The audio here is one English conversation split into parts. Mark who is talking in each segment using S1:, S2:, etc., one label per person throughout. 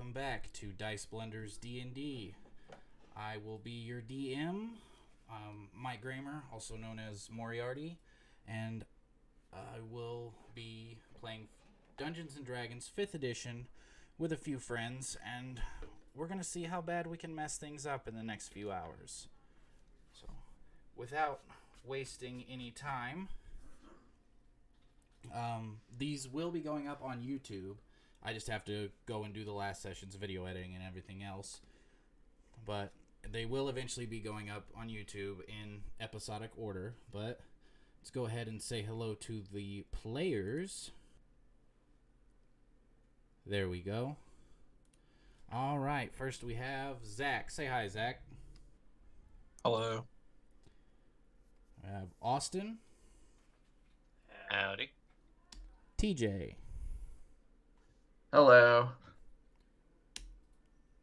S1: welcome back to Dice Blenders D&D. I will be your DM, Mike Gramer, also known as Moriarty, and I will be playing Dungeons & Dragons 5th edition with a few friends, and we're going to see how bad we can mess things up in the next few hours. So, without wasting any time, these will be going up on YouTube. I just have to go and do the last session's video editing and everything else. But they will eventually be going up on YouTube in episodic order. But let's go ahead and say hello to the players. There we go. All right, first we have Zach. Say hi, Zach.
S2: Hello.
S1: We have Austin.
S3: Howdy.
S1: TJ.
S4: Hello.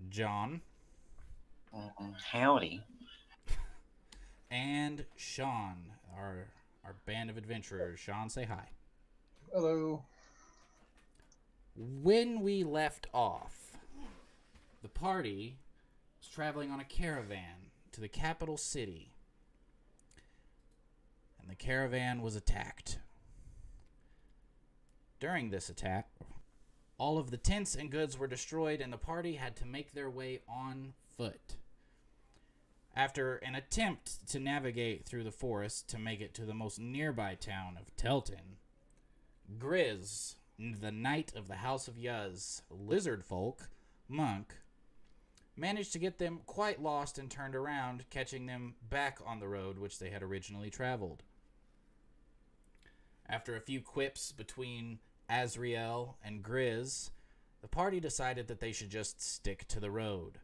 S1: John.
S3: Howdy.
S1: And Sean, our band of adventurers. Sean, say hi.
S2: Hello.
S1: When we left off, the party was traveling on a caravan to the capital city. And the caravan was attacked. During this attack, all of the tents and goods were destroyed, and the party had to make their way on foot. After an attempt to navigate through the forest to make it to the most nearby town of Teltin, Griz, the knight of the House of Yuz, lizard folk, monk, managed to get them quite lost and turned around, catching them back on the road which they had originally traveled. After a few quips between Azriel and Griz, the party decided that they should just stick to the road.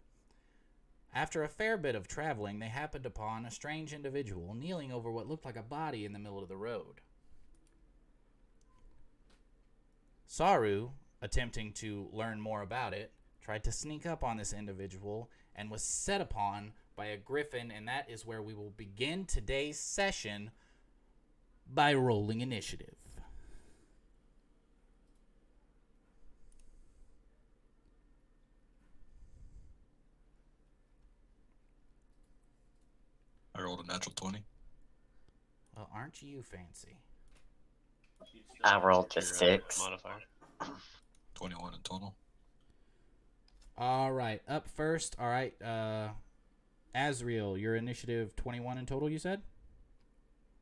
S1: After a fair bit of traveling, they happened upon a strange individual kneeling over what looked like a body in the middle of the road. Saruo, attempting to learn more about it, tried to sneak up on this individual and was set upon by a griffin, and that is where we will begin today's session by rolling initiative.
S2: I rolled a natural 20.
S1: Well, aren't you fancy?
S3: I rolled a 6.
S5: Modifier.
S2: 21 in total.
S1: All right, up first. All right, Azriel, your initiative 21 in total, you said?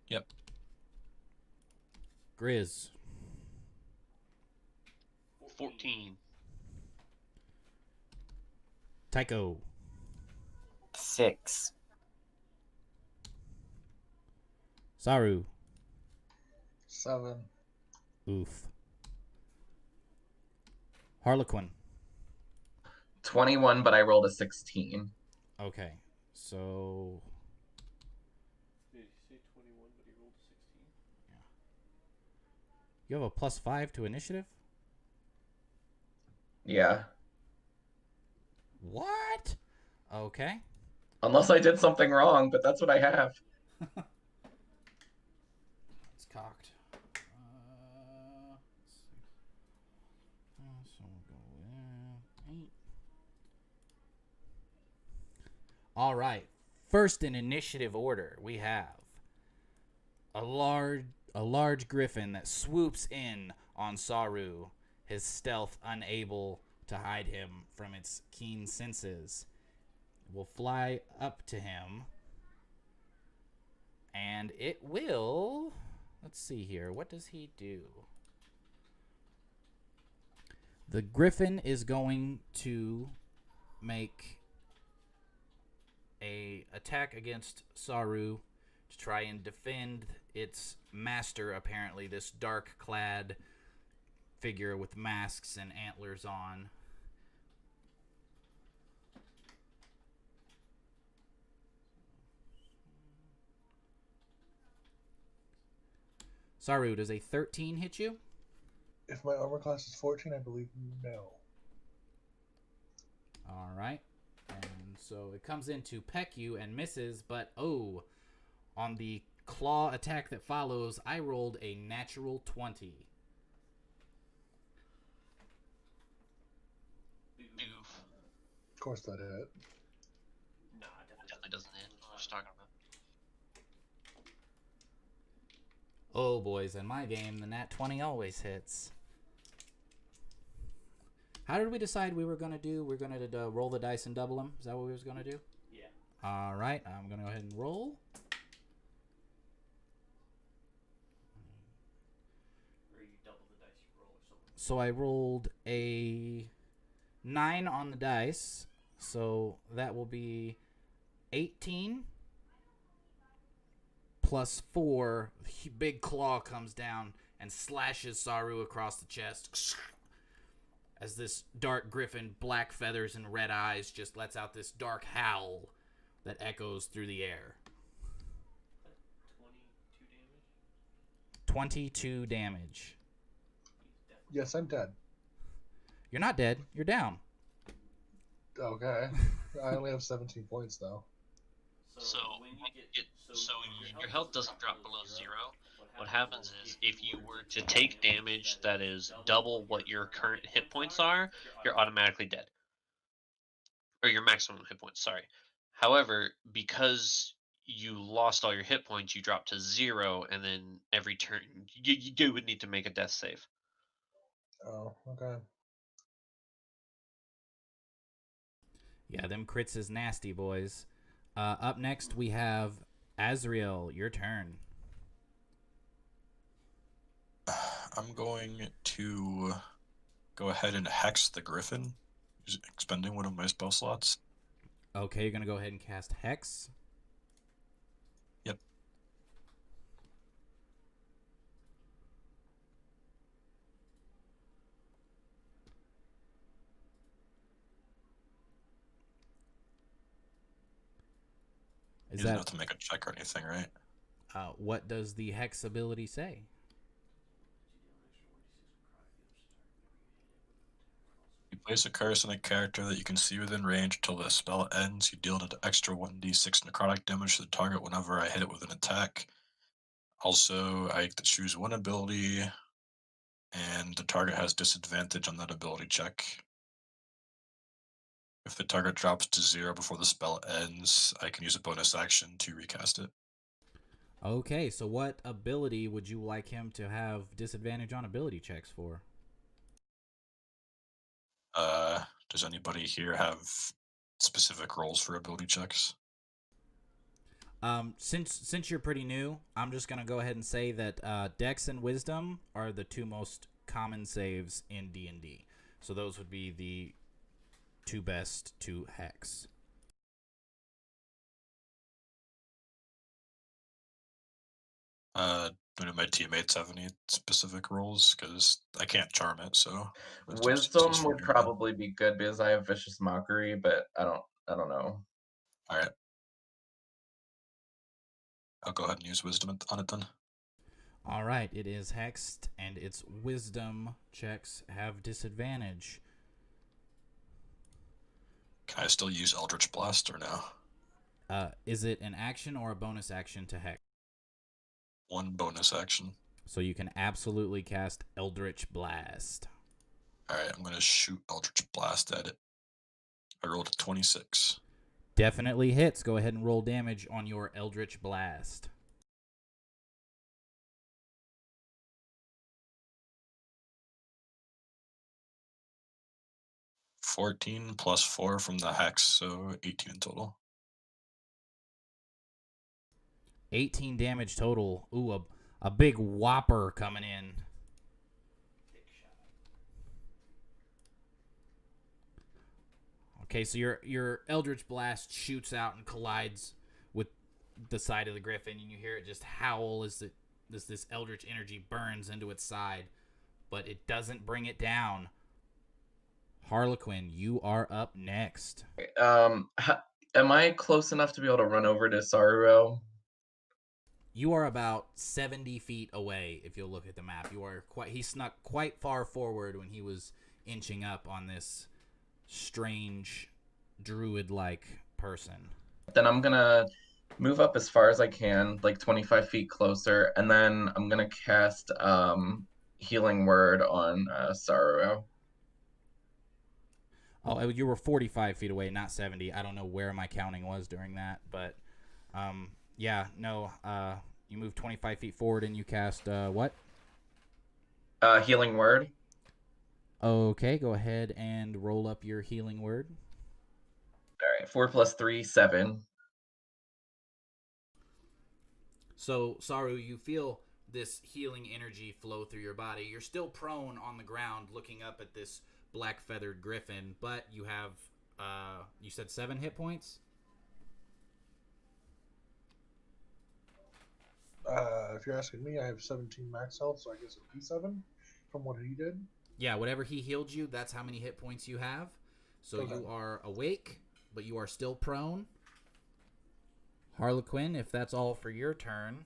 S2: Yep.
S1: Griz.
S5: 14.
S1: Tiako.
S3: 6.
S1: Saruo.
S2: 7.
S1: Oof. Harlequin.
S4: 21, but I rolled a 16.
S1: Okay, so
S5: Did he say 21 but he rolled a 16?
S1: you have a +5 to initiative?
S4: Yeah.
S1: What? Okay.
S4: Unless I did something wrong, but that's what I have.
S1: It's cocked. So we'll go with 8. All right. First in initiative order, we have a large griffin that swoops in on Saruo, his stealth unable to hide him from its keen senses. It will fly up to him, and it will... Let's see here. What does he do? The griffin is going to make a attack against Saruo to try and defend its master, apparently, this dark-clad figure with masks and antlers on. Saruo, does a 13 hit you?
S6: If my armor class is 14, I believe no.
S1: All right. And so it comes in to peck you and misses, but oh, on the claw attack that follows, I rolled a natural 20.
S5: Oof.
S6: course that hit.
S5: Nah,
S7: Definitely doesn't hit. What was talking about?
S1: Oh, boys, in my game, the nat 20 always hits. How did we decide we were going to do? We're going to roll the dice and double them? Is that what we was going to do?
S5: Yeah.
S1: All right, I'm going to go ahead and roll.
S5: Or you double the dice you roll or something.
S1: So I rolled a 9 on the dice. So that will be 18 plus 4. Big claw comes down and slashes Saruo across the chest. As this dark griffin, black feathers and red eyes, just lets out this dark howl that echoes through the air.
S5: 22 damage?
S1: 22 damage.
S6: Yes, I'm dead.
S1: You're not dead. You're down.
S6: Okay. I only have 17 points, though.
S7: So when you get your health doesn't drop below 0. What happens is if you were to take damage that is double what your current hit points are, you're automatically dead. Or your maximum hit points, sorry. However, because you lost all your hit points, you drop to 0, and then every turn you would need to make a death save.
S6: Oh, okay.
S1: Yeah, them crits is nasty, boys. Up next, we have Azriel. Your turn.
S2: I'm going to go ahead and hex the griffin, expending one of my spell slots.
S1: Okay, you're going to go ahead and cast Hex.
S2: Yep.
S1: Is
S2: You don't
S1: that
S2: have to make a check or anything, right?
S1: what does the Hex ability say?
S2: You place a curse on a character that you can see within range until the spell ends. You deal an extra 1d6 necrotic damage to the target whenever I hit it with an attack. Also, I get to choose one ability, and the target has disadvantage on that ability check. If the target drops to 0 before the spell ends, I can use a bonus action to recast it.
S1: Okay, so what ability would you like him to have disadvantage on ability checks for?
S2: Does anybody here have specific roles for ability checks?
S1: Since you're pretty new, I'm just gonna go ahead and say that Dex and Wisdom are the two most common saves in D&D. So those would be the two best to Hex.
S2: Do my teammates have any specific roles? Because I can't charm it, so
S4: Wisdom would probably be good because I have vicious mockery, but I don't know.
S2: All right. I'll go ahead and use wisdom on it then.
S1: All right, it is hexed, and its wisdom checks have disadvantage.
S2: Can I still use Eldritch Blast or no?
S1: Is it an action or a bonus action to hex?
S2: One bonus action.
S1: So you can absolutely cast Eldritch Blast.
S2: All right, I'm going to shoot Eldritch Blast at it. I rolled a 26.
S1: Definitely hits. Go ahead and roll damage on your Eldritch Blast.
S2: $14 plus 4 from the hex, so 18 in total.
S1: 18 damage total. Ooh, a big whopper coming in. Okay, so your Eldritch Blast shoots out and collides with the side of the griffin, and you hear it just howl as this Eldritch energy burns into its side, but it doesn't bring it down. Harlequin, you are up next.
S4: Am I close enough to be able to run over to Saruo?
S1: You are about 70 feet away if you'll look at the map. He snuck quite far forward when he was inching up on this strange druid-like person.
S4: Then I'm gonna move up as far as I can, like 25 feet closer, and then I'm gonna cast Healing Word on Saruo.
S1: Oh, you were 45 feet away, not 70. I don't know where my counting was during that, but yeah, no. You move 25 feet forward and you cast what?
S4: Healing word.
S1: Okay, go ahead and roll up your healing word.
S4: All right, 4 + 3, 7.
S1: So, Saru, you feel this healing energy flow through your body. You're still prone on the ground looking up at this black feathered griffin, but you have, you said 7 hit points?
S6: If you're asking me, I have 17 max health, so I guess it'll be 7 from what he did.
S1: Yeah, whatever he healed you, that's how many hit points you have. So
S6: Okay.
S1: you are awake, but you are still prone. Harlequin, if that's all for your turn,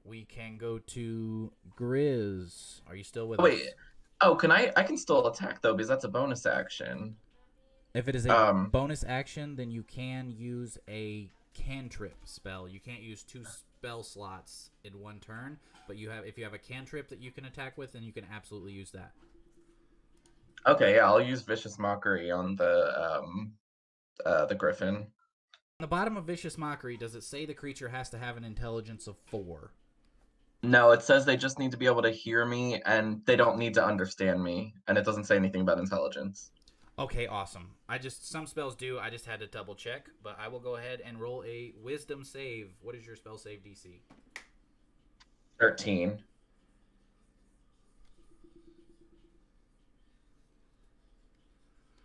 S1: we can go to Griz. Are you still with
S4: Wait.
S1: us?
S4: Oh, I can still attack though because that's a bonus action.
S1: If it is a bonus action, then you can use a cantrip spell. You can't use 2 spell slots in one turn, but if you have a cantrip that you can attack with, then you can absolutely use that.
S4: Okay, yeah, I'll use Vicious Mockery on the Griffin.
S1: On the bottom of Vicious Mockery, does it say the creature has to have an intelligence of 4?
S4: No, it says they just need to be able to hear me, and they don't need to understand me, and it doesn't say anything about intelligence.
S1: Okay, awesome. Some spells do. I just had to double check, but I will go ahead and roll a Wisdom save. What is your spell save DC?
S4: 13.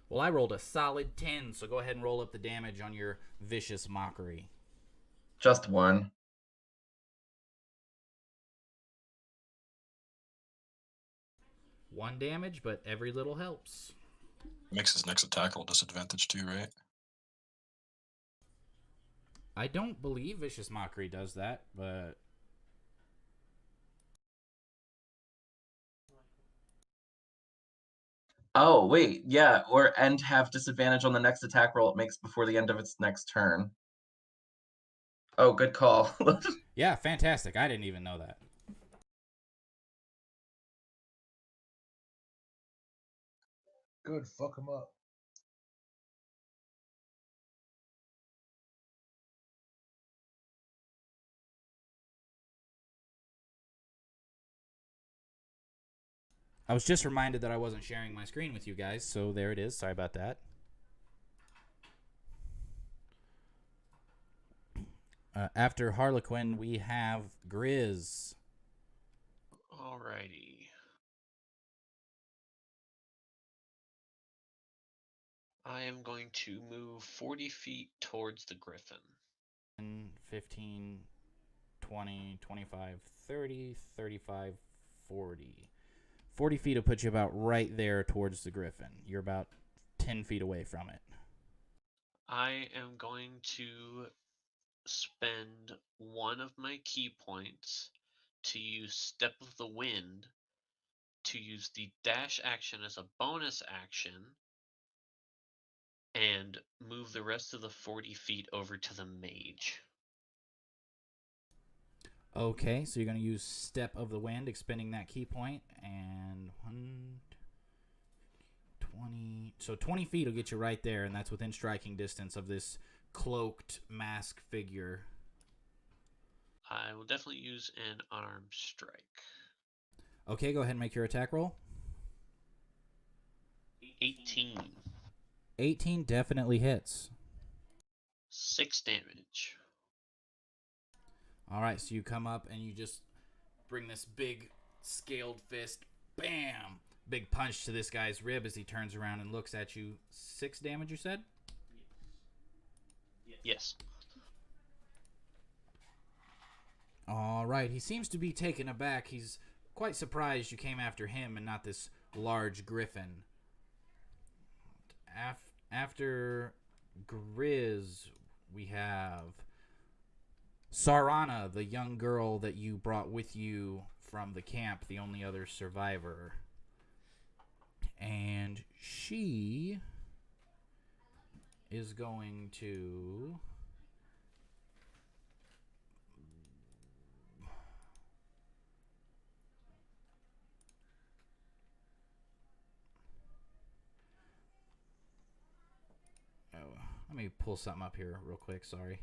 S1: Well, I rolled a solid 10, so go ahead and roll up the damage on your Vicious Mockery.
S4: Just 1.
S1: One damage, but every little helps.
S2: Makes his next attack roll disadvantage too, right?
S1: I don't believe Vicious Mockery does that, but...
S4: Oh, wait, yeah, and have disadvantage on the next attack roll it makes before the end of its next turn. Oh, good call.
S1: Yeah, fantastic. I didn't even know that.
S6: Good, fuck him up.
S1: I was just reminded that I wasn't sharing my screen with you guys, so there it is. Sorry about that. After Harlequin, we have Griz.
S7: Alrighty. I am going to move 40 feet towards the griffin.
S1: 15, 20, 25, 30, 35, 40. 40 feet will put you about right there towards the griffin. You're about 10 feet away from it.
S7: I am going to spend one of my key points to use Step of the Wind to use the dash action as a bonus action and move the rest of the 40 feet over to the mage.
S1: Okay, so you're going to use Step of the Wind, expending that key point, and 20. So 20 feet will get you right there, and that's within striking distance of this cloaked mask figure.
S7: I will definitely use an unarmed strike.
S1: Okay, go ahead and make your attack roll.
S7: 18.
S1: 18 definitely hits.
S7: 6 damage.
S1: All right, so you come up and you just bring this big scaled fist, bam, big punch to this guy's rib as he turns around and looks at you. 6 damage, you said?
S7: Yes.
S1: All right, he seems to be taken aback. He's quite surprised you came after him and not this large griffin. After Griz, we have Sarana, the young girl that you brought with you from the camp, the only other survivor. And she is going to... Let me pull something up here real quick. Sorry.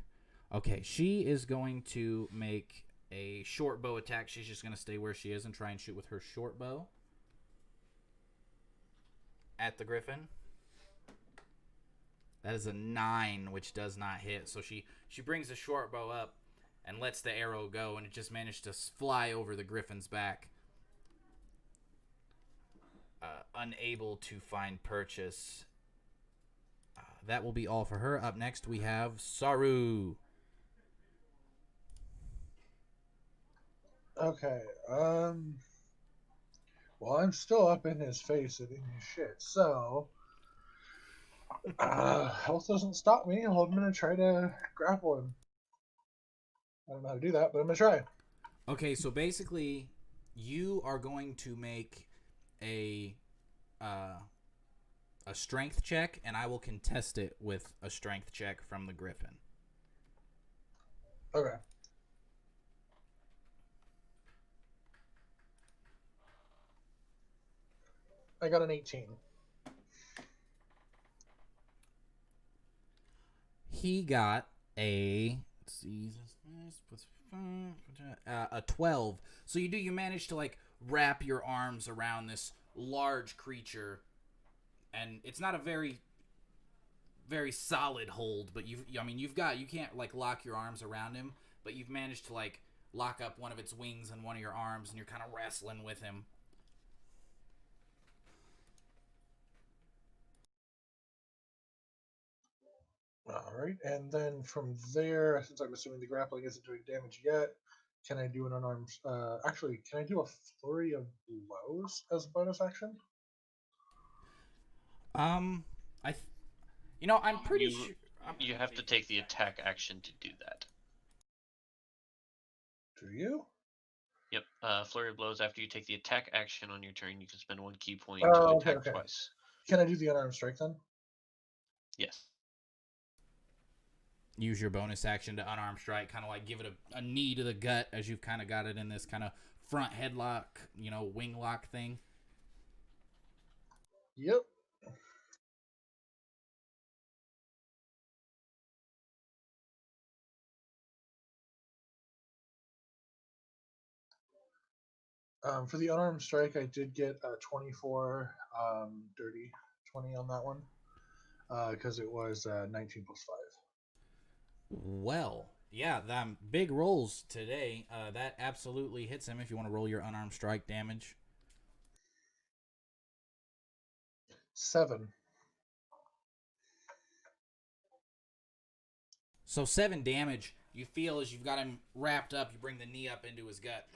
S1: Okay, she is going to make a short bow attack. She's just going to stay where she is and try and shoot with her short bow at the griffin. That is a 9, which does not hit. So she brings the short bow up and lets the arrow go, and it just managed to fly over the griffin's back. Unable to find purchase. That will be all for her. Up next, we have Saruo.
S6: Okay. Well, I'm still up in his face and in his shit, so health doesn't stop me. I'm gonna try to grapple him. I don't know how to do that, but I'm gonna try.
S1: Okay, so basically, you are going to make a strength check, and I will contest it with a strength check from the griffin.
S6: Okay. I got an 18.
S1: He got a 12. So you manage to like wrap your arms around this large creature, and it's not a very solid hold, but you can't like lock your arms around him, but you've managed to like lock up one of its wings and one of your arms, and you're kind of wrestling with him.
S6: Alright, and then from there, since I'm assuming the grappling isn't doing damage yet, can I do an unarmed... actually, can I do a flurry of blows as a bonus action?
S1: I'm pretty sure...
S7: You have to take the attack action to do that.
S6: Do you?
S7: Yep. Flurry of blows. After you take the attack action on your turn, you can spend 1 key point
S6: Oh,
S7: to
S6: okay,
S7: attack
S6: okay.
S7: twice.
S6: Can I do the unarmed strike then?
S7: Yes.
S1: Use your bonus action to unarmed strike, kind of like give it a knee to the gut as you've kind of got it in this kind of front headlock, wing lock thing.
S6: Yep. For the unarmed strike, I did get a 24 dirty 20 on that one because it was 19 plus 5.
S1: Well, yeah, big rolls today. That absolutely hits him if you want to roll your unarmed strike damage.
S6: 7.
S1: So 7 damage. You feel as you've got him wrapped up, you bring the knee up into his gut.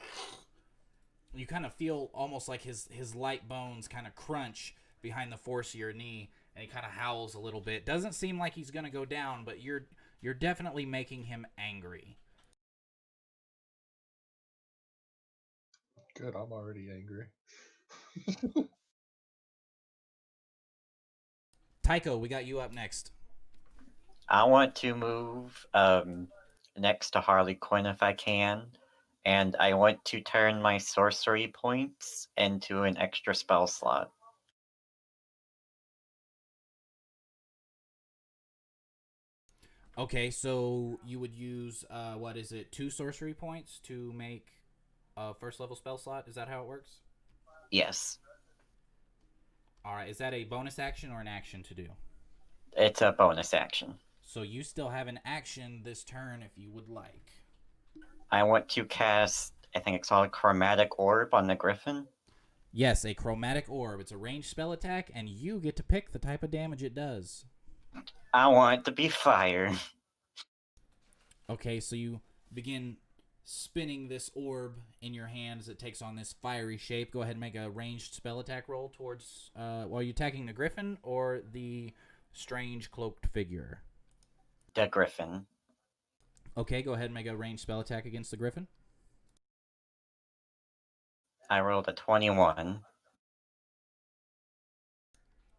S1: You kind of feel almost like his light bones kind of crunch behind the force of your knee, and he kind of howls a little bit. Doesn't seem like he's going to go down, but you're definitely making him angry.
S6: Good, I'm already angry.
S1: Tiako, we got you up next.
S3: I want to move next to Harlequin if I can, and I want to turn my sorcery points into an extra spell slot.
S1: Okay, so you would use, 2 sorcery points to make a first level spell slot? Is that how it works?
S3: Yes.
S1: Alright, is that a bonus action or an action to do?
S3: It's a bonus action.
S1: So you still have an action this turn if you would like.
S3: I want to cast, I think it's called a Chromatic Orb on the Griffin.
S1: Yes, a chromatic orb. It's a ranged spell attack, and you get to pick the type of damage it does.
S3: I want it to be fire.
S1: Okay, so you begin spinning this orb in your hand as it takes on this fiery shape. Go ahead and make a ranged spell attack roll towards... while you're attacking the griffin or the strange cloaked figure?
S3: The Griffin.
S1: Okay, go ahead and make a ranged spell attack against the griffin.
S3: I rolled a 21.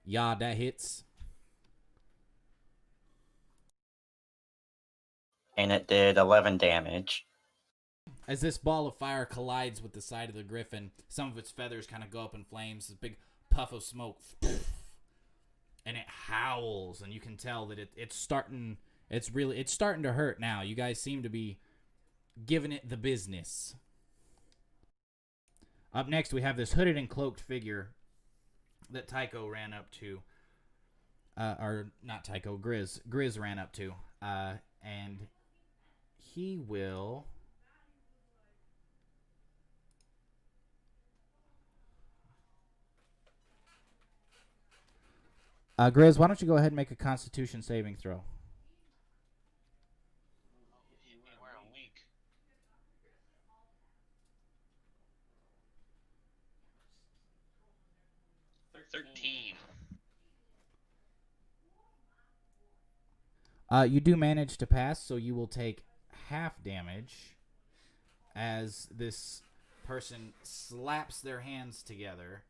S1: Yeah, that hits.
S3: And it did 11 damage.
S1: As this ball of fire collides with the side of the griffin, some of its feathers kind of go up in flames. This big puff of smoke and it howls, and you can tell that it's starting to hurt now. You guys seem to be giving it the business. Up next, we have this hooded and cloaked figure that Tiako ran up to. Or not Tiako, Griz. Griz ran up to. And he will... Griz, why don't you go ahead and make a Constitution saving throw?
S7: We're weak. 13.
S1: You do manage to pass, so you will take half damage as this person slaps their hands together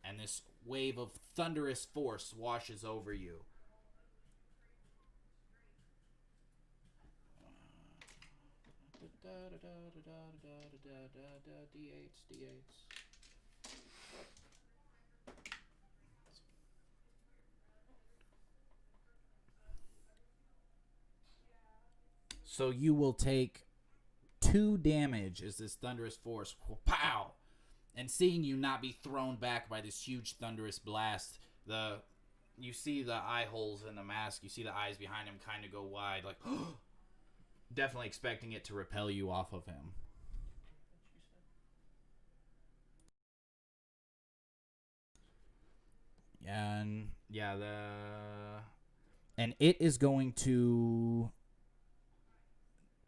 S1: and this wave of thunderous force washes over you. D8s. So you will take 2 damage as this thunderous force, pow! And seeing you not be thrown back by this huge thunderous blast, you see the eye holes in the mask, you see the eyes behind him kind of go wide, like, definitely expecting it to repel you off of him. And and it is going to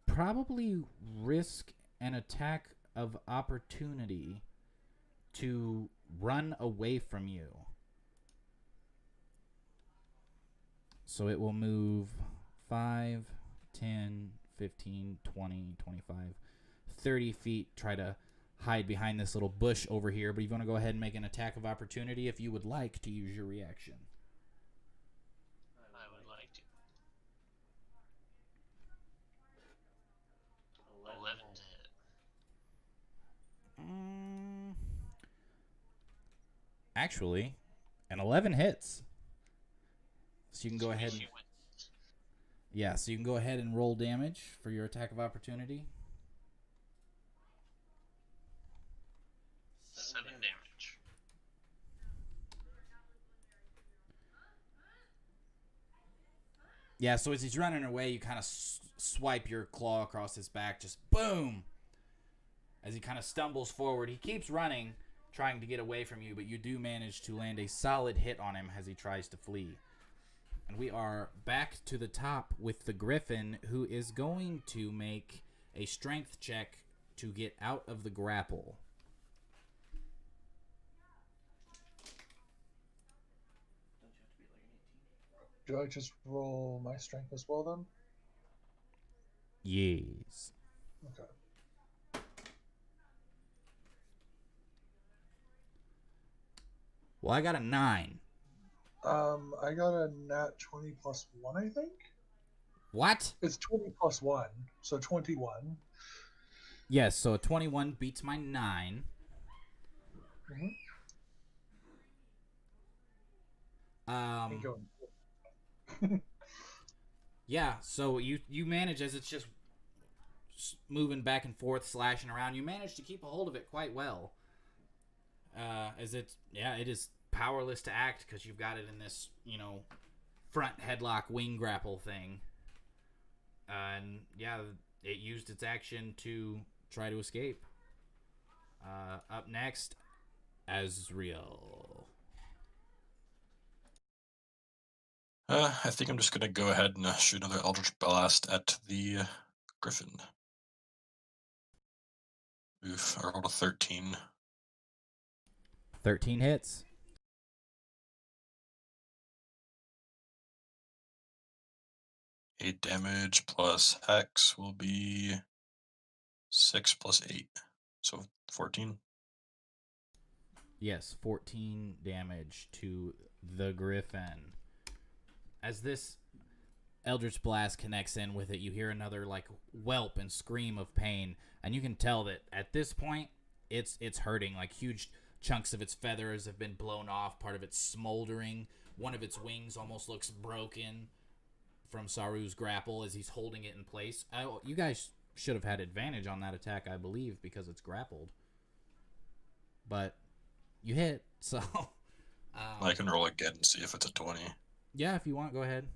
S1: probably risk an attack of opportunity to run away from you. So it will move 5, 10, 15, 20, 25, 30 feet, try to hide behind this little bush over here, but you want to go ahead and make an attack of opportunity if you would like to use your reaction.
S7: I would like to. 11 to hit.
S1: Actually, an 11 hits. So you can go ahead and... Yeah, so you can go ahead and roll damage for your attack of opportunity.
S7: 7 damage.
S1: Yeah, so as he's running away, you kind of swipe your claw across his back, just boom! As he kind of stumbles forward. He keeps running, trying to get away from you, but you do manage to land a solid hit on him as he tries to flee. And we are back to the top with the Griffin, who is going to make a strength check to get out of the grapple.
S6: Do I just roll my strength as well then?
S1: Yes.
S6: Okay.
S1: Well, I got a 9.
S6: I got a nat 20 plus 1, I think?
S1: What?
S6: It's 20 plus 1, so 21.
S1: Yes, so a 21 beats my 9. Yeah, so you manage, as it's just moving back and forth, slashing around, you manage to keep a hold of it quite well. As it is powerless to act because you've got it in this, front headlock wing grapple thing. And yeah, it used its action to try to escape. Up next, Azriel.
S2: I think I'm just going to go ahead and shoot another Eldritch Blast at the Griffin. Oof, I rolled a 13.
S1: 13 hits.
S2: Eight damage plus Hex will be 6 plus 8. So 14.
S1: Yes, 14 damage to the Griffin. As this Eldritch Blast connects in with it, you hear another whelp and scream of pain, and you can tell that at this point it's hurting. Huge chunks of its feathers have been blown off. Part of it's smoldering. One of its wings almost looks broken from Saru's grapple as he's holding it in place. You guys should have had advantage on that attack, I believe, because it's grappled. But you hit, so...
S2: I can roll again and see if it's a 20.
S1: Yeah, if you want, go ahead.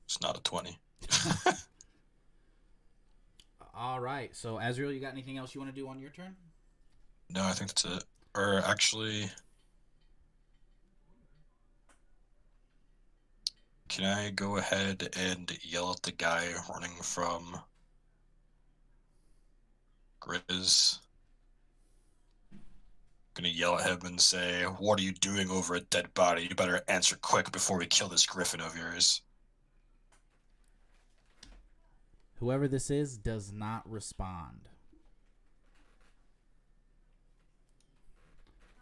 S2: It's not a 20.
S1: All right, so Azriel, you got anything else you want to do on your turn?
S2: No, I think that's it. Or actually, can I go ahead and yell at the guy running from Griz? Gonna yell at him and say, "What are you doing over a dead body? You better answer quick before we kill this griffin of yours."
S1: Whoever this is does not respond.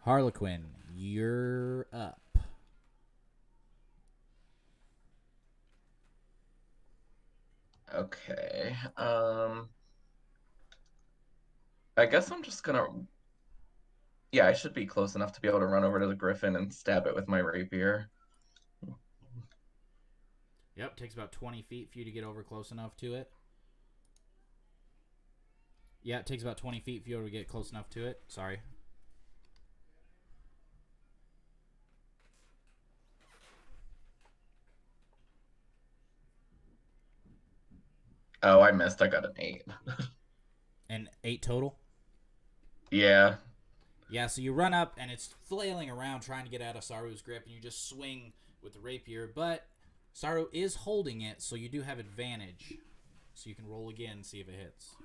S1: Harlequin, you're up.
S4: Okay. I guess I'm just gonna... Yeah, I should be close enough to be able to run over to the griffin and stab it with my rapier.
S1: Yep, takes about 20 feet for you to get over close enough to it. Yeah, it takes about 20 feet for you to get close enough to it. Sorry.
S4: Oh, I missed. I got an 8.
S1: And 8 total?
S4: Yeah.
S1: Yeah, so you run up, and it's flailing around trying to get out of Saru's grip, and you just swing with the rapier, but Saru is holding it, so you do have advantage. So you can roll again and see if it hits.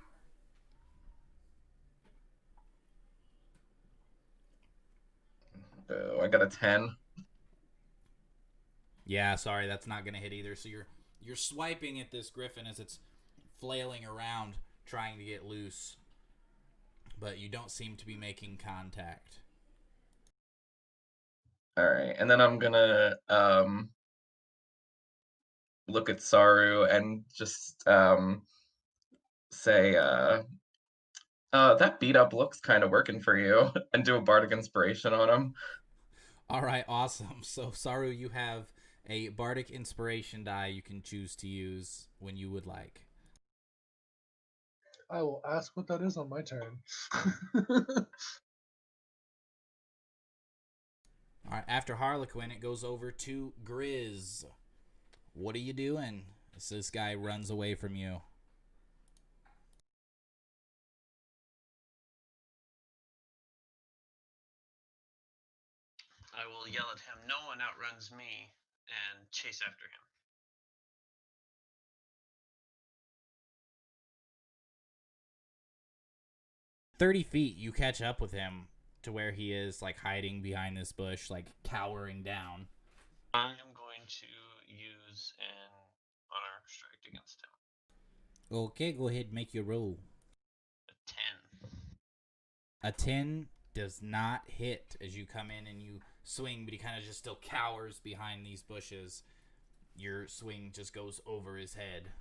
S4: Oh, I got a 10.
S1: Yeah, sorry, that's not going to hit either. So you're swiping at this griffin as it's flailing around trying to get loose, but you don't seem to be making contact.
S4: All right, and then I'm gonna look at Saru and just say, that beat up looks kind of working for you, and do a bardic inspiration on him.
S1: All right, awesome. So Saru, you have a bardic inspiration die you can choose to use when you would like.
S6: I will ask what that is on my turn.
S1: All right, after Harlequin, it goes over to Griz. What are you doing as this guy runs away from you?
S7: I will yell at him, "No one outruns me," and chase after him.
S1: 30 feet, you catch up with him to where he is, like, hiding behind this bush, like, cowering down.
S7: I am going to use an unarmed strike against him.
S1: Okay, go ahead and make your roll.
S7: A 10.
S1: A 10 does not hit as you come in and you swing, but he kind of just still cowers behind these bushes. Your swing just goes over his head.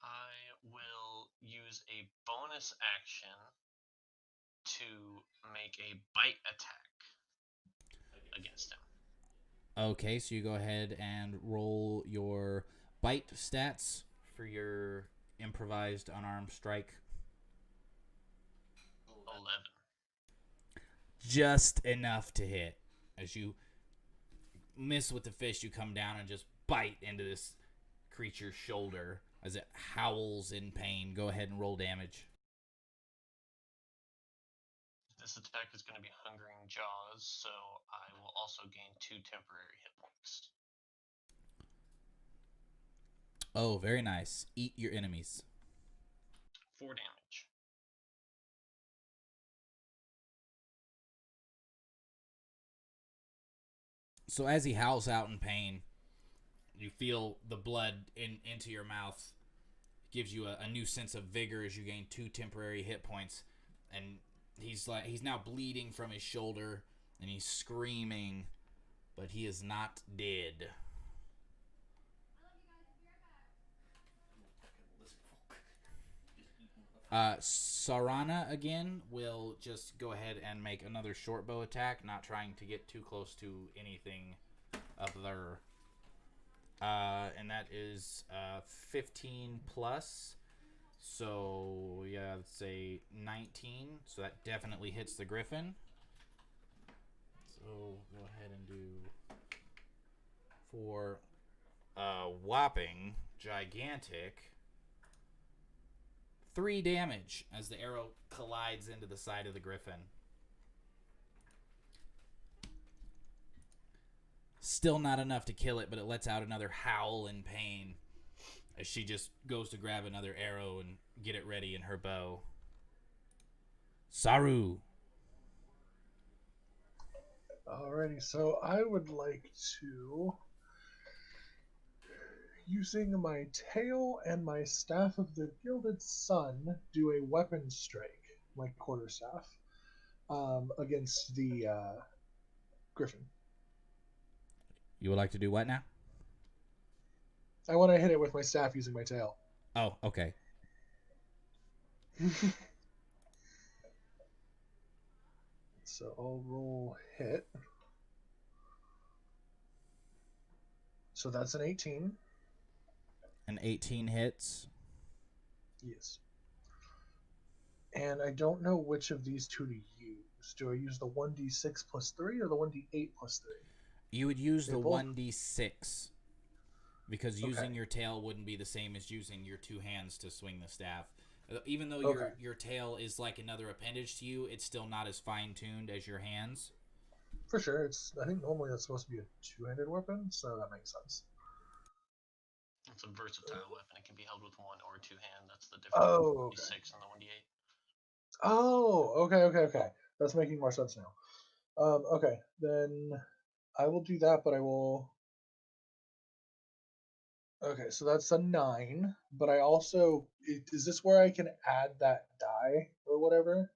S7: I will use a bonus action to make a bite attack against him.
S1: Okay, so you go ahead and roll your bite stats for your improvised unarmed strike.
S7: 11.
S1: Just enough to hit. As you miss with the fist, you come down and just bite into this creature's shoulder as it howls in pain. Go ahead and roll damage.
S7: This attack is going to be Hungering Jaws, so I will also gain 2 temporary hit points.
S1: Oh, very nice. Eat your enemies.
S7: 4 damage.
S1: So as he howls out in pain, you feel the blood into your mouth. Gives you a new sense of vigor as you gain 2 temporary hit points. And he's now bleeding from his shoulder, and he's screaming, but he is not dead. Sarana again will just go ahead and make another short bow attack, not trying to get too close to anything other. And that is 15 plus. So, yeah, let's say 19. So that definitely hits the griffin. So go ahead and do for whopping, gigantic 3 damage as the arrow collides into the side of the griffin. Still not enough to kill it, but it lets out another howl in pain as she just goes to grab another arrow and get it ready in her bow. Saruo.
S6: Alrighty, so I would like to, using my tail and my Staff of the Gilded Sun, do a weapon strike, my quarterstaff, against the griffin.
S1: You would like to do what now?
S6: I want to hit it with my staff using my tail.
S1: Oh, okay.
S6: So I'll roll hit. So that's an 18.
S1: An 18 hits.
S6: Yes. And I don't know which of these two to use. Do I use the 1d6 plus 3 or the 1d8 plus 3?
S1: You would use the
S6: both-
S1: 1d6 because using
S6: Okay.
S1: your tail wouldn't be the same as using your 2 hands to swing the staff. Even though
S6: Okay.
S1: your tail is like another appendage to you, it's still not as fine-tuned as your hands.
S6: For sure. I think normally that's supposed to be a two-handed weapon, so that makes sense.
S7: It's a versatile weapon. It can be held with 1 or 2 hand. That's the difference
S6: Oh,
S7: between
S6: okay.
S7: 6 and the 1d8.
S6: Oh, okay. That's making more sense now. Okay, then I will do that, but I will... Okay, so that's a 9, but I also... Is this where I can add that die or whatever?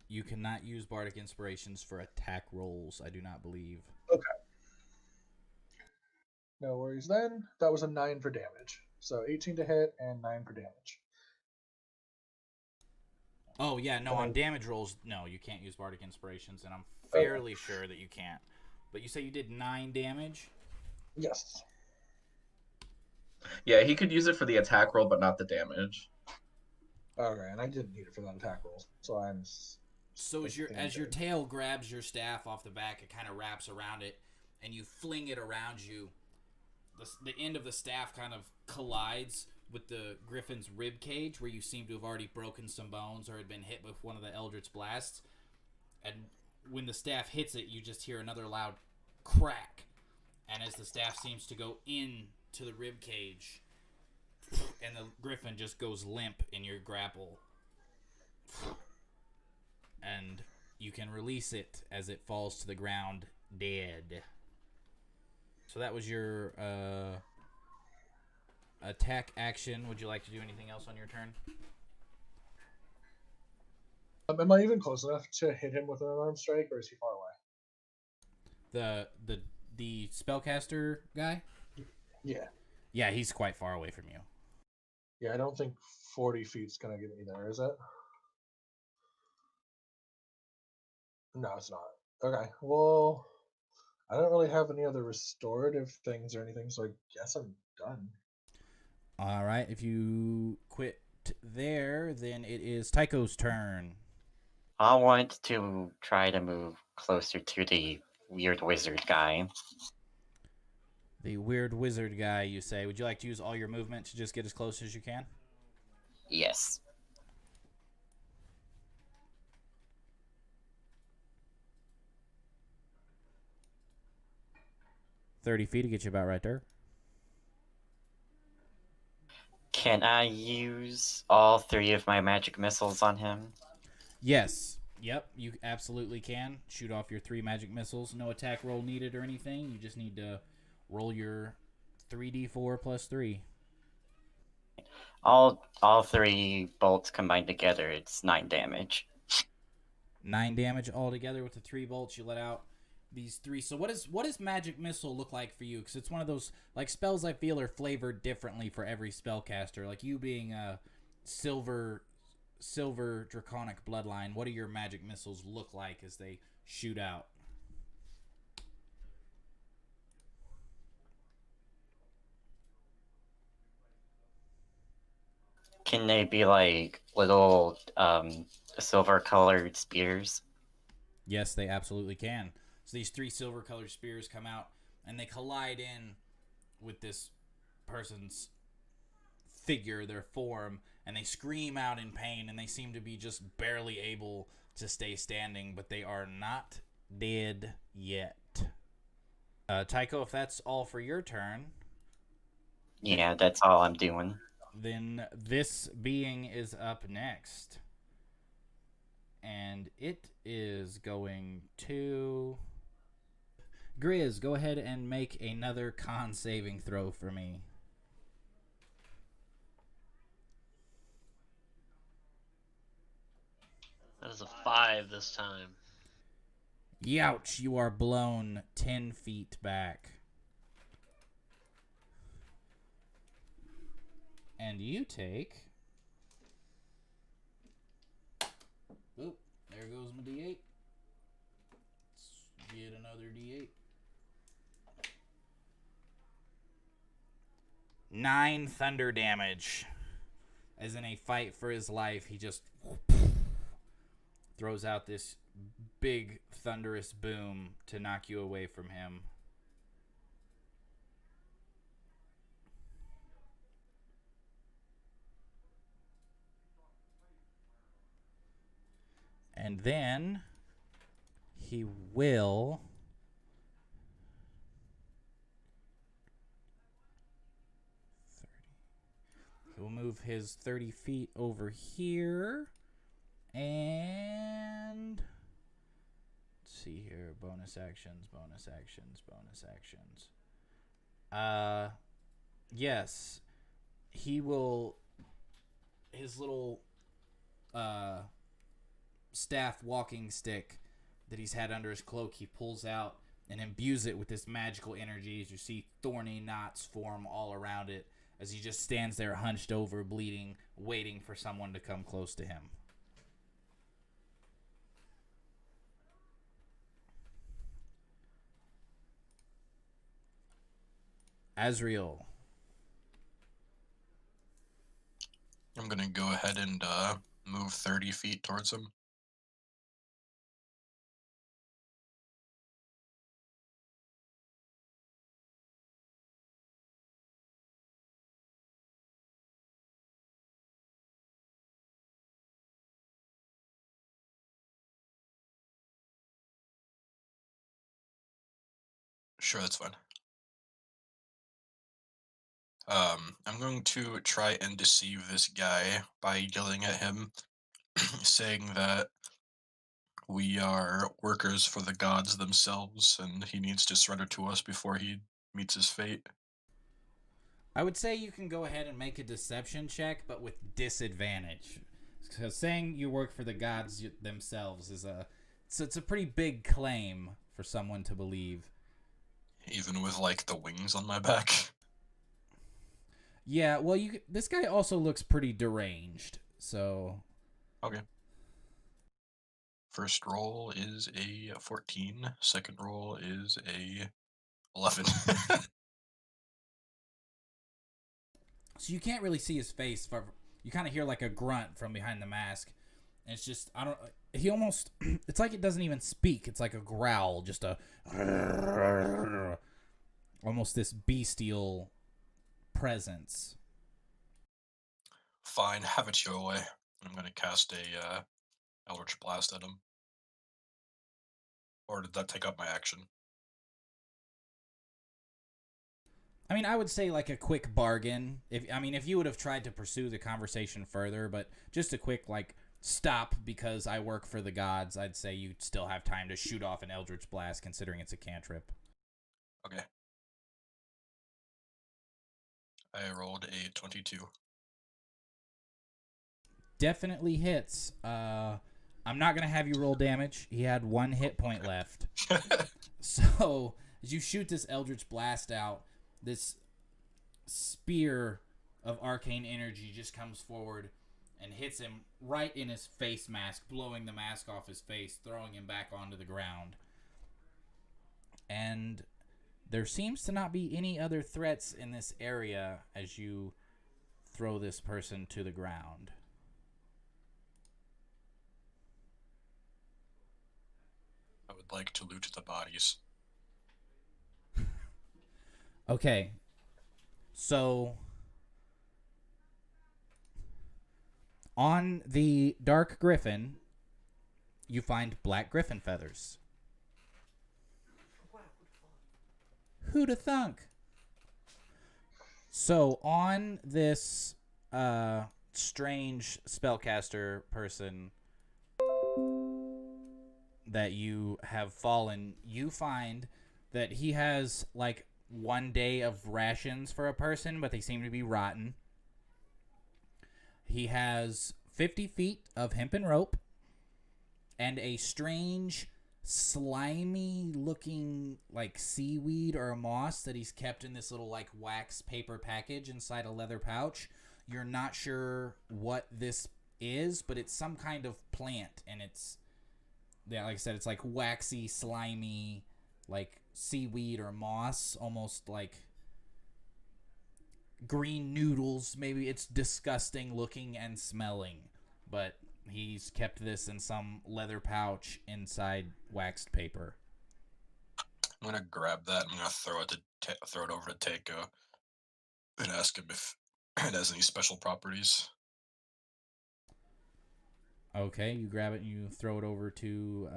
S1: You cannot use Bardic Inspirations for attack rolls, I do not believe.
S6: Okay. No worries then. That was a 9 for damage. So 18 to hit and 9 for damage.
S1: Oh, yeah, no, on damage rolls, no, you can't use Bardic Inspirations, and I'm fairly sure that you can't. But you say you did 9 damage?
S6: Yes.
S4: Yeah, he could use it for the attack roll, but not the damage.
S6: Okay, and I didn't need it for that attack roll, so I'm...
S1: So as your tail grabs your staff off the back, it kind of wraps around it, and you fling it around you. The end of the staff kind of collides with the griffin's rib cage, where you seem to have already broken some bones or had been hit with one of the Eldritch blasts. And when the staff hits it, you just hear another loud crack. And as the staff seems to go into the rib cage, and the griffin just goes limp in your grapple. And you can release it as it falls to the ground dead. So that was your attack action. Would you like to do anything else on your turn?
S6: Am I even close enough to hit him with an unarmed strike, or is he far away?
S1: The spellcaster guy?
S6: Yeah.
S1: Yeah, he's quite far away from you.
S6: Yeah, I don't think 40 feet's gonna get me there, is it? No, it's not. Okay, well, I don't really have any other restorative things or anything, so I guess I'm done.
S1: All right, if you quit there, then it is Tycho's turn.
S3: I want to try to move closer to the weird wizard guy.
S1: The weird wizard guy, you say. Would you like to use all your movement to just get as close as you can?
S3: Yes.
S1: $30 to get you about right there.
S3: Can I use all 3 of my magic missiles on him?
S1: Yes. Yep, you absolutely can. Shoot off your 3 magic missiles. No attack roll needed or anything. You just need to roll your 3d4 plus 3.
S3: All 3 bolts combined together, it's 9 damage.
S1: 9 damage altogether with the 3 bolts you let out. These 3. So what does magic missile look like for you? Because it's one of those like spells I feel are flavored differently for every spellcaster. Like you being a silver silver draconic bloodline, what do your magic missiles look like as they shoot out?
S3: Can they be like little silver-colored spears?
S1: Yes, they absolutely can. So these 3 silver-colored spears come out, and they collide in with this person's figure, their form, and they scream out in pain, and they seem to be just barely able to stay standing, but they are not dead yet. Tiako, if that's all for your turn,
S3: Yeah, that's all I'm doing.
S1: then this being is up next. And it is going to... Griz, go ahead and make another con saving throw for me.
S7: That is a 5 this time.
S1: Youch, you are blown 10 feet back. And you take... Oop, there goes my D8. Let's get another D8. 9 thunder damage. As in a fight for his life, he just throws out this big thunderous boom to knock you away from him. And then he will... He'll move his 30 feet over here. And... Let's see here. Bonus actions, bonus actions, bonus actions. Yes. He will... His little... staff walking stick that he's had under his cloak, he pulls out and imbues it with this magical energy as you see thorny knots form all around it as he just stands there hunched over, bleeding, waiting for someone to come close to him. Azriel.
S2: I'm gonna go ahead and move 30 feet towards him. Sure, that's fine. I'm going to try and deceive this guy by yelling at him, saying that we are workers for the gods themselves, and he needs to surrender to us before he meets his fate.
S1: I would say you can go ahead and make a deception check, but with disadvantage. Because saying you work for the gods themselves is it's a pretty big claim for someone to believe.
S2: Even with, like, the wings on my back.
S1: Yeah, well, this guy also looks pretty deranged, so...
S2: Okay. First roll is a 14. Second roll is a 11.
S1: So you can't really see his face. You kind of hear like a grunt from behind the mask. And it's just, he almost, it's like it doesn't even speak. It's like a growl, just a, almost this bestial presence.
S2: Fine, have it your way. I'm gonna cast a Eldritch Blast at him. Or did that take up my action?
S1: I mean, I would say like a quick bargain. If you would have tried to pursue the conversation further, but just a quick like stop because I work for the gods, I'd say you'd still have time to shoot off an Eldritch Blast considering it's a cantrip.
S2: Okay. I rolled a 22.
S1: Definitely hits. I'm not gonna have you roll damage. He had 1 hit point left. So as you shoot this Eldritch Blast out, this spear of arcane energy just comes forward and hits him right in his face mask, blowing the mask off his face, throwing him back onto the ground. And there seems to not be any other threats in this area as you throw this person to the ground.
S2: I would like to loot the bodies.
S1: Okay. So on the Dark Griffin, you find black griffin feathers. Who'da thunk? So on this strange spellcaster person that you have fallen, you find that he has like 1 day of rations for a person, but they seem to be rotten. He has 50 feet of hempen rope and a strange, slimy looking like seaweed or a moss that he's kept in this little like wax paper package inside a leather pouch. You're not sure what this is, but it's some kind of plant, and it's, yeah, like I said, it's like waxy, slimy, like seaweed or moss, almost like green noodles. Maybe it's disgusting looking and smelling, but he's kept this in some leather pouch inside waxed paper.
S2: I'm gonna grab that. I'm gonna throw it over to Tiako and ask him if it has any special properties.
S1: Okay, you grab it and you throw it over to,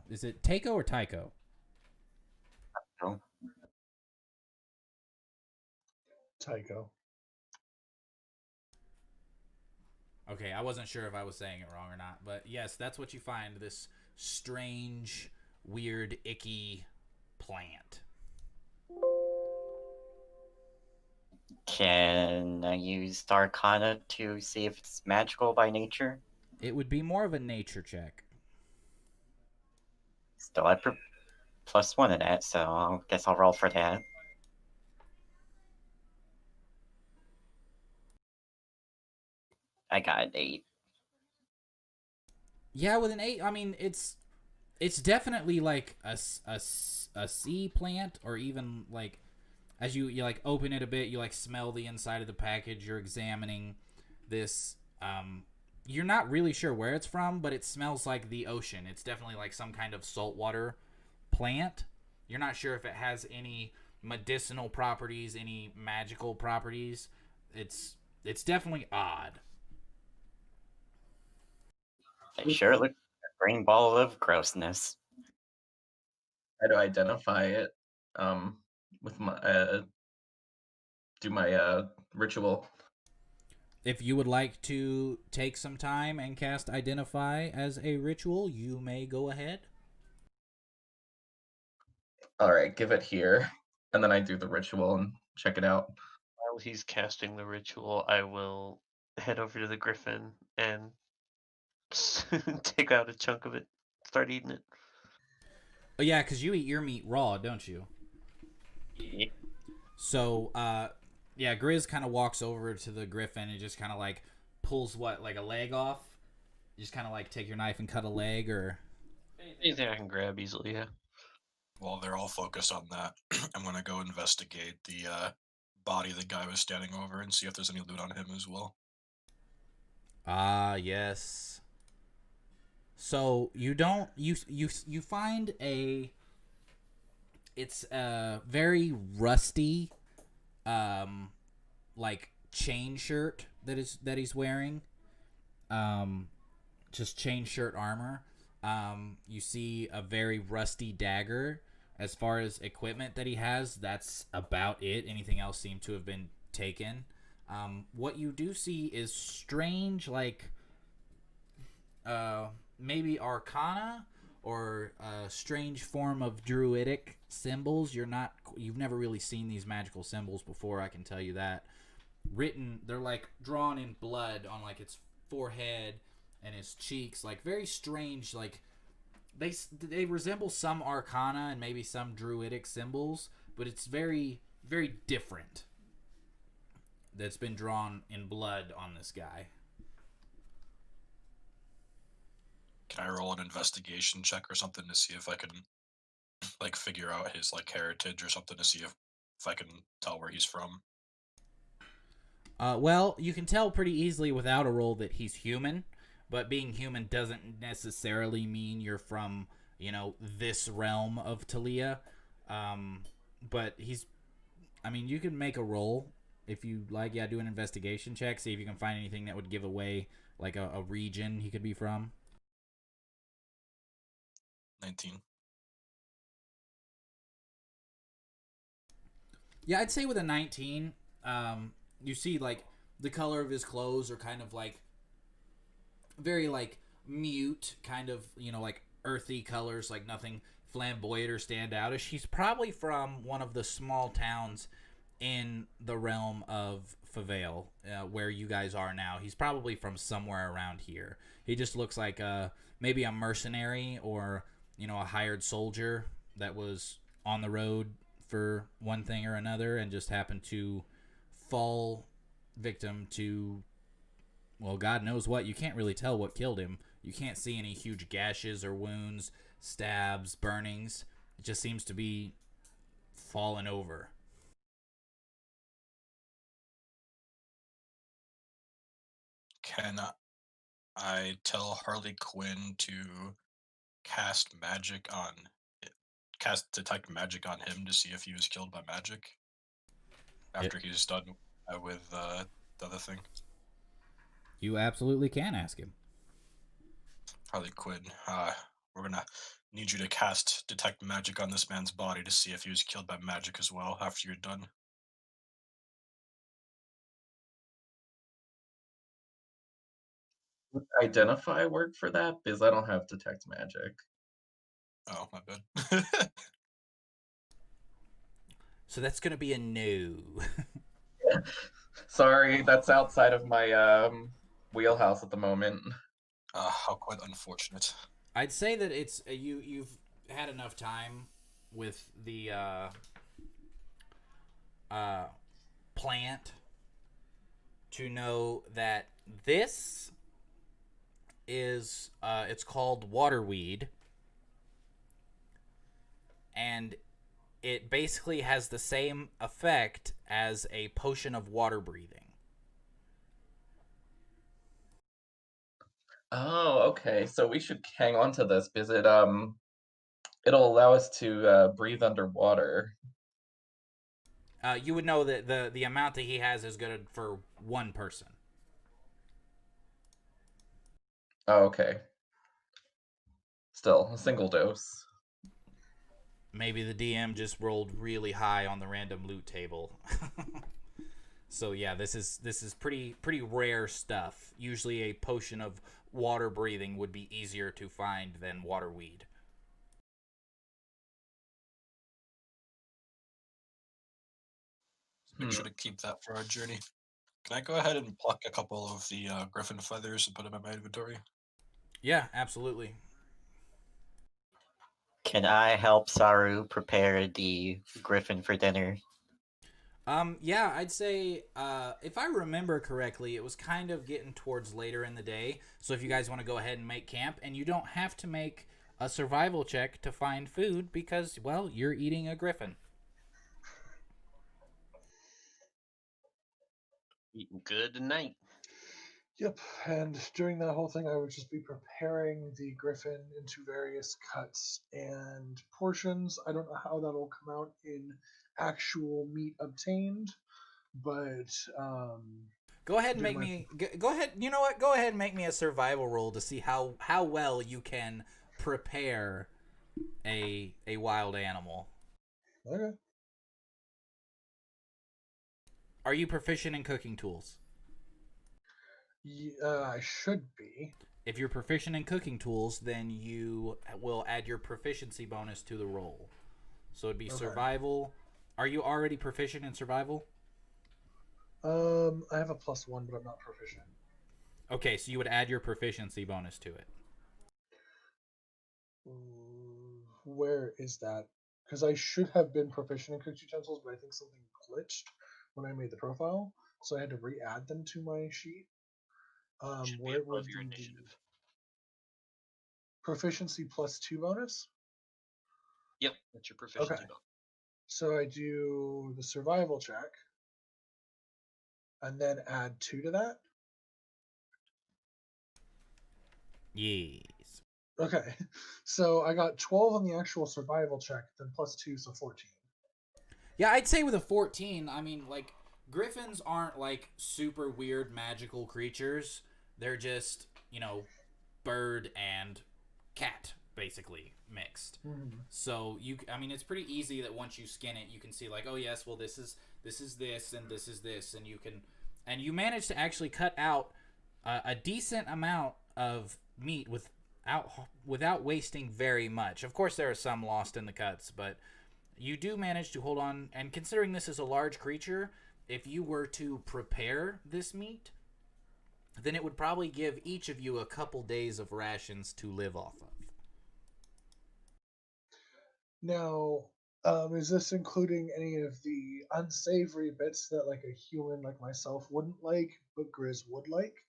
S1: is it Tiako or Tycho?
S3: No.
S6: Tycho.
S1: Okay, I wasn't sure if I was saying it wrong or not, but yes, that's what you find, this strange, weird, icky plant.
S3: Can I use Arcana to see if it's magical by nature?
S1: It would be more of a nature check.
S3: Still, I +1 in that, so I guess I'll roll for that. I got an 8.
S1: Yeah, with an 8, I mean, it's definitely like a sea plant, or even like as you like open it a bit, you like smell the inside of the package. You're examining this. You're not really sure where it's from, but it smells like the ocean. It's definitely like some kind of saltwater plant. You're not sure if it has any medicinal properties, any magical properties. It's definitely odd.
S3: It sure looks like a green ball of grossness.
S4: Try to identify it with my do my ritual.
S1: If you would like to take some time and cast Identify as a ritual, you may go ahead.
S4: All right, give it here, and then I do the ritual and check it out.
S7: While he's casting the ritual, I will head over to the griffin and take out a chunk of it, start eating it.
S1: Oh, yeah, because you eat your meat raw, don't you?
S3: Yeah.
S1: So, yeah, Griz kind of walks over to the griffin and just kind of like pulls like a leg off. You just kind of like take your knife and cut a leg, or
S7: Anything I can grab easily, yeah.
S2: While they're all focused on that, I'm gonna go investigate the body the guy was standing over and see if there's any loot on him as well.
S1: Ah, yes. So you don't you find it's a very rusty like chain shirt that he's wearing. Just chain shirt armor. You see a very rusty dagger. As far as equipment that he has, that's about it. Anything else seemed to have been taken. What you do see is strange, like maybe arcana or a strange form of druidic symbols. You've never really seen these magical symbols before, I can tell you that. Written, they're like drawn in blood on like its forehead and his cheeks, like very strange. Like they resemble some arcana and maybe some druidic symbols, but it's very, very different. That's been drawn in blood on this guy.
S2: Can I roll an investigation check or something to see if I can like figure out his like heritage or something to see if I can tell where he's from?
S1: Well, you can tell pretty easily without a roll that he's human, but being human doesn't necessarily mean you're from, this realm of Telea. But you can make a roll if you like. Yeah, do an investigation check, see if you can find anything that would give away, like, a region he could be from.
S2: 19.
S1: Yeah, I'd say with a 19, you see, like, the color of his clothes are kind of, like, very, like, mute, kind of, like, earthy colors, like nothing flamboyant or standoutish. He's probably from one of the small towns in the realm of Favale, where you guys are now. He's probably from somewhere around here. He just looks like maybe a mercenary or, a hired soldier that was on the road for one thing or another and just happened to fall victim to, well, God knows what. You can't really tell what killed him. You can't see any huge gashes or wounds, stabs, burnings. It just seems to be fallen over.
S2: Can I tell Harlequin to cast detect magic on him to see if he was killed by magic after he's done with the other thing?
S1: You absolutely can ask him.
S2: Harlequin, we're gonna need you to cast detect magic on this man's body to see if he was killed by magic as well after you're done.
S4: Would identify work for that? Because I don't have detect magic.
S2: Oh, my bad.
S1: So that's going to be a no.
S4: Sorry, that's outside of my wheelhouse at the moment.
S2: How quite unfortunate.
S1: I'd say that it's you've had enough time with the plant to know that this is it's called waterweed, and it basically has the same effect as a potion of water breathing.
S4: Oh, okay. So we should hang on to this because it'll allow us to breathe underwater.
S1: You would know that the amount that he has is good for one person.
S4: Oh, okay. Still, a single dose.
S1: Maybe the DM just rolled really high on the random loot table. So yeah, this is pretty rare stuff. Usually a potion of water breathing would be easier to find than waterweed.
S2: Make sure to keep that for our journey. Can I go ahead and pluck a couple of the griffin feathers and put them in my inventory?
S1: Yeah, absolutely.
S3: Can I help Saru prepare the griffin for dinner?
S1: Yeah, I'd say if I remember correctly, it was kind of getting towards later in the day. So if you guys want to go ahead and make camp, and you don't have to make a survival check to find food because, well, you're eating a griffin.
S7: Eating good tonight.
S6: Yep, and during that whole thing, I would just be preparing the griffin into various cuts and portions. I don't know how that'll come out in actual meat obtained, but
S1: Go ahead and make me. Go ahead. You know what? Go ahead and make me a survival roll to see how well you can prepare a wild animal.
S6: Okay.
S1: Are you proficient in cooking tools?
S6: I should be.
S1: If you're proficient in cooking tools, then you will add your proficiency bonus to the roll. So it'd be survival. Are you already proficient in survival?
S6: I have a +1, but I'm not proficient.
S1: Okay, so you would add your proficiency bonus to it.
S6: Where is that? Because I should have been proficient in cooked utensils, but I think something glitched when I made the profile, so I had to re-add them to my sheet.
S7: Should be
S6: Where
S7: above
S6: would
S7: your initiative.
S6: proficiency +2 bonus.
S7: Yep, that's your proficiency
S6: Okay.
S7: bonus.
S6: So I do the survival check, and then add 2 to that.
S1: Yes.
S6: Okay, so I got 12 on the actual survival check, then +2, so 14.
S1: Yeah, I'd say with a 14, I mean, like, griffins aren't, like, super weird magical creatures. They're just, bird and cat, basically, mixed.
S6: Mm-hmm.
S1: So, I mean, it's pretty easy that once you skin it, you can see, like, oh, yes, well, this is this, and this is this, and you manage to actually cut out a decent amount of meat without wasting very much. Of course, there are some lost in the cuts, but you do manage to hold on. And considering this is a large creature, if you were to prepare this meat, then it would probably give each of you a couple days of rations to live off of.
S6: Now, is this including any of the unsavory bits that like a human like myself wouldn't like, but Griz would like?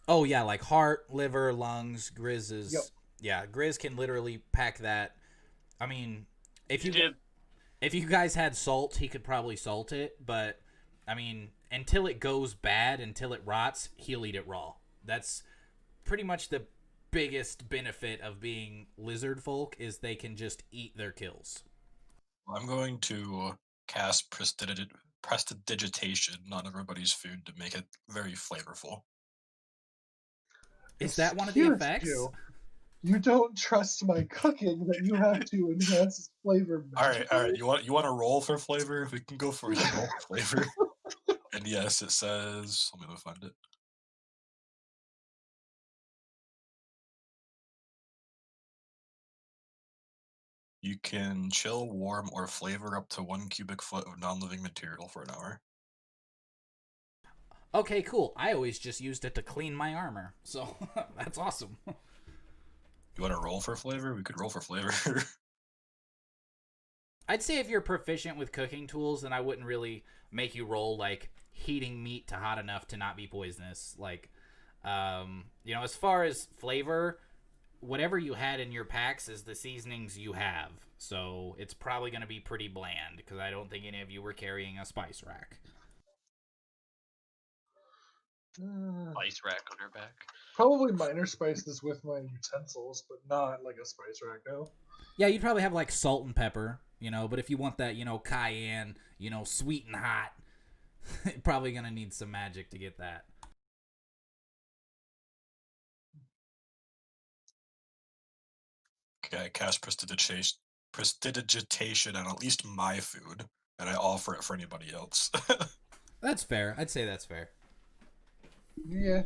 S1: Oh yeah, like heart, liver, lungs. Griz is
S6: Yep.
S1: Yeah, Griz can literally pack that. I mean, if you
S7: did.
S1: if you guys had salt, he could probably salt it, but I mean, until it goes bad, until it rots, he'll eat it raw. That's pretty much the biggest benefit of being lizard folk, is they can just eat their kills.
S2: I'm going to cast prestidigitation on everybody's food to make it very flavorful.
S1: Is that one of the
S6: Excuse
S1: effects?
S6: You don't trust my cooking that you have to enhance its flavor.
S2: All right. You want to roll for flavor? We can go for roll for flavor. And yes, it says. Let me find it. You can chill, warm, or flavor up to 1 cubic foot of non-living material for an hour.
S1: Okay, cool. I always just used it to clean my armor, so that's awesome.
S2: You want to roll for flavor? We could roll for flavor.
S1: I'd say if you're proficient with cooking tools, then I wouldn't really make you roll, like, heating meat to hot enough to not be poisonous. Like, as far as flavor, whatever you had in your packs is the seasonings you have. So it's probably going to be pretty bland, because I don't think any of you were carrying a spice rack.
S7: Spice rack on her back.
S6: Probably minor spices with my utensils, but not like a spice rack, no.
S1: Yeah, you'd probably have like salt and pepper, but if you want that, cayenne, sweet and hot, you're probably going to need some magic to get that.
S2: Okay, I cast prestidigitation on at least my food, and I offer it for anybody else.
S1: That's fair. I'd say that's fair.
S6: Yeah.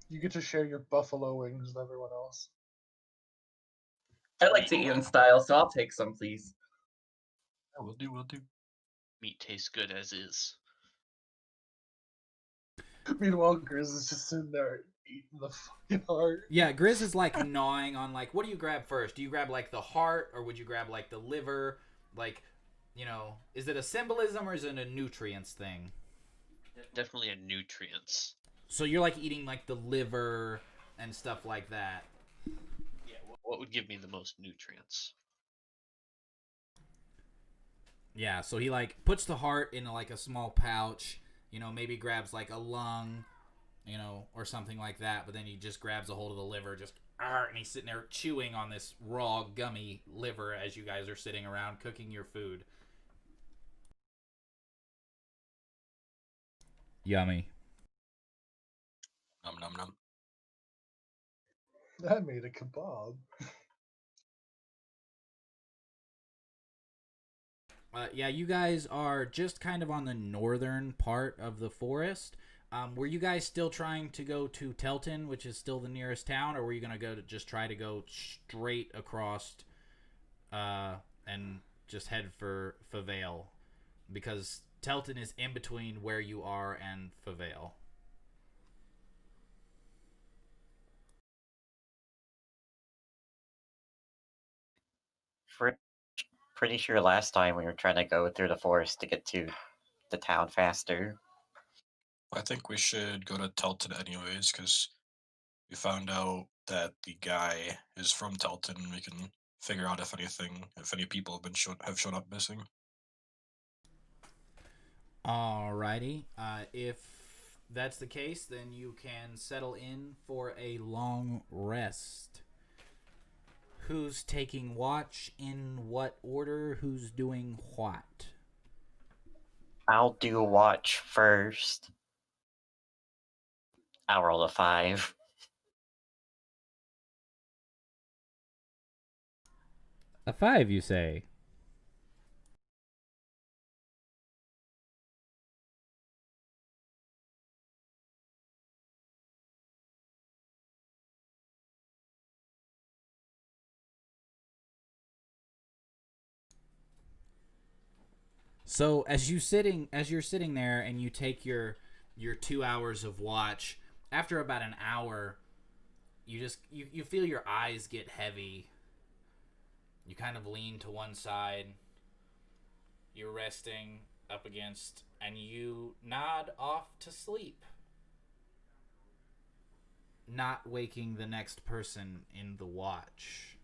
S6: You get to share your buffalo wings with everyone else.
S4: I like to eat in style, so I'll take some, please.
S2: Yeah, we'll do.
S7: Meat tastes good as is.
S6: Meanwhile, Griz is just sitting there eating the fucking heart.
S1: Yeah, Griz is like gnawing on, like, what do you grab first? Do you grab like the heart, or would you grab like the liver? Like, is it a symbolism or is it a nutrients thing?
S7: Definitely a nutrients.
S1: So you're like eating like the liver and stuff like that.
S7: Yeah, what would give me the most nutrients?
S1: Yeah, so he like puts the heart in like a small pouch, maybe grabs like a lung, or something like that, but then he just grabs a hold of the liver, and he's sitting there chewing on this raw, gummy liver as you guys are sitting around cooking your food. Yummy.
S2: Num num num.
S6: I made a kebab.
S1: Yeah, you guys are just kind of on the northern part of the forest. Were you guys still trying to go to Teltin, which is still the nearest town, or were you going to just try to go straight across and just head for Favale? Because Teltin is in between where you are and Favale.
S3: Pretty sure last time we were trying to go through the forest to get to the town faster.
S2: I think we should go to Teltin anyways, because We found out that the guy is from Teltin. We can figure out if any people have shown up missing.
S1: Alrighty. If that's the case, then you can settle in for a long rest. Who's taking watch? In what order? Who's doing what?
S3: I'll do watch first. I'll roll a 5.
S1: A 5, you say? So as you're sitting there and you take your 2 hours of watch, after about an hour, you feel your eyes get heavy. You kind of lean to one side. You're resting up against, and you nod off to sleep, not waking the next person in the watch.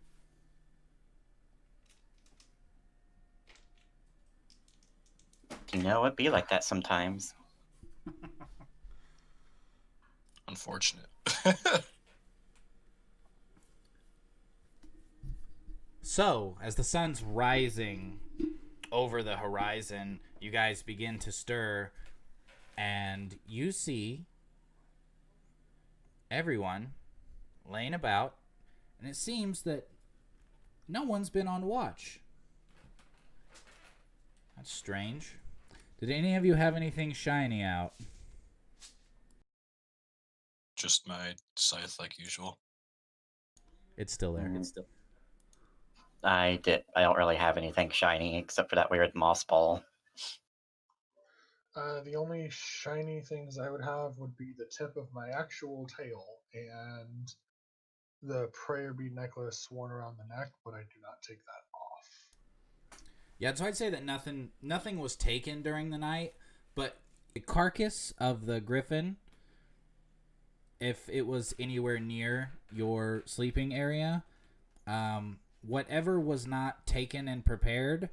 S3: You know, it'd be like that sometimes.
S2: Unfortunate.
S1: So, as the sun's rising over the horizon, you guys begin to stir, and you see everyone laying about, and it seems that no one's been on watch. That's strange. Did any of you have anything shiny out?
S2: Just my scythe like usual.
S1: It's still there.
S3: I don't really have anything shiny except for that weird moss ball.
S6: The only shiny things I would have would be the tip of my actual tail and the prayer bead necklace worn around the neck, but I do not take that off.
S1: Yeah, so I'd say that nothing was taken during the night, but the carcass of the griffin, if it was anywhere near your sleeping area, whatever was not taken and prepared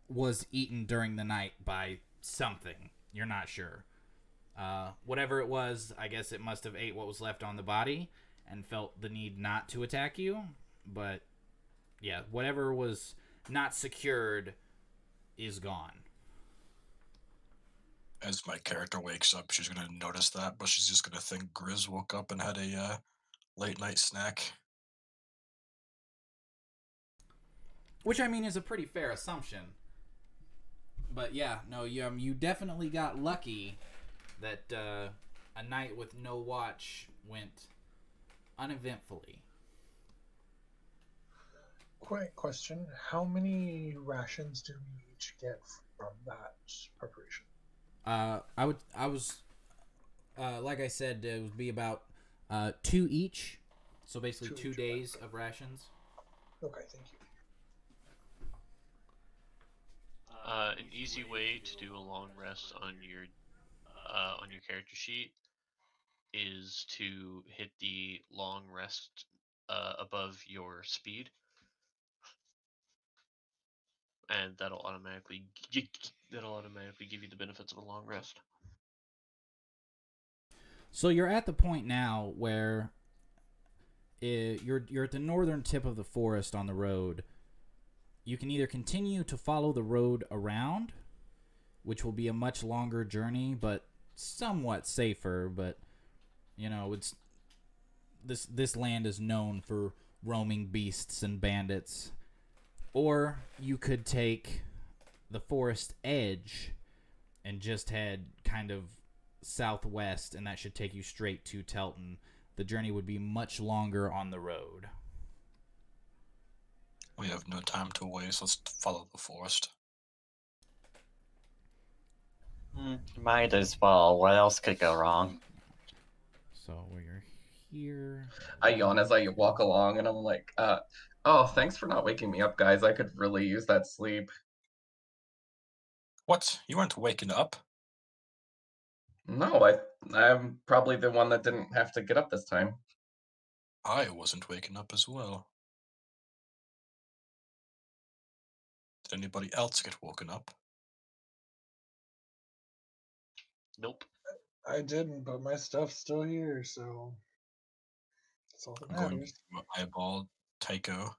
S1: was eaten during the night by something. You're not sure. Whatever it was, I guess it must have ate what was left on the body and felt the need not to attack you. But yeah, whatever was not secured is gone.
S2: As my character wakes up, she's gonna notice that, but she's just gonna think Griz woke up and had a late night snack.
S1: Which, I mean, is a pretty fair assumption. But yeah, no, you definitely got lucky that a night with no watch went uneventfully.
S6: Quick question: how many rations do we each get from that preparation?
S1: Like I said, it would be about 2 each. So basically 2
S6: each,
S1: days of rations.
S6: Okay, thank you.
S7: An easy way to do a long rest on your character sheet is to hit the long rest above your speed, and that'll automatically give you the benefits of a long rest.
S1: So you're at the point now where you're at the northern tip of the forest on the road. You can either continue to follow the road around, which will be a much longer journey, but somewhat safer. But you know, it's this land is known for roaming beasts and bandits. Or you could take the forest edge and just head kind of southwest, and that should take you straight to Teltin. The journey would be much longer on the road.
S2: We have no time to waste. Let's follow the forest.
S3: Might as well. What else could go wrong?
S1: So we're here.
S4: I yawn as I walk along, and I'm like, oh, thanks for not waking me up, guys. I could really use that sleep.
S2: What? You weren't waking up?
S4: No, I'm probably the one that didn't have to get up this time.
S2: I wasn't waking up as well. Did anybody else get woken up?
S7: Nope.
S6: I didn't, but my stuff's still here, so that's all that
S2: I'm going
S6: matters.
S2: to eyeball Tycho.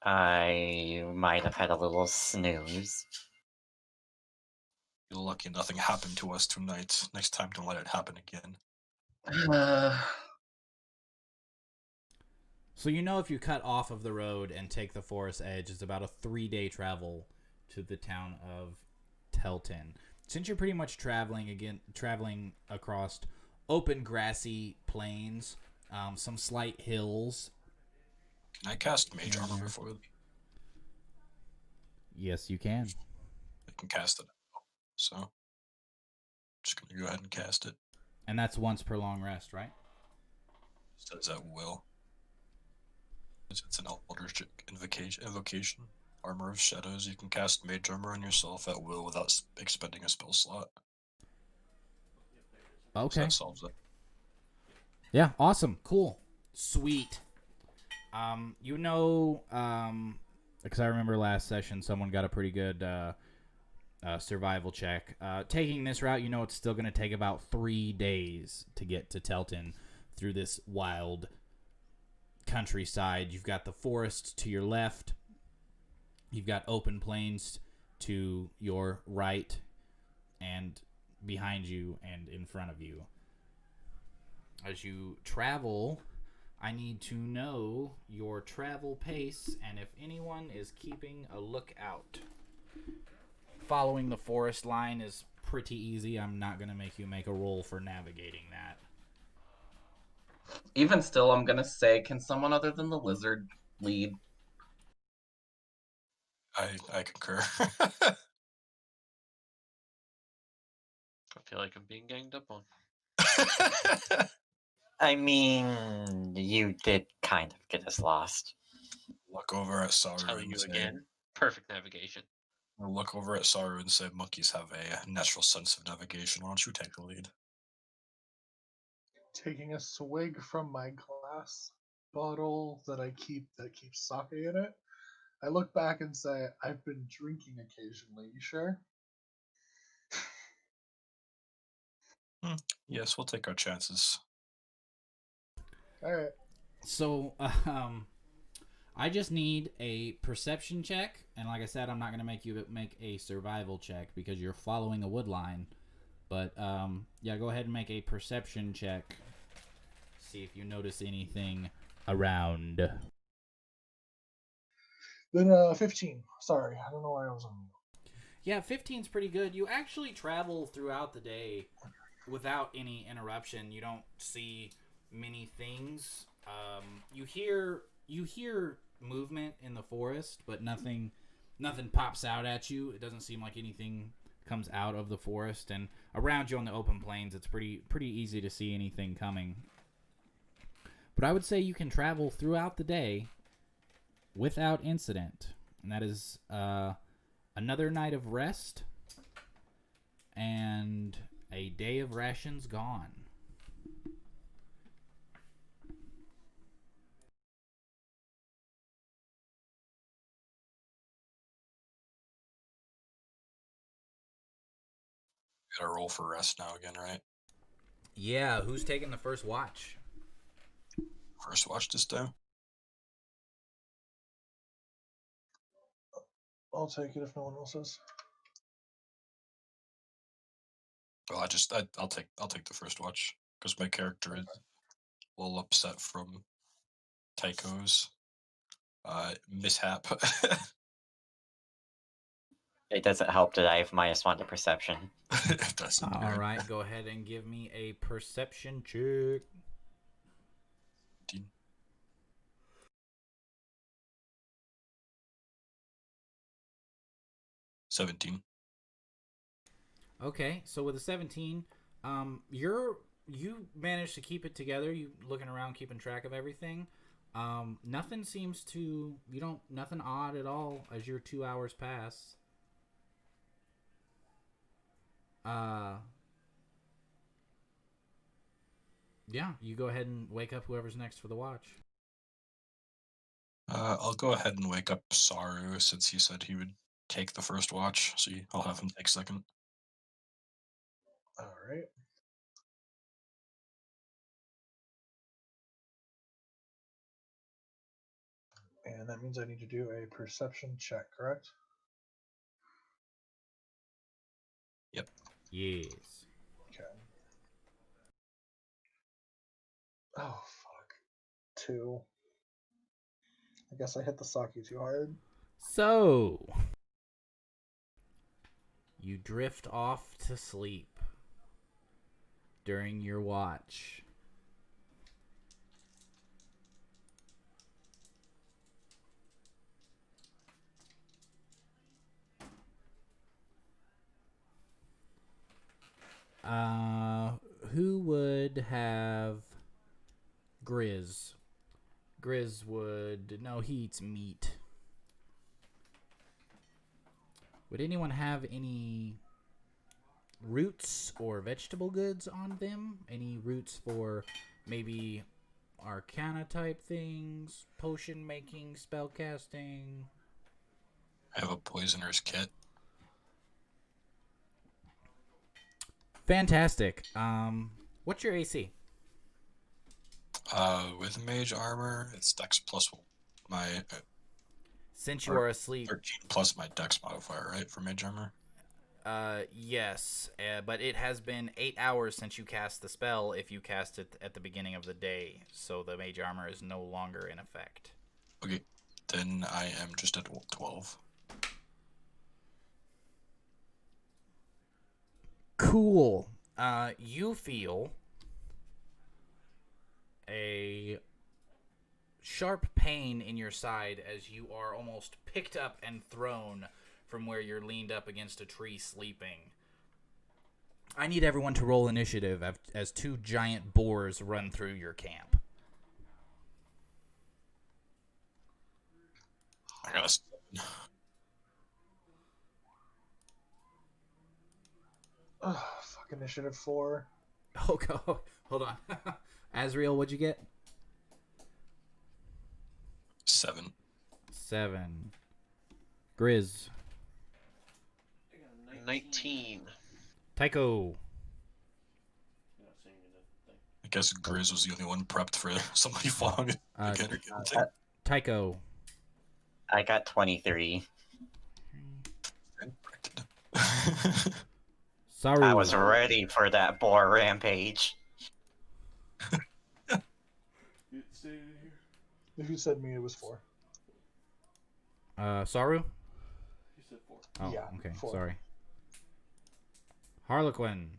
S3: I might have had a little snooze.
S2: You're lucky nothing happened to us tonight. Next time, don't let it happen again.
S1: So you know if you cut off of the road and take the forest edge, it's about a 3-day travel to the town of Teltin. Since you're pretty much traveling across open grassy plains, some slight hills.
S2: Can I cast Mage Armor before we leave?
S1: Yes, you can.
S2: I can cast it. So, just gonna go ahead and cast it.
S1: And that's once per long rest, right?
S2: Says at will. It's an Eldritch invocation. Armor of Shadows. You can cast Mage Armor on yourself at will without expending a spell slot. So
S1: Okay.
S2: that solves it.
S1: Yeah, awesome. Cool. Sweet. You know, because I remember last session someone got a pretty good survival check. Taking this route, you know it's still going to take about 3 days to get to Teltin through this wild countryside. You've got the forest to your left. You've got open plains to your right and behind you and in front of you. As you travel, I need to know your travel pace and if anyone is keeping a lookout. Following the forest line is pretty easy. I'm not going to make you make a roll for navigating that.
S4: Even still, I'm gonna say, can someone other than the lizard lead?
S2: I concur.
S7: I feel like I'm being ganged up on.
S3: I mean, you did kind of get us lost.
S2: Look over at Saruo
S7: Telling
S2: and
S7: you
S2: say,
S7: again, perfect navigation.
S2: look over at Saruo and say, monkeys have a natural sense of navigation. Why don't you take the lead?
S6: Taking a swig from my glass bottle that keeps sake in it, I look back and say, I've been drinking occasionally. You sure?
S2: Yes, we'll take our chances.
S6: All right.
S1: So, I just need a perception check, and like I said, I'm not going to make you make a survival check because you're following a wood line. But yeah, go ahead and make a perception check. See if you notice anything around.
S6: Then 15. Sorry, I don't know why I was on mute.
S1: Yeah, 15's pretty good. You actually travel throughout the day without any interruption. You don't see many things. You hear movement in the forest, but nothing pops out at you. It doesn't seem like anything comes out of the forest, and around you on the open plains, it's pretty easy to see anything coming. But I would say you can travel throughout the day without incident, and that is another night of rest and a day of rations gone.
S2: Gotta roll for rest now again, right?
S1: Yeah, who's taking the first watch?
S2: First watch this time.
S6: I'll take it if no one else is.
S2: Well, I'll take the first watch because my character is a little upset from Tycho's mishap.
S3: It doesn't help that I have -1 to perception.
S2: It doesn't.
S1: All right, go ahead and give me a perception check.
S2: 17.
S1: Okay, so with a 17, you managed to keep it together. You looking around, keeping track of everything. Nothing seems to nothing odd at all as your 2 hours pass. Yeah, you go ahead and wake up whoever's next for the watch.
S2: I'll go ahead and wake up Saru since he said he would take the first watch. So I'll have him take second.
S6: All right. And that means I need to do a perception check, correct?
S2: Yep.
S1: Yes.
S6: Okay. Oh, fuck. 2. I guess I hit the Saki too hard.
S1: So, you drift off to sleep during your watch. Who would have Griz? Griz would... No, he eats meat. Would anyone have any roots or vegetable goods on them? Any roots for maybe arcana type things, potion making, spell casting?
S2: I have a poisoner's kit.
S1: Fantastic. What's your AC?
S2: With mage armor, it's Dex plus my
S1: Since you are asleep,
S2: 13 plus my Dex modifier, right, for mage armor?
S1: yes, but it has been 8 hours since you cast the spell if you cast it at the beginning of the day, so the mage armor is no longer in effect.
S2: Okay, then I am just at 12.
S1: Cool. You feel a sharp pain in your side as you are almost picked up and thrown from where you're leaned up against a tree sleeping. I need everyone to roll initiative as 2 giant boars run through your camp.
S2: I got a 7.
S6: Ugh, fuck initiative 4.
S1: Oh, go. Hold on. Azriel, what'd you get?
S2: 7.
S1: 7. Griz.
S7: 19.
S1: Tiako.
S5: You're not seeing it, I think.
S2: I guess Griz was the only one prepped for somebody falling again or getting taken.
S1: Tiako.
S3: I got 23.
S1: Saruo.
S3: I was ready for that boar rampage.
S5: You stayed in here?
S6: If you said me, it was 4.
S1: Saruo?
S5: He said 4.
S1: Oh,
S6: Yeah,
S1: okay.
S6: 4.
S1: Sorry. Harlequin.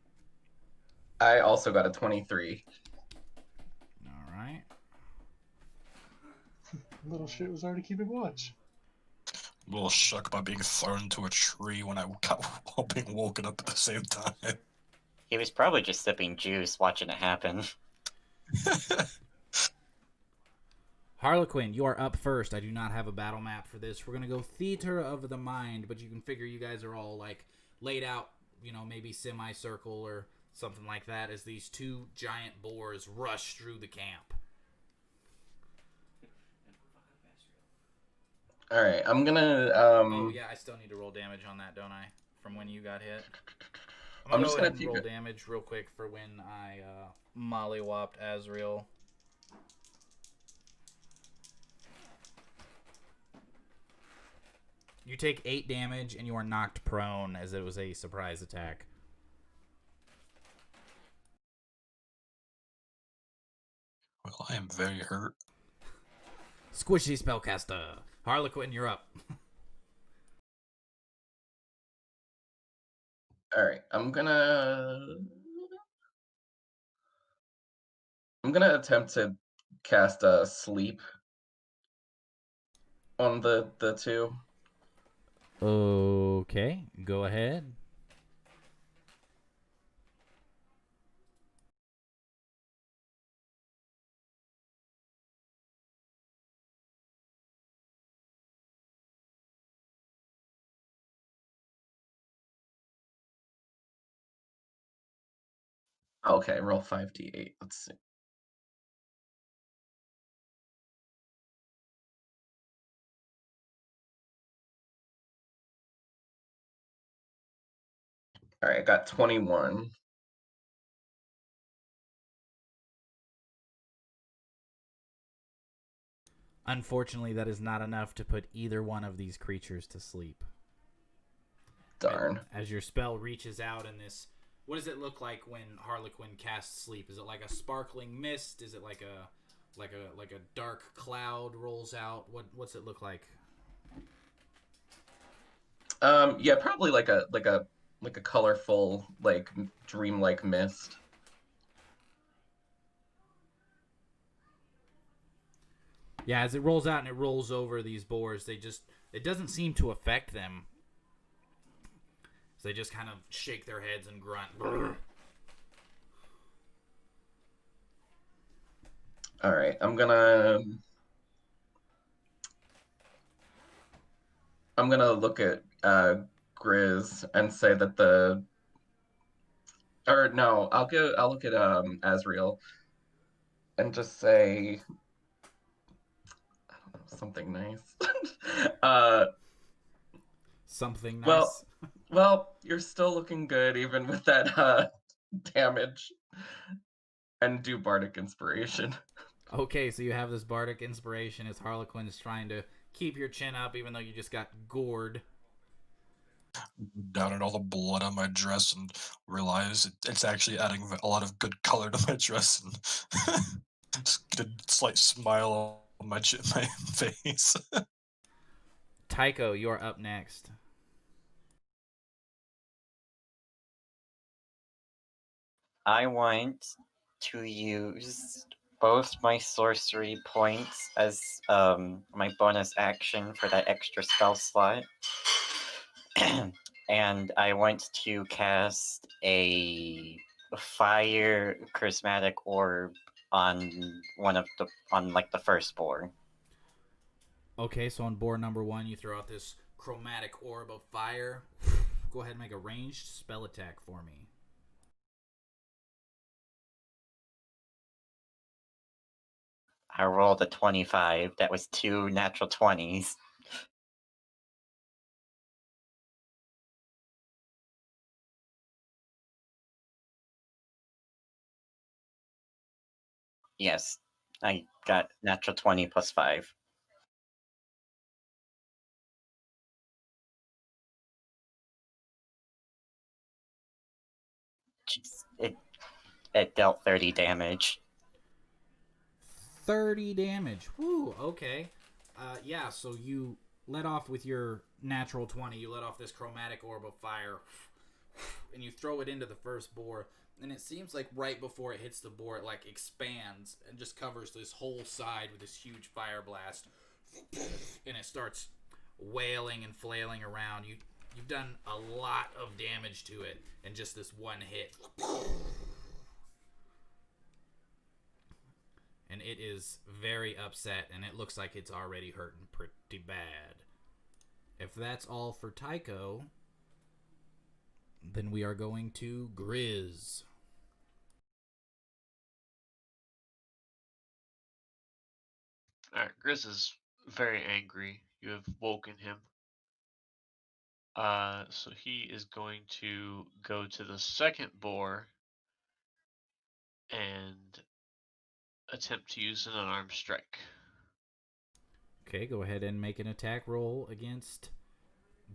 S4: I also got a 23.
S1: All right.
S6: Little shit was already keeping watch.
S2: A little shook by being thrown to a tree when I got while being woken up at the same time.
S3: He was probably just sipping juice watching it happen.
S1: Harlequin, you are up first. I do not have a battle map for this. We're going to go theater of the mind, but you can figure you guys are all like laid out, maybe semicircle or something like that as these 2 giant boars rush through the camp.
S4: All right, I'm gonna.
S1: Oh, yeah, I still need to roll damage on that, don't I? From when you got hit. I'm
S4: just
S1: go
S4: gonna
S1: ahead and
S4: take
S1: roll
S4: it.
S1: damage real quick for when I mollywopped Azriel. You take 8 damage and you are knocked prone as it was a surprise attack.
S2: Well, I am very hurt.
S1: Squishy spellcaster. Harlequin, you're up.
S4: All right, I'm gonna attempt to cast a sleep on the 2.
S1: Okay, go ahead.
S4: Okay, roll 5d8. Let's see. All right, I got 21.
S1: Unfortunately, that is not enough to put either one of these creatures to sleep.
S4: Darn.
S1: As your spell reaches out in this, what does it look like when Harlequin casts sleep? Is it like a sparkling mist? Is it like a dark cloud rolls out? What's it look like?
S4: Yeah, probably like a colorful, like dreamlike mist.
S1: Yeah, as it rolls out and it rolls over these boars, it doesn't seem to affect them. So they just kind of shake their heads and grunt.
S4: All right, I'm gonna look at Griz and say that I'll look at Azriel and just say, I don't know, something nice.
S1: Something nice.
S4: Well, you're still looking good even with that damage. And do bardic inspiration.
S1: Okay, so you have this bardic inspiration as Harlequin is trying to keep your chin up even though you just got gored.
S2: Down at all the blood on my dress and realize it's actually adding a lot of good color to my dress and just get a slight smile on my face.
S1: Tiako, you're up next.
S3: I want to use both my sorcery points as my bonus action for that extra spell slot. And I want to cast a fire charismatic orb on the first boar.
S1: Okay, so on board number 1, you throw out this chromatic orb of fire. Go ahead and make a ranged spell attack for me.
S3: I rolled a 25. That was 2 natural 20s. Yes, I got natural 20 plus 5. Jeez, it dealt 30 damage.
S1: 30 damage. Woo, okay. Yeah, so you let off with your natural 20. You let off this chromatic orb of fire, and you throw it into the first boar. And it seems like right before it hits the boar, it like expands and just covers this whole side with this huge fire blast. And it starts wailing and flailing around. You've done a lot of damage to it in just this one hit. And it is very upset, and it looks like it's already hurting pretty bad. If that's all for Tiako, then we are going to Griz.
S7: Alright, Griz is very angry. You have woken him. So he is going to go to the second boar and attempt to use an unarmed strike.
S1: Okay, go ahead and make an attack roll against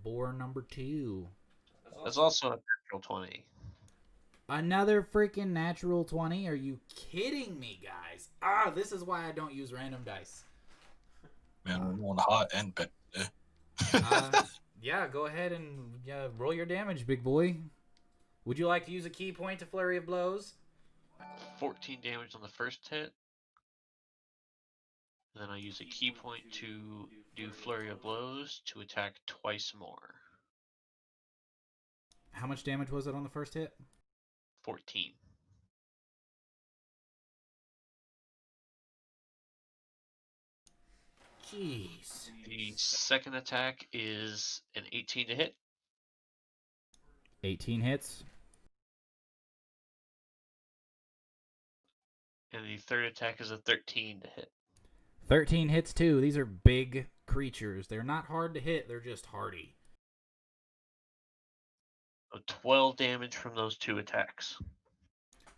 S1: boar number 2.
S7: That's also a natural 20.
S1: Another freaking natural 20? Are you kidding me, guys? This is why I don't use random dice.
S2: Man, we're going hot and bad.
S1: Yeah, go ahead and roll your damage, big boy. Would you like to use a key point to Flurry of Blows?
S7: 14 damage on the first hit. And then I use a key point to do Flurry of Blows to attack twice more.
S1: How much damage was it on the first hit?
S7: 14.
S1: Jeez.
S7: The second attack is an 18 to hit.
S1: 18 hits.
S7: And the third attack is a 13 to hit.
S1: 13 hits too. These are big creatures. They're not hard to hit. They're just hardy.
S7: So 12 damage from those 2 attacks.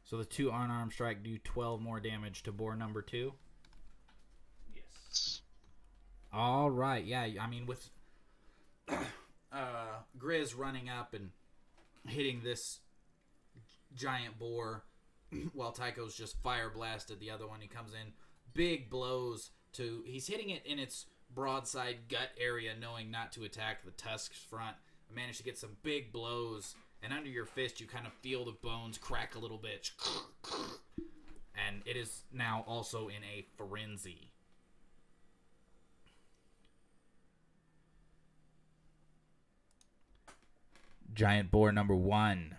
S1: So the 2 unarmed strike do 12 more damage to boar number 2.
S7: Yes.
S1: All right, yeah. I mean, with Griz running up and hitting this giant boar, while Tycho's just fire blasted the other one. He comes in, big blows to. He's hitting it in its broadside gut area, knowing not to attack the tusk's front. I managed to get some big blows, and under your fist, you kind of feel the bones crack a little bit, and it is now also in a frenzy. Giant boar number 1.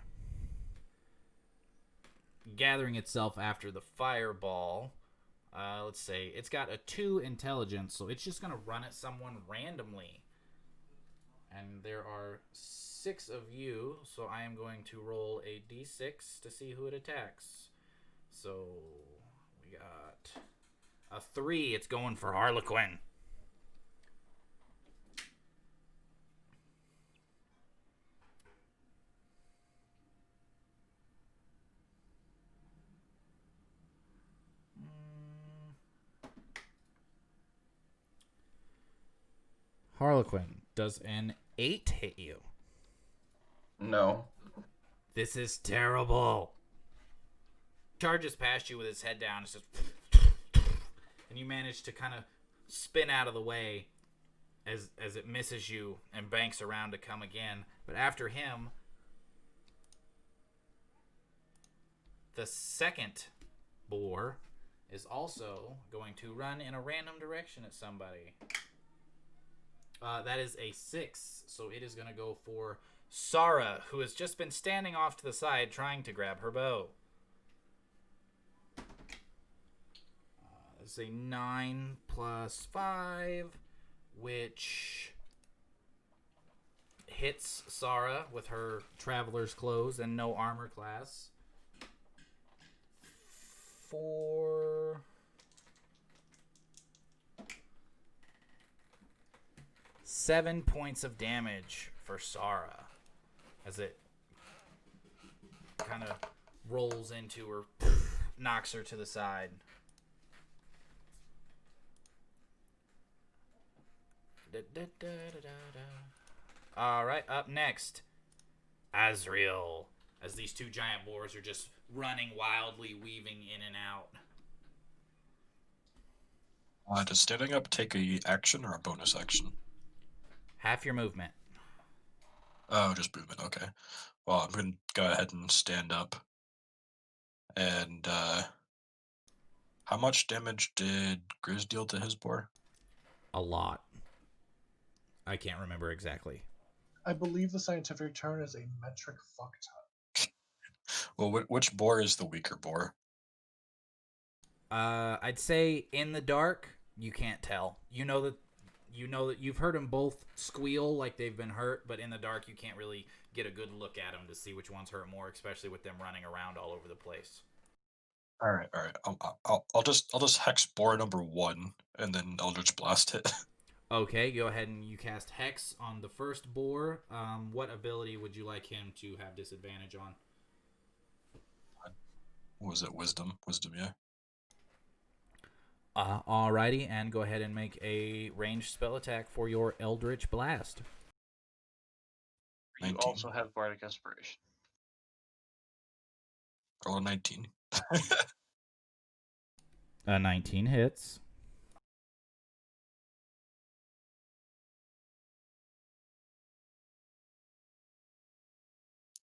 S1: Gathering itself after the fireball. Let's say it's got a 2 intelligence, so it's just going to run at someone randomly. And there are 6 of you, so I am going to roll a d6 to see who it attacks. So we got a 3. It's going for Harlequin. Harlequin, does an 8 hit you?
S4: No.
S1: This is terrible. Charges past you with his head down. It's just, and you manage to kind of spin out of the way as it misses you and banks around to come again. But after him, the second boar is also going to run in a random direction at somebody. That is a 6, so it is going to go for Saruo, who has just been standing off to the side trying to grab her bow. That's a 9 plus 5, which hits Saruo with her traveler's clothes and no armor class. For 7 points of damage for Saruo as it kind of rolls into her, knocks her to the side. All right, up next, Azriel, as these 2 giant boars are just running wildly, weaving in and out.
S2: Does standing up take a action or a bonus action?
S1: Half your movement.
S2: Oh, just movement. Okay. Well, I'm going to go ahead and stand up. And how much damage did Griz deal to his boar?
S1: A lot. I can't remember exactly.
S6: I believe the scientific term is a metric fuck ton.
S2: Well, which boar is the weaker boar?
S1: I'd say in the dark, you can't tell. You know that you've heard them both squeal like they've been hurt, but in the dark, you can't really get a good look at them to see which one's hurt more, especially with them running around all over the place.
S2: All right. I'll just hex boar number 1 and then Eldritch Blast it.
S1: Okay, go ahead and you cast Hex on the first boar. What ability would you like him to have disadvantage on?
S2: What was it? Wisdom? Wisdom, yeah.
S1: Alrighty, and go ahead and make a ranged spell attack for your Eldritch Blast.
S7: You
S2: 19.
S7: also have Bardic Inspiration.
S2: Roll a 19.
S1: 19 hits.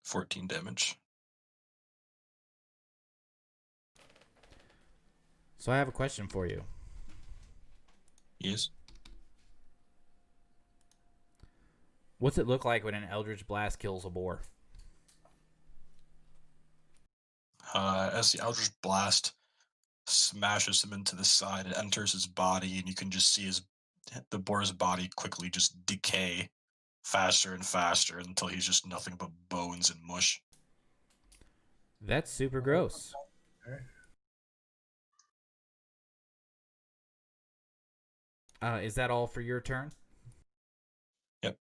S2: $14 damage.
S1: So I have a question for you.
S2: Yes.
S1: What's it look like when an Eldritch Blast kills a boar?
S2: As the Eldritch Blast smashes him into the side, it enters his body, and you can just see the boar's body quickly just decay faster and faster until he's just nothing but bones and mush.
S1: That's super gross. Is that all for your turn?
S2: Yep.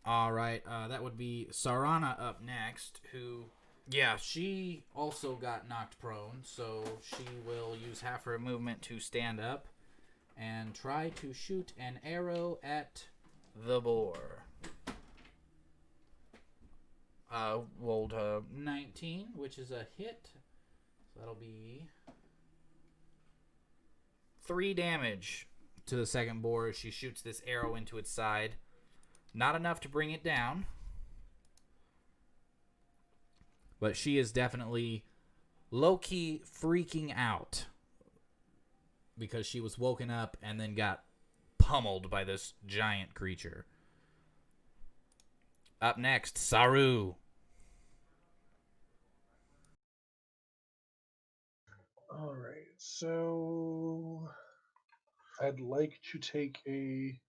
S1: All right, that would be Sarana up next, who, yeah, she also got knocked prone, so she will use half her movement to stand up and try to shoot an arrow at the boar. Rolled 19, which is a hit. So that'll be 3 damage to the second boar as she shoots this arrow into its side. Not enough to bring it down, but she is definitely low-key freaking out because she was woken up and then got pummeled by this giant creature. Up next, Saruo.
S6: All right, so I'd like to take a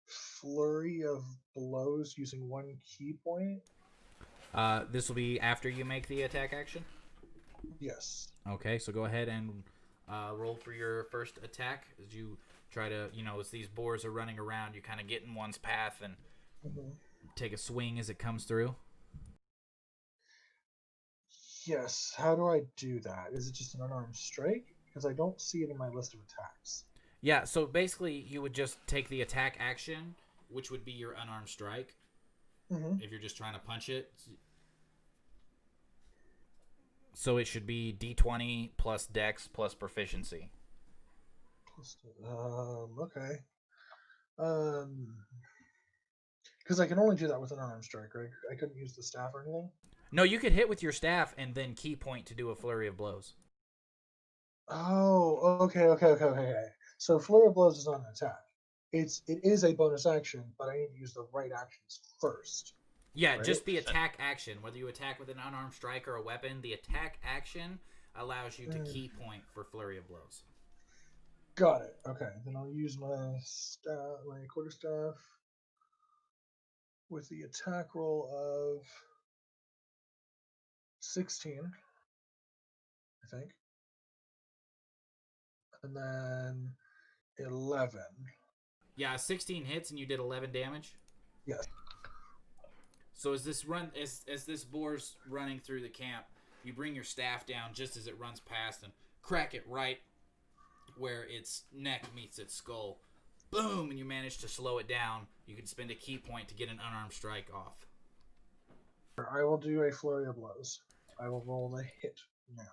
S6: flurry of blows using 1 key point.
S1: This will be after you make the attack action?
S6: Yes.
S1: Okay, so go ahead and roll for your first attack as you try to, as these boars are running around, you kind of get in one's path and take a swing as it comes through.
S6: Yes. How do I do that? Is it just an unarmed strike? Because I don't see it in my list of attacks.
S1: Yeah, so basically you would just take the attack action, which would be your unarmed strike, if you're just trying to punch it. So it should be D20 plus Dex plus proficiency.
S6: Okay. Because I can only do that with an unarmed strike, right? I couldn't use the staff or anything?
S1: No, you could hit with your staff and then key point to do a flurry of blows.
S6: Oh, okay. So flurry of blows is not an attack. It is a bonus action, but I need to use the right actions first.
S1: Yeah,
S6: right?
S1: Just the attack action. Whether you attack with an unarmed strike or a weapon, the attack action allows you to key point for flurry of blows.
S6: Got it. Okay, then I'll use my quarterstaff with the attack roll of 16, I think, and then 11.
S1: Yeah, 16 hits and you did 11 damage.
S6: Yes.
S1: So as this boar's running through the camp, you bring your staff down just as it runs past and crack it right where its neck meets its skull. Boom! And you manage to slow it down. You can spend a key point to get an unarmed strike off.
S6: I will do a flurry of blows. I will roll the hit now.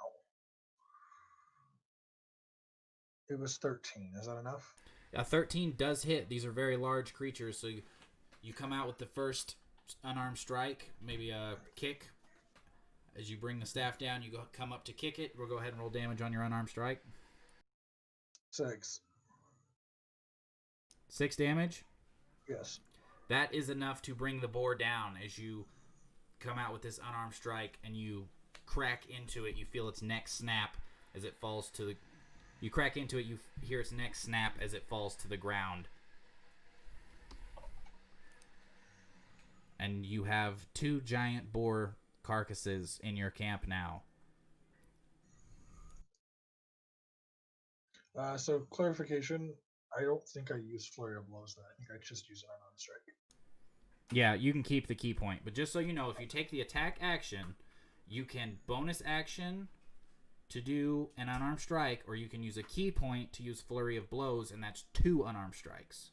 S6: It was 13. Is that enough?
S1: 13 does hit. These are very large creatures, so you come out with the first unarmed strike, maybe a kick. As you bring the staff down, you come up to kick it. We'll go ahead and roll damage on your unarmed strike.
S6: 6.
S1: 6 damage?
S6: Yes.
S1: That is enough to bring the boar down as you come out with this unarmed strike and you crack into it. You feel its neck snap as it falls to the... You crack into it, you hear its neck snap as it falls to the ground. And you have 2 giant boar carcasses in your camp now.
S6: So clarification, I don't think I use flurry of blows there. I think I just use an unarmed strike.
S1: Yeah, you can keep the key point. But just so you know, if you take the attack action, you can bonus action to do an unarmed strike, or you can use a key point to use flurry of blows, and that's 2 unarmed strikes.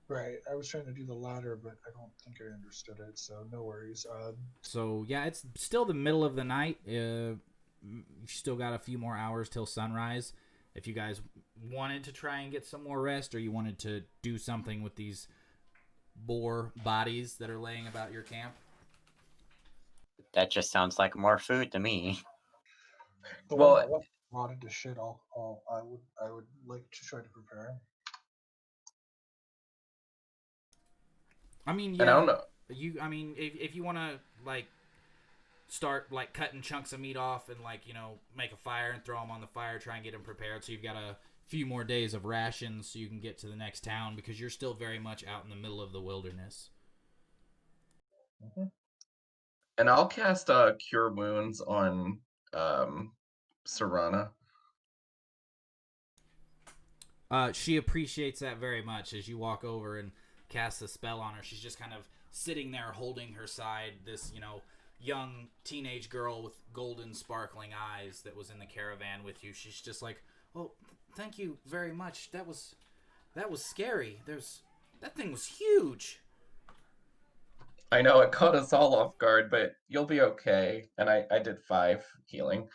S6: Right. I was trying to do the latter, but I don't think I understood it, so no worries.
S1: So, yeah, it's still the middle of the night. You still got a few more hours till sunrise. If you guys wanted to try and get some more rest, or you wanted to do something with these boar bodies that are laying about your camp.
S3: That just sounds like more food to me.
S6: The
S4: Well,
S6: one that wasn't rotted to shit, I would like to try to prepare.
S1: I mean,
S4: and I don't
S1: yeah,
S4: know.
S1: if you want to, start, cutting chunks of meat off and, make a fire and throw them on the fire, try and get them prepared so you've got a few more days of rations so you can get to the next town, because you're still very much out in the middle of the wilderness.
S4: And I'll cast Cure Wounds on Sarana.
S1: She appreciates that very much as you walk over and casts a spell on her. She's just kind of sitting there holding her side, this, young teenage girl with golden sparkling eyes that was in the caravan with you. She's just like, "Oh, thank you very much. That was scary. That thing was huge."
S4: I know it caught us all off guard, but you'll be okay. And I did 5 healing.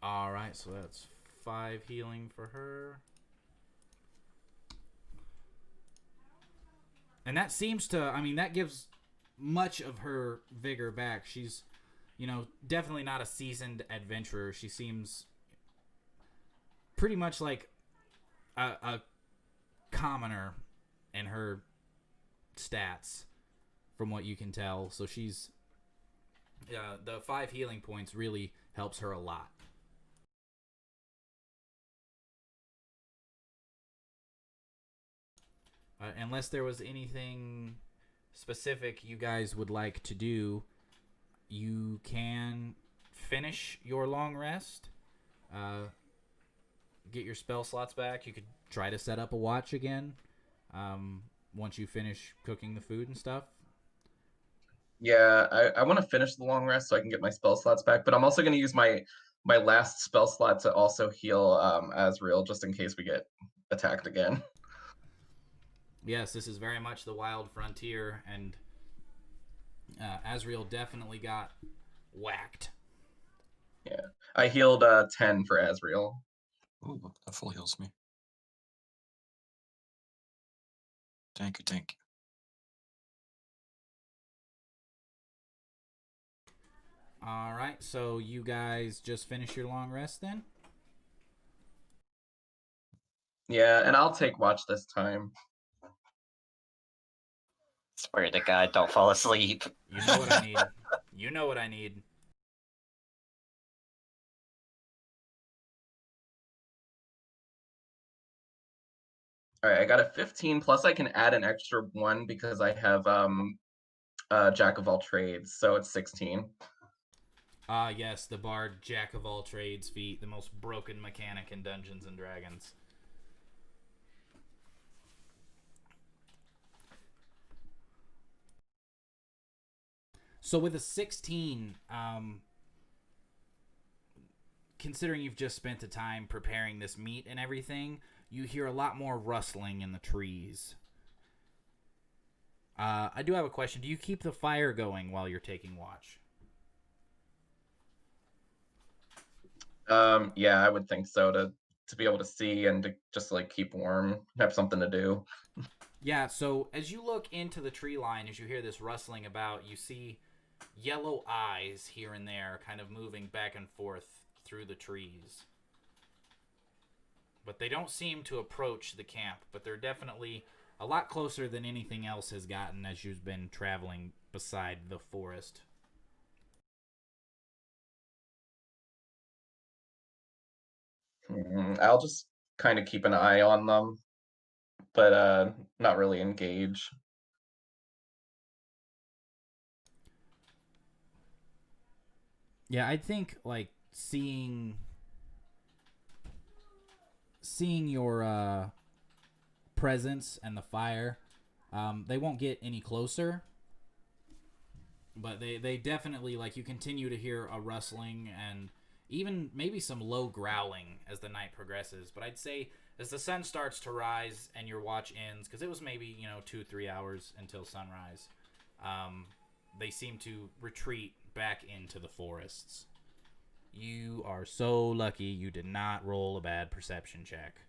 S1: All right, so that's 5 healing for her. And that seems to, that gives much of her vigor back. She's, definitely not a seasoned adventurer. She seems pretty much like a commoner in her stats, from what you can tell. So she's, the 5 healing points really helps her a lot. Unless there was anything specific you guys would like to do, you can finish your long rest. Get your spell slots back. You could try to set up a watch again once you finish cooking the food and stuff.
S4: Yeah, I want to finish the long rest so I can get my spell slots back, but I'm also going to use my last spell slot to also heal Azriel, just in case we get attacked again.
S1: Yes, this is very much the wild frontier, and Azriel definitely got whacked.
S4: Yeah, I healed 10 for Azriel.
S2: Ooh, that full heals me. Thank you.
S1: All right, so you guys just finish your long rest then?
S4: Yeah, and I'll take watch this time.
S3: Swear to God, don't fall asleep.
S1: You know what I need. You know what I need.
S4: All right, I got a 15, plus I can add an extra 1 because I have Jack of all trades, so it's 16.
S1: Yes, the bard Jack of all trades feat, the most broken mechanic in Dungeons and Dragons. So with a 16, considering you've just spent the time preparing this meat and everything, you hear a lot more rustling in the trees. I do have a question. Do you keep the fire going while you're taking watch?
S4: Yeah, I would think so, to be able to see and to just like keep warm, have something to do.
S1: Yeah, so as you look into the tree line, as you hear this rustling about, you see yellow eyes here and there kind of moving back and forth through the trees. But they don't seem to approach the camp, but they're definitely a lot closer than anything else has gotten as you've been traveling beside the forest.
S4: I'll just kind of keep an eye on them, but not really engage.
S1: Yeah, I think like seeing your presence and the fire, they won't get any closer, but they definitely, like, you continue to hear a rustling and even maybe some low growling as the night progresses. But I'd say as the sun starts to rise and your watch ends, because it was maybe 2-3 hours until sunrise, they seem to retreat back into the forests. You are so lucky you did not roll a bad perception check.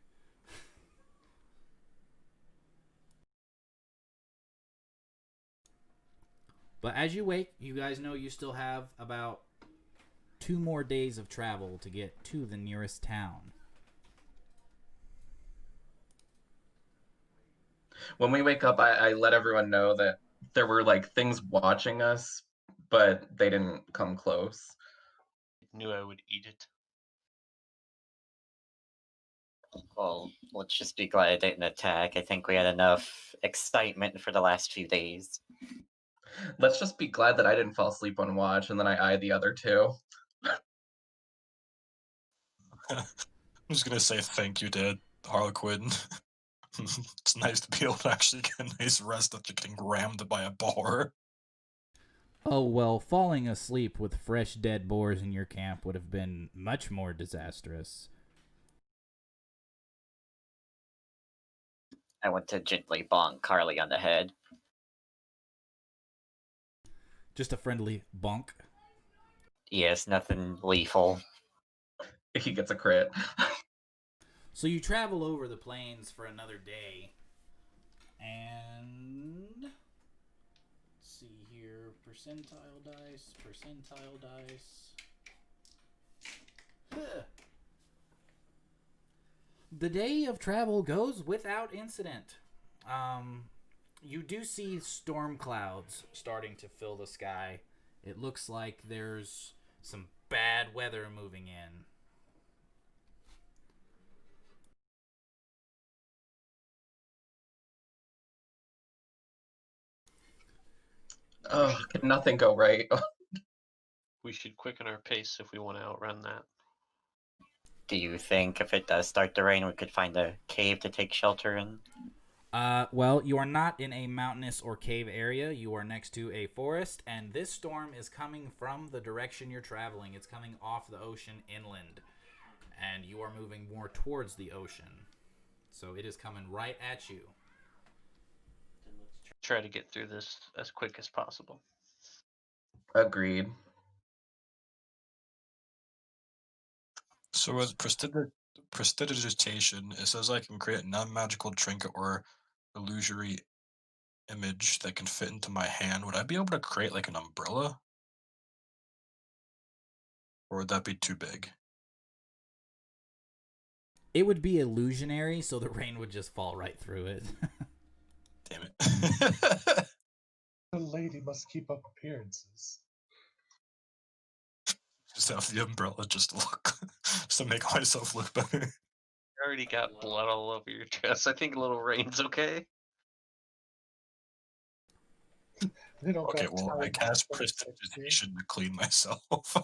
S1: But as you wake, you guys know you still have about 2 more days of travel to get to the nearest town.
S4: When we wake up, I let everyone know that there were like things watching us, but they didn't come close.
S7: Knew I would eat it.
S3: Well, let's just be glad it didn't attack. I think we had enough excitement for the last few days.
S4: Let's just be glad that I didn't fall asleep on watch, and then I eyed the other 2.
S2: I'm just gonna say thank you, Dad, Harlequin. It's nice to be able to actually get a nice rest after getting rammed by a boar.
S1: Oh, well, falling asleep with fresh dead boars in your camp would have been much more disastrous.
S3: I want to gently bonk Carly on the head.
S1: Just a friendly bonk.
S3: Yes, nothing lethal.
S4: He gets a crit.
S1: So you travel over the plains for another day, and let's see here, percentile dice. Huh. The day of travel goes without incident. You do see storm clouds starting to fill the sky. It looks like there's some bad weather moving in.
S4: Oh, can nothing go right?
S7: We should quicken our pace if we want to outrun that.
S3: Do you think if it does start to rain, we could find a cave to take shelter in?
S1: Well, you are not in a mountainous or cave area. You are next to a forest, and this storm is coming from the direction you're traveling. It's coming off the ocean inland, and you are moving more towards the ocean. So it is coming right at you.
S7: Try to get through this as quick as possible.
S4: Agreed.
S2: So with prestidigitation, it says I can create a non-magical trinket or illusory image that can fit into my hand. Would I be able to create like an umbrella? Or would that be too big?
S1: It would be illusionary, so the rain would just fall right through it.
S2: Damn it.
S6: The lady must keep up appearances.
S2: Just have the umbrella just to look, just to make myself look better.
S7: You already got blood all over your dress. I think a little rain's okay.
S6: They don't
S2: Okay,
S6: got
S2: well, I
S6: time
S2: cast
S6: for
S2: prestidigitation to clean myself.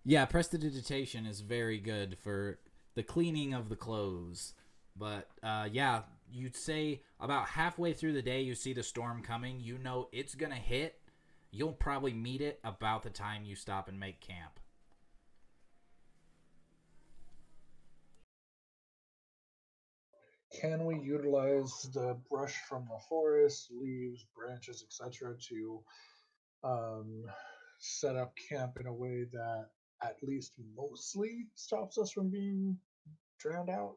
S1: Yeah, prestidigitation is very good for the cleaning of the clothes. But, yeah, you'd say about halfway through the day you see the storm coming. You know it's going to hit. You'll probably meet it about the time you stop and make camp.
S6: Can we utilize the brush from the forest, leaves, branches, etc., to set up camp in a way that at least mostly stops us from being drowned out?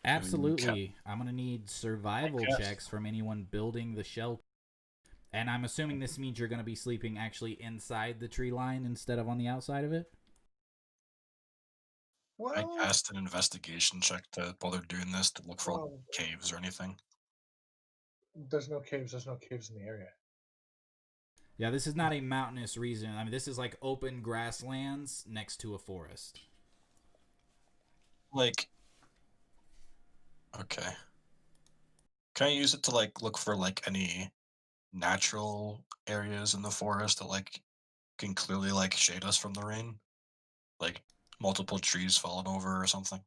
S1: Absolutely. I'm going to need survival
S2: guess.
S1: checks from anyone building the shelter. And I'm assuming this means you're going to be sleeping actually inside the tree line instead of on the outside of it?
S2: I
S6: Well,
S2: cast an investigation check to, while they're doing this, to look for
S6: well,
S2: caves or anything.
S6: there's no caves. There's no caves in the area.
S1: Yeah, this is not a mountainous region. I mean, this is like open grasslands next to a forest.
S2: Like, okay. Can I use it to like look for like any natural areas in the forest that like can clearly like shade us from the rain? Like multiple trees falling over or something?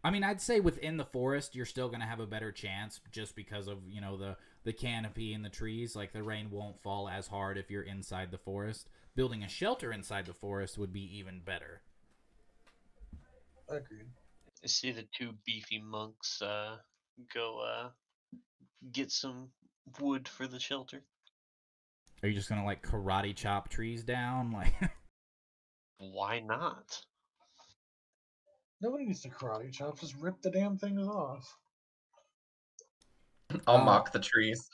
S1: I mean, I'd say within the forest, you're still going to have a better chance just because of, you know, the canopy and the trees. Like, the rain won't fall as hard if you're inside the forest. Building a shelter inside the forest would be even better.
S6: Agreed.
S7: I see the two beefy monks go get some wood for the shelter.
S1: Are you just going to, like, karate chop trees down? Like,
S7: Why not?
S6: Nobody needs to karate chop. Just rip the damn things off.
S4: I'll mock the trees.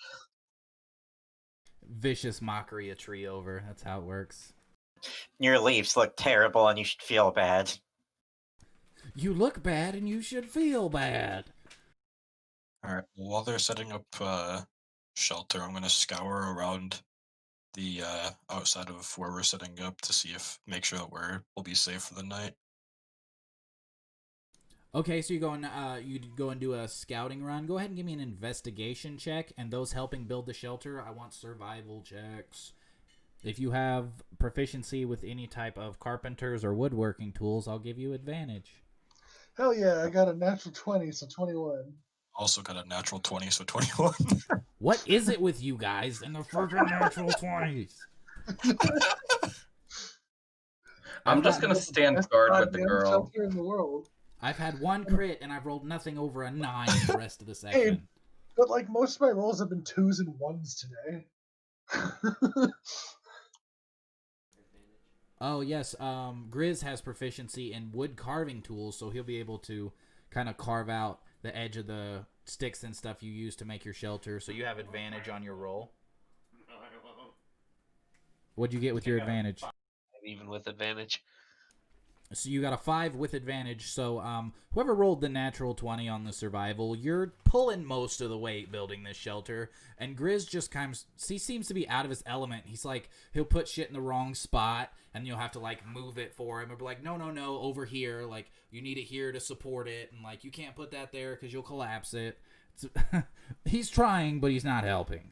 S1: vicious mockery a tree over. That's how it works.
S3: Your leaves look terrible and you should feel bad.
S1: You look bad and you should feel bad.
S2: Alright, while they're setting up shelter, I'm gonna scour around the outside of where we're setting up to see make sure that we'll be safe for the night.
S1: Okay, so you go and do a scouting run. Go ahead and give me an investigation check, and those helping build the shelter, I want survival checks. If you have proficiency with any type of carpenters or woodworking tools, I'll give you advantage.
S6: Hell yeah, I got a natural 20, so 21.
S2: Also got a natural 20, so 21.
S1: What is it with you guys and the freaking natural 20s?
S4: I'm
S1: I've
S4: just
S1: gotten-
S4: gonna stand
S6: Best
S4: guard with the
S6: goddamn
S4: girl.
S6: shelter in the world.
S1: I've had one crit and I've rolled nothing over a 9 the rest of the
S6: Hey,
S1: section.
S6: but like most of my rolls have been 2s and 1s today.
S1: Oh yes, Griz has proficiency in wood carving tools, so he'll be able to kind of carve out the edge of the sticks and stuff you use to make your shelter. So you have advantage on your roll. What'd you get with your advantage?
S7: Even with advantage.
S1: So you got a 5 with advantage. So whoever rolled the natural 20 on the survival, you're pulling most of the weight building this shelter. And Griz just kind of, he seems to be out of his element. He's like, he'll put shit in the wrong spot and you'll have to like move it for him. Or be like, no, over here. Like you need it here to support it. And like you can't put that there because you'll collapse it. He's trying, but he's not helping.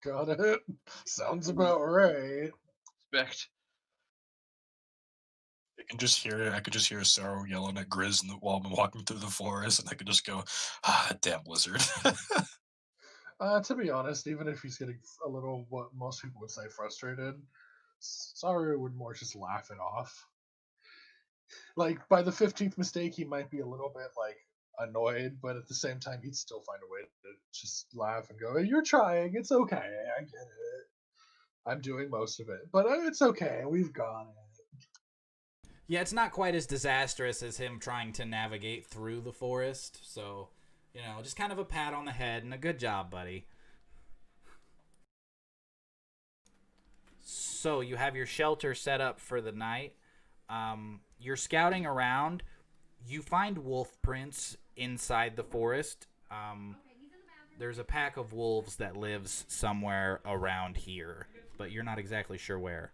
S6: Got it. Sounds about right.
S7: Respect.
S2: I could just hear Saruo yelling at Griz while I'm walking through the forest, and I could just go, damn lizard.
S6: To be honest, even if he's getting a little, what most people would say, frustrated, Saru would more just laugh it off. Like, by the 15th mistake, he might be a little bit, like, annoyed, but at the same time, he'd still find a way to just laugh and go, "You're trying, it's okay, I get it. I'm doing most of it, but it's okay, we've got it."
S1: Yeah, it's not quite as disastrous as him trying to navigate through the forest. So, you know, just kind of a pat on the head and a good job, buddy. So, you have your shelter set up for the night. You're scouting around. You find wolf prints inside the forest. There's a pack of wolves that lives somewhere around here, but you're not exactly sure where.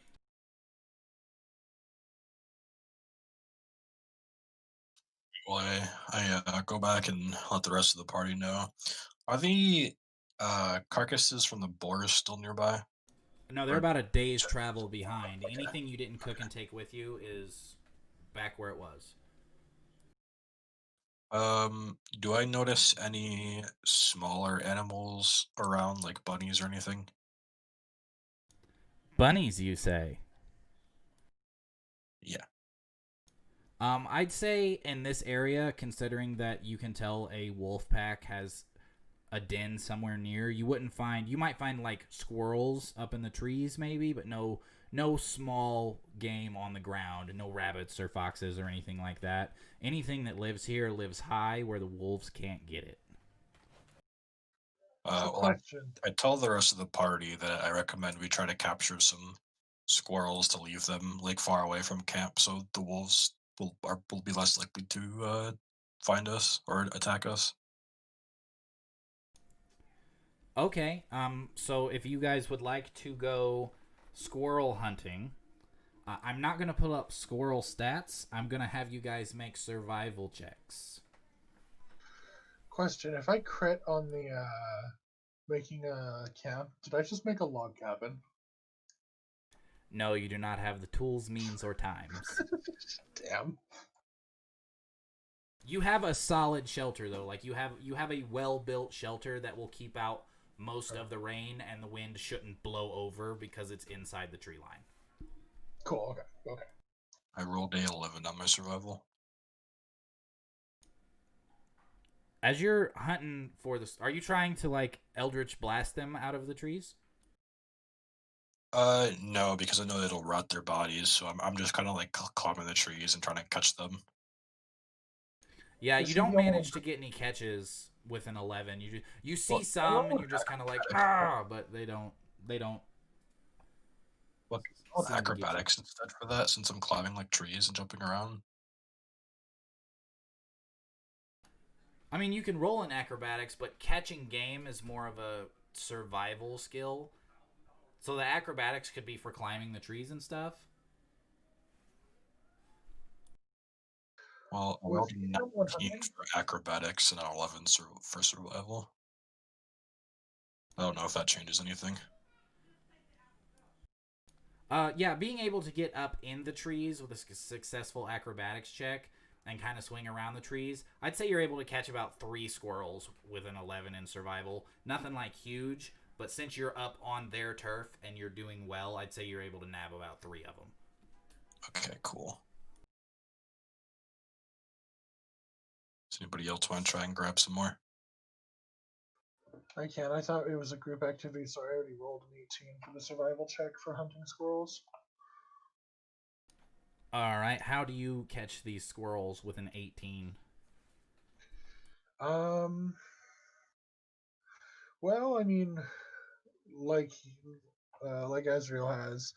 S2: Well, I go back and let the rest of the party know. Are the carcasses from the boars still nearby?
S1: No, they're about a day's travel behind. Anything you didn't cook and take with you is back where it was.
S2: Do I notice any smaller animals around, like bunnies or anything?
S1: Bunnies, you say?
S2: Yeah.
S1: I'd say in this area, considering that you can tell a wolf pack has a den somewhere near, you might find like squirrels up in the trees maybe, but no small game on the ground, no rabbits or foxes or anything like that. Anything that lives here lives high where the wolves can't get it.
S6: So
S2: Well,
S6: question.
S2: I tell the rest of the party that I recommend we try to capture some squirrels to leave them like far away from camp, so the wolves will be less likely to find us or attack us.
S1: Okay, so if you guys would like to go squirrel hunting, I'm not going to pull up squirrel stats. I'm going to have you guys make survival checks.
S6: Question: if I crit on the making a camp, did I just make a log cabin?
S1: No, you do not have the tools, means, or times.
S6: Damn.
S1: You have a solid shelter though. Like you have a well-built shelter that will keep out most of the rain, and the wind shouldn't blow over because it's inside the tree line.
S6: Cool. Okay.
S2: I rolled a 11 on my survival.
S1: As you're hunting for this, are you trying to like Eldritch blast them out of the trees?
S2: No, because I know it'll rot their bodies, so I'm just kind of like climbing the trees and trying to catch them.
S1: Yeah,
S6: Does
S1: you
S6: he
S1: don't
S6: know-
S1: manage to get any catches with an 11. You see
S2: Well,
S1: some, and you're just kind of like but they don't.
S2: Look,
S1: seem to get
S2: acrobatics instead for that, since I'm climbing like trees and jumping around.
S1: I mean, you can roll in acrobatics, but catching game is more of a survival skill. So the acrobatics could be for climbing the trees and stuff.
S2: Well, I
S6: Was
S2: rolled a
S6: he someone
S2: 19
S6: hunting?
S2: for acrobatics and an 11 for survival. I don't know if that changes anything.
S1: Yeah, being able to get up in the trees with a successful acrobatics check and kind of swing around the trees. I'd say you're able to catch about 3 squirrels with an 11 in survival. Nothing like huge, but since you're up on their turf and you're doing well, I'd say you're able to nab about 3 of them.
S2: Okay, cool. Does anybody else want to try and grab some more?
S6: I can. I thought it was a group activity, so I already rolled an 18 for the survival check for hunting squirrels.
S1: All right, how do you catch these squirrels with an 18?
S6: Well, I mean, like Azriel has,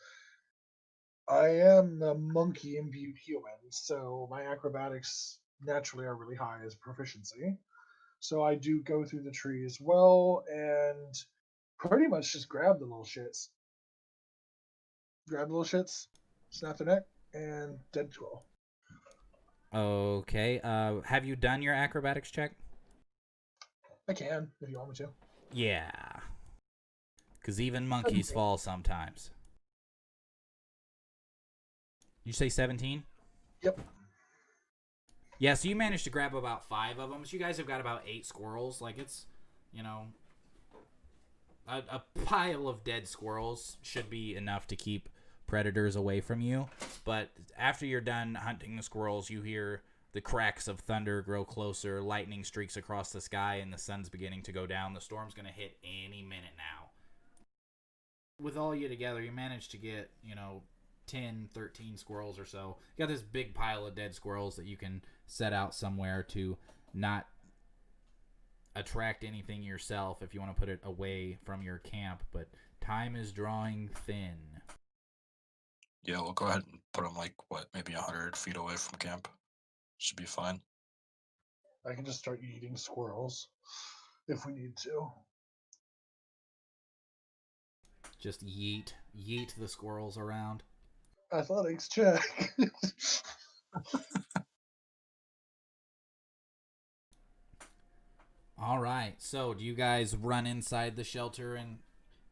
S6: I am a monkey imbued human, so my acrobatics naturally are really high as proficiency. So I do go through the trees well and pretty much just grab the little shits. Grab the little shits, snap the neck, and dead to all.
S1: Okay, have you done your acrobatics check?
S6: I can, if you want me to.
S1: Yeah. Because even monkeys fall sometimes. You say 17?
S6: Yep.
S1: Yeah, so you managed to grab about 5 of them. So you guys have got about 8 squirrels. Like, it's, you know, a pile of dead squirrels should be enough to keep predators away from you. But after you're done hunting the squirrels, you hear the cracks of thunder grow closer, lightning streaks across the sky, and the sun's beginning to go down. The storm's going to hit any minute now. With all you together, you managed to get, 10, 13 squirrels or so. You got this big pile of dead squirrels that you can set out somewhere to not attract anything yourself if you want to put it away from your camp, but time is drawing thin.
S2: Yeah, we'll go ahead and put them maybe 100 feet away from camp. Should be fine.
S6: I can just start eating squirrels if we need to.
S1: Just yeet the squirrels around.
S6: Athletics check.
S1: All right, so do you guys run inside the shelter and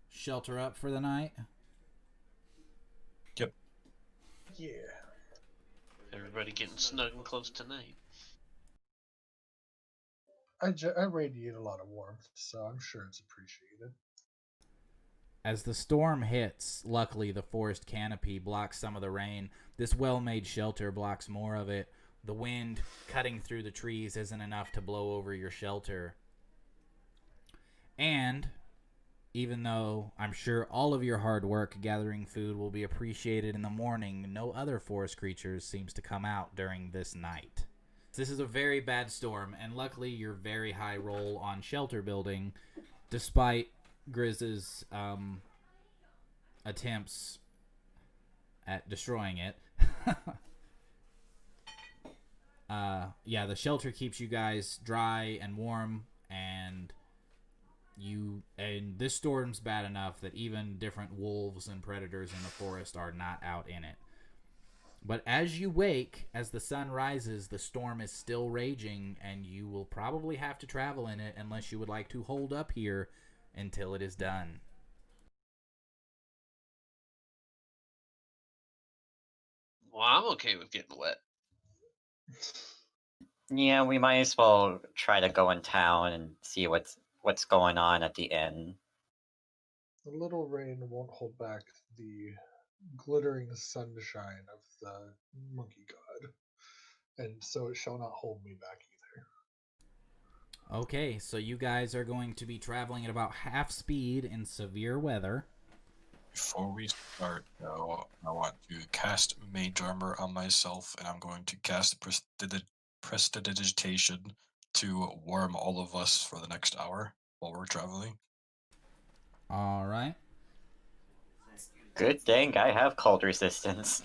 S1: shelter up for the night?
S2: Yep.
S6: Yeah.
S7: Everybody getting snug and close tonight.
S6: I radiate a lot of warmth, so I'm sure it's appreciated.
S1: As the storm hits, luckily the forest canopy blocks some of the rain. This well-made shelter blocks more of it. The wind cutting through the trees isn't enough to blow over your shelter. And even though I'm sure all of your hard work gathering food will be appreciated in the morning, no other forest creatures seems to come out during this night. This is a very bad storm, and luckily your very high roll on shelter building, despite Griz's attempts at destroying it. The shelter keeps you guys dry and warm, and this storm's bad enough that even different wolves and predators in the forest are not out in it. But as you wake, as the sun rises, the storm is still raging, and you will probably have to travel in it unless you would like to hold up here until it is done.
S7: Well, I'm okay with getting wet.
S3: Yeah, we might as well try to go in town and see what's going on at the inn.
S6: The little rain won't hold back the glittering sunshine of the monkey god, and so it shall not hold me back either.
S1: Okay, so you guys are going to be traveling at about half speed in severe weather.
S2: Before we start, though, I want to cast Mage Armor on myself, and I'm going to cast Prestidigitation to warm all of us for the next hour while we're traveling.
S1: All right.
S3: Good thing I have cold resistance.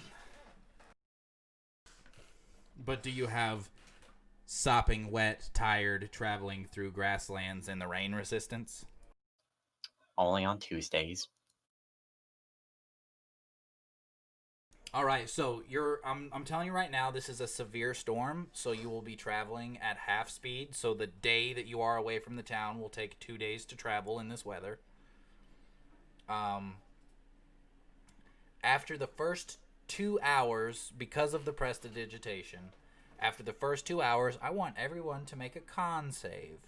S1: But do you have sopping wet, tired, traveling through grasslands in the rain resistance?
S3: Only on Tuesdays.
S1: All right, so I'm telling you right now, this is a severe storm, so you will be traveling at half speed. So the day that you are away from the town will take 2 days to travel in this weather. After the first 2 hours, because of the prestidigitation, After the first 2 hours, I want everyone to make a con save.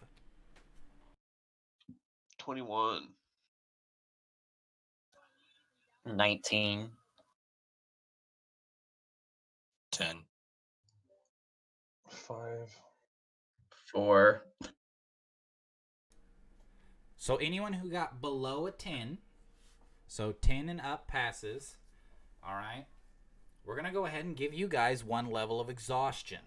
S7: 21.
S3: 19.
S2: 10.
S6: 5.
S4: 4.
S1: So anyone who got below a 10, so 10 and up passes, all right? We're going to go ahead and give you guys 1 level of exhaustion.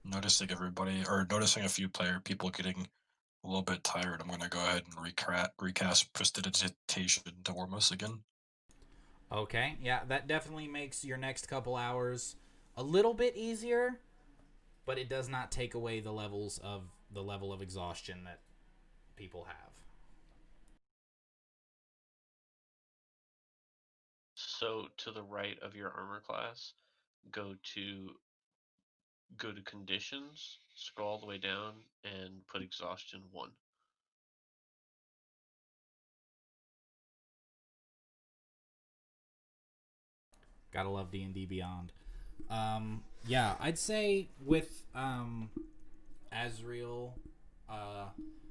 S2: Noticing a few people getting a little bit tired, I'm going to go ahead and recast Prestidigitation to warm us again.
S1: Okay, yeah, that definitely makes your next couple hours a little bit easier, but it does not take away the level of exhaustion that people have.
S7: So to the right of your armor class, go to conditions, scroll all the way down, and put exhaustion 1.
S1: Gotta love D&D Beyond. Yeah, I'd say with Azriel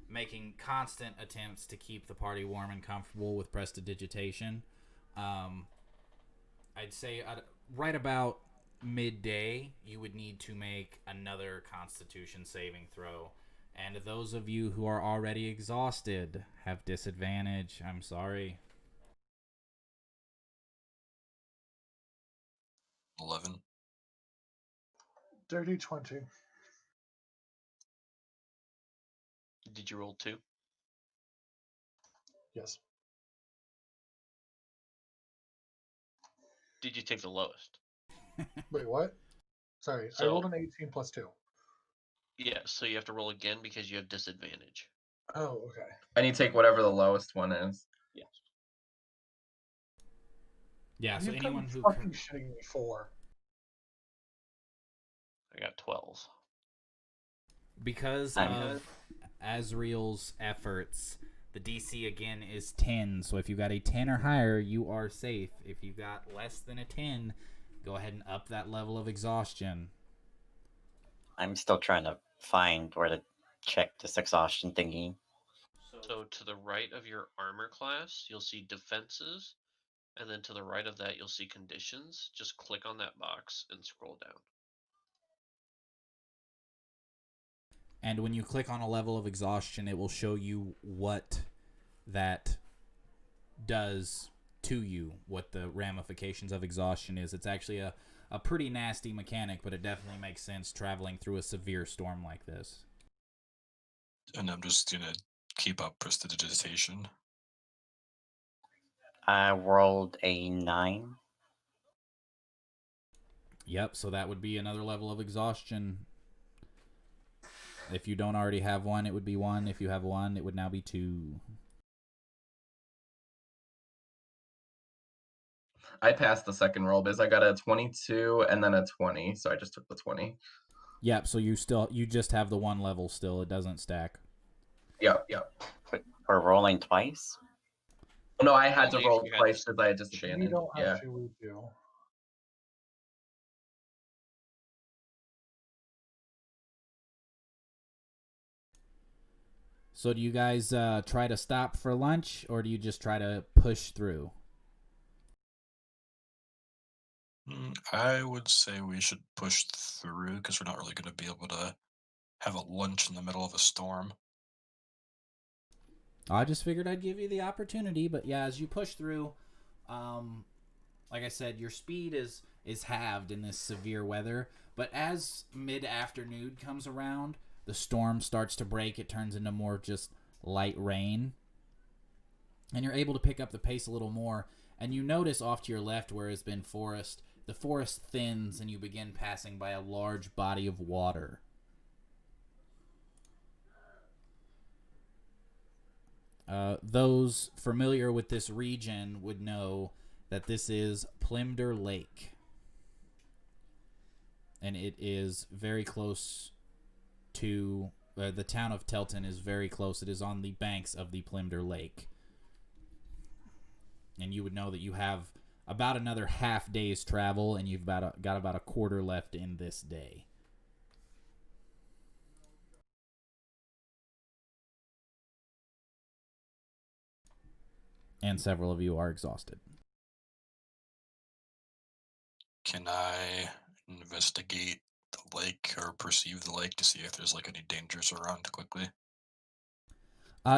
S1: making constant attempts to keep the party warm and comfortable with Prestidigitation, I'd say right about midday, you would need to make another Constitution saving throw. And those of you who are already exhausted have disadvantage. I'm sorry.
S2: 11.
S6: Dirty 20.
S7: Did you roll 2?
S6: Yes.
S7: Did you take the lowest?
S6: Wait, what? Sorry, I rolled an 18 plus 2.
S7: Yeah, so you have to roll again because you have disadvantage.
S6: Oh, okay.
S4: And you take whatever the lowest one is.
S7: Yes.
S1: Yeah, so
S6: You've
S1: anyone
S6: been
S1: who...
S6: fucking shitting me for.
S7: I got 12.
S1: Because of Azriel's efforts, the DC again is 10. So if you got a 10 or higher, you are safe. If you got less than a 10, go ahead and up that level of exhaustion.
S3: I'm still trying to find where to check this exhaustion thingy.
S7: So to the right of your armor class, you'll see defenses, and then to the right of that, you'll see conditions. Just click on that box and scroll down.
S1: And when you click on a level of exhaustion, it will show you what that does to you, what the ramifications of exhaustion is. It's actually a pretty nasty mechanic, but it definitely makes sense traveling through a severe storm like this.
S2: And I'm just going to keep up Prestidigitation.
S3: I rolled a 9.
S1: Yep, so that would be another level of exhaustion. If you don't already have 1, it would be 1. If you have 1, it would now be 2.
S4: I passed the second roll because I got a 22 and then a 20, so I just took the 20.
S1: Yep, so you just have the 1 level still. It doesn't stack.
S4: Yep.
S3: For rolling twice?
S4: No, I had
S7: Only
S4: to roll
S7: if you had
S4: twice because I had
S6: We
S4: disadvantage.
S6: don't have
S4: Yeah.
S6: to, we do.
S1: So do you guys try to stop for lunch, or do you just try to push through?
S2: I would say we should push through because we're not really going to be able to have a lunch in the middle of a storm.
S1: I just figured I'd give you the opportunity, but yeah, as you push through, like I said, your speed is halved in this severe weather. But as mid-afternoon comes around, the storm starts to break. It turns into more just light rain, and you're able to pick up the pace a little more. And you notice off to your left where has been forest, the forest thins, and you begin passing by a large body of water. Those familiar with this region would know that this is Plimder Lake. And it is very close to... the town of Teltin is very close. It is on the banks of the Plimder Lake. And you would know that you have about another half day's travel, and you've got about a quarter left in this day. And several of you are exhausted.
S2: Can I investigate the lake or perceive the lake to see if there's like any dangers around quickly?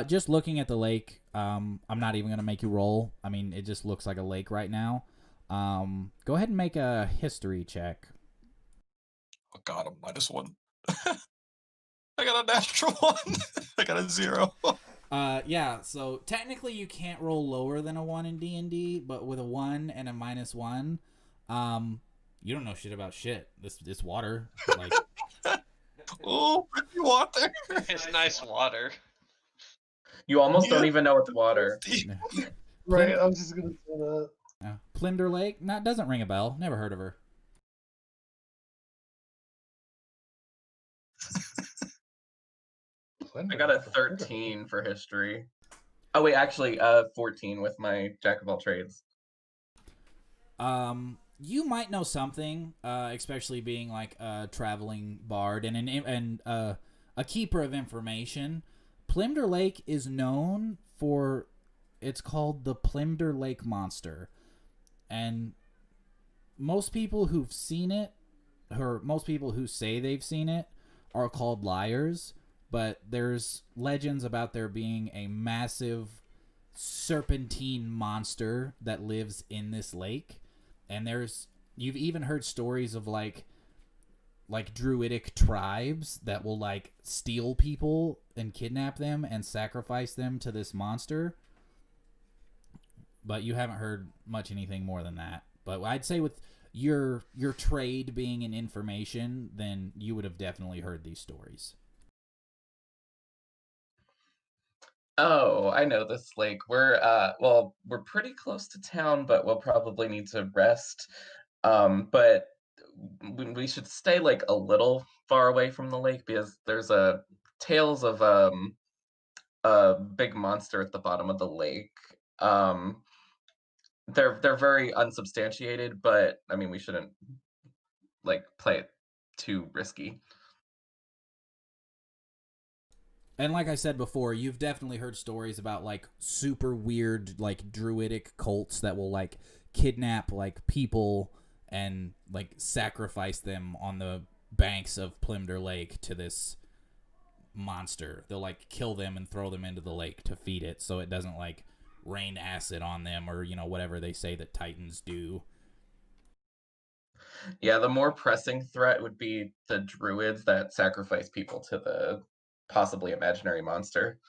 S1: Just looking at the lake, I'm not even going to make you roll. I mean, it just looks like a lake right now. Go ahead and make a history check.
S2: Oh god, I'm -1. I got a natural 1. I got a 0.
S1: Yeah, so technically you can't roll lower than a 1 in D&D, but with a 1 and a -1, you don't know shit about shit. This water, like...
S2: Oh, pretty water.
S7: It's nice water.
S4: You almost don't even know it's water.
S6: Right, I was just gonna say that.
S1: Plinder Lake? No, doesn't ring a bell. Never heard of her.
S4: I got a 13 for history. Oh wait, actually, 14 with my jack of all trades.
S1: You might know something, especially being like a traveling bard and a keeper of information. Plimder Lake is known for, it's called the Plimder Lake Monster, and most people who've seen it, or most people who say they've seen it, are called liars. But there's legends about there being a massive serpentine monster that lives in this lake. And you've even heard stories of like druidic tribes that will like steal people and kidnap them and sacrifice them to this monster. But you haven't heard much anything more than that. But I'd say with your trade being in information, then you would have definitely heard these stories.
S4: Oh, I know this lake. We're pretty close to town, but we'll probably need to rest. But we should stay like a little far away from the lake because there's tales of a big monster at the bottom of the lake. They're very unsubstantiated, but I mean we shouldn't like play it too risky.
S1: And like I said before, you've definitely heard stories about like super weird like druidic cults that will like kidnap like people and like sacrifice them on the banks of Plimder Lake to this monster. They'll like kill them and throw them into the lake to feed it so it doesn't like rain acid on them or, you know, whatever they say that Titans do.
S4: Yeah, the more pressing threat would be the druids that sacrifice people to the possibly imaginary monster.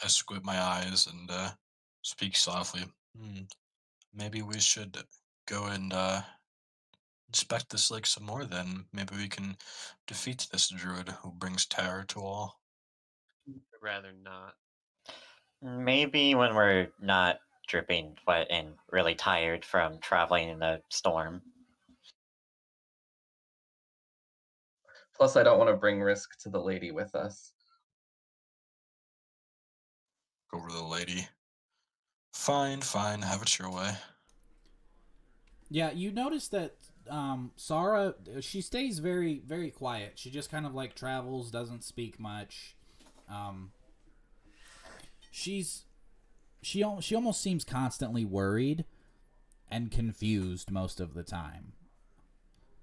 S2: I squint my eyes and speak softly. Maybe we should go and inspect this lake some more then. Maybe we can defeat this druid who brings terror to all.
S7: I'd rather not.
S3: Maybe when we're not dripping wet and really tired from traveling in a storm.
S4: Plus, I don't want to bring risk to the lady with us.
S2: Go over to the lady. Fine, have it your way.
S1: Yeah, you notice that Sarah, she stays very, very quiet. She just kind of like travels, doesn't speak much. She almost seems constantly worried and confused most of the time.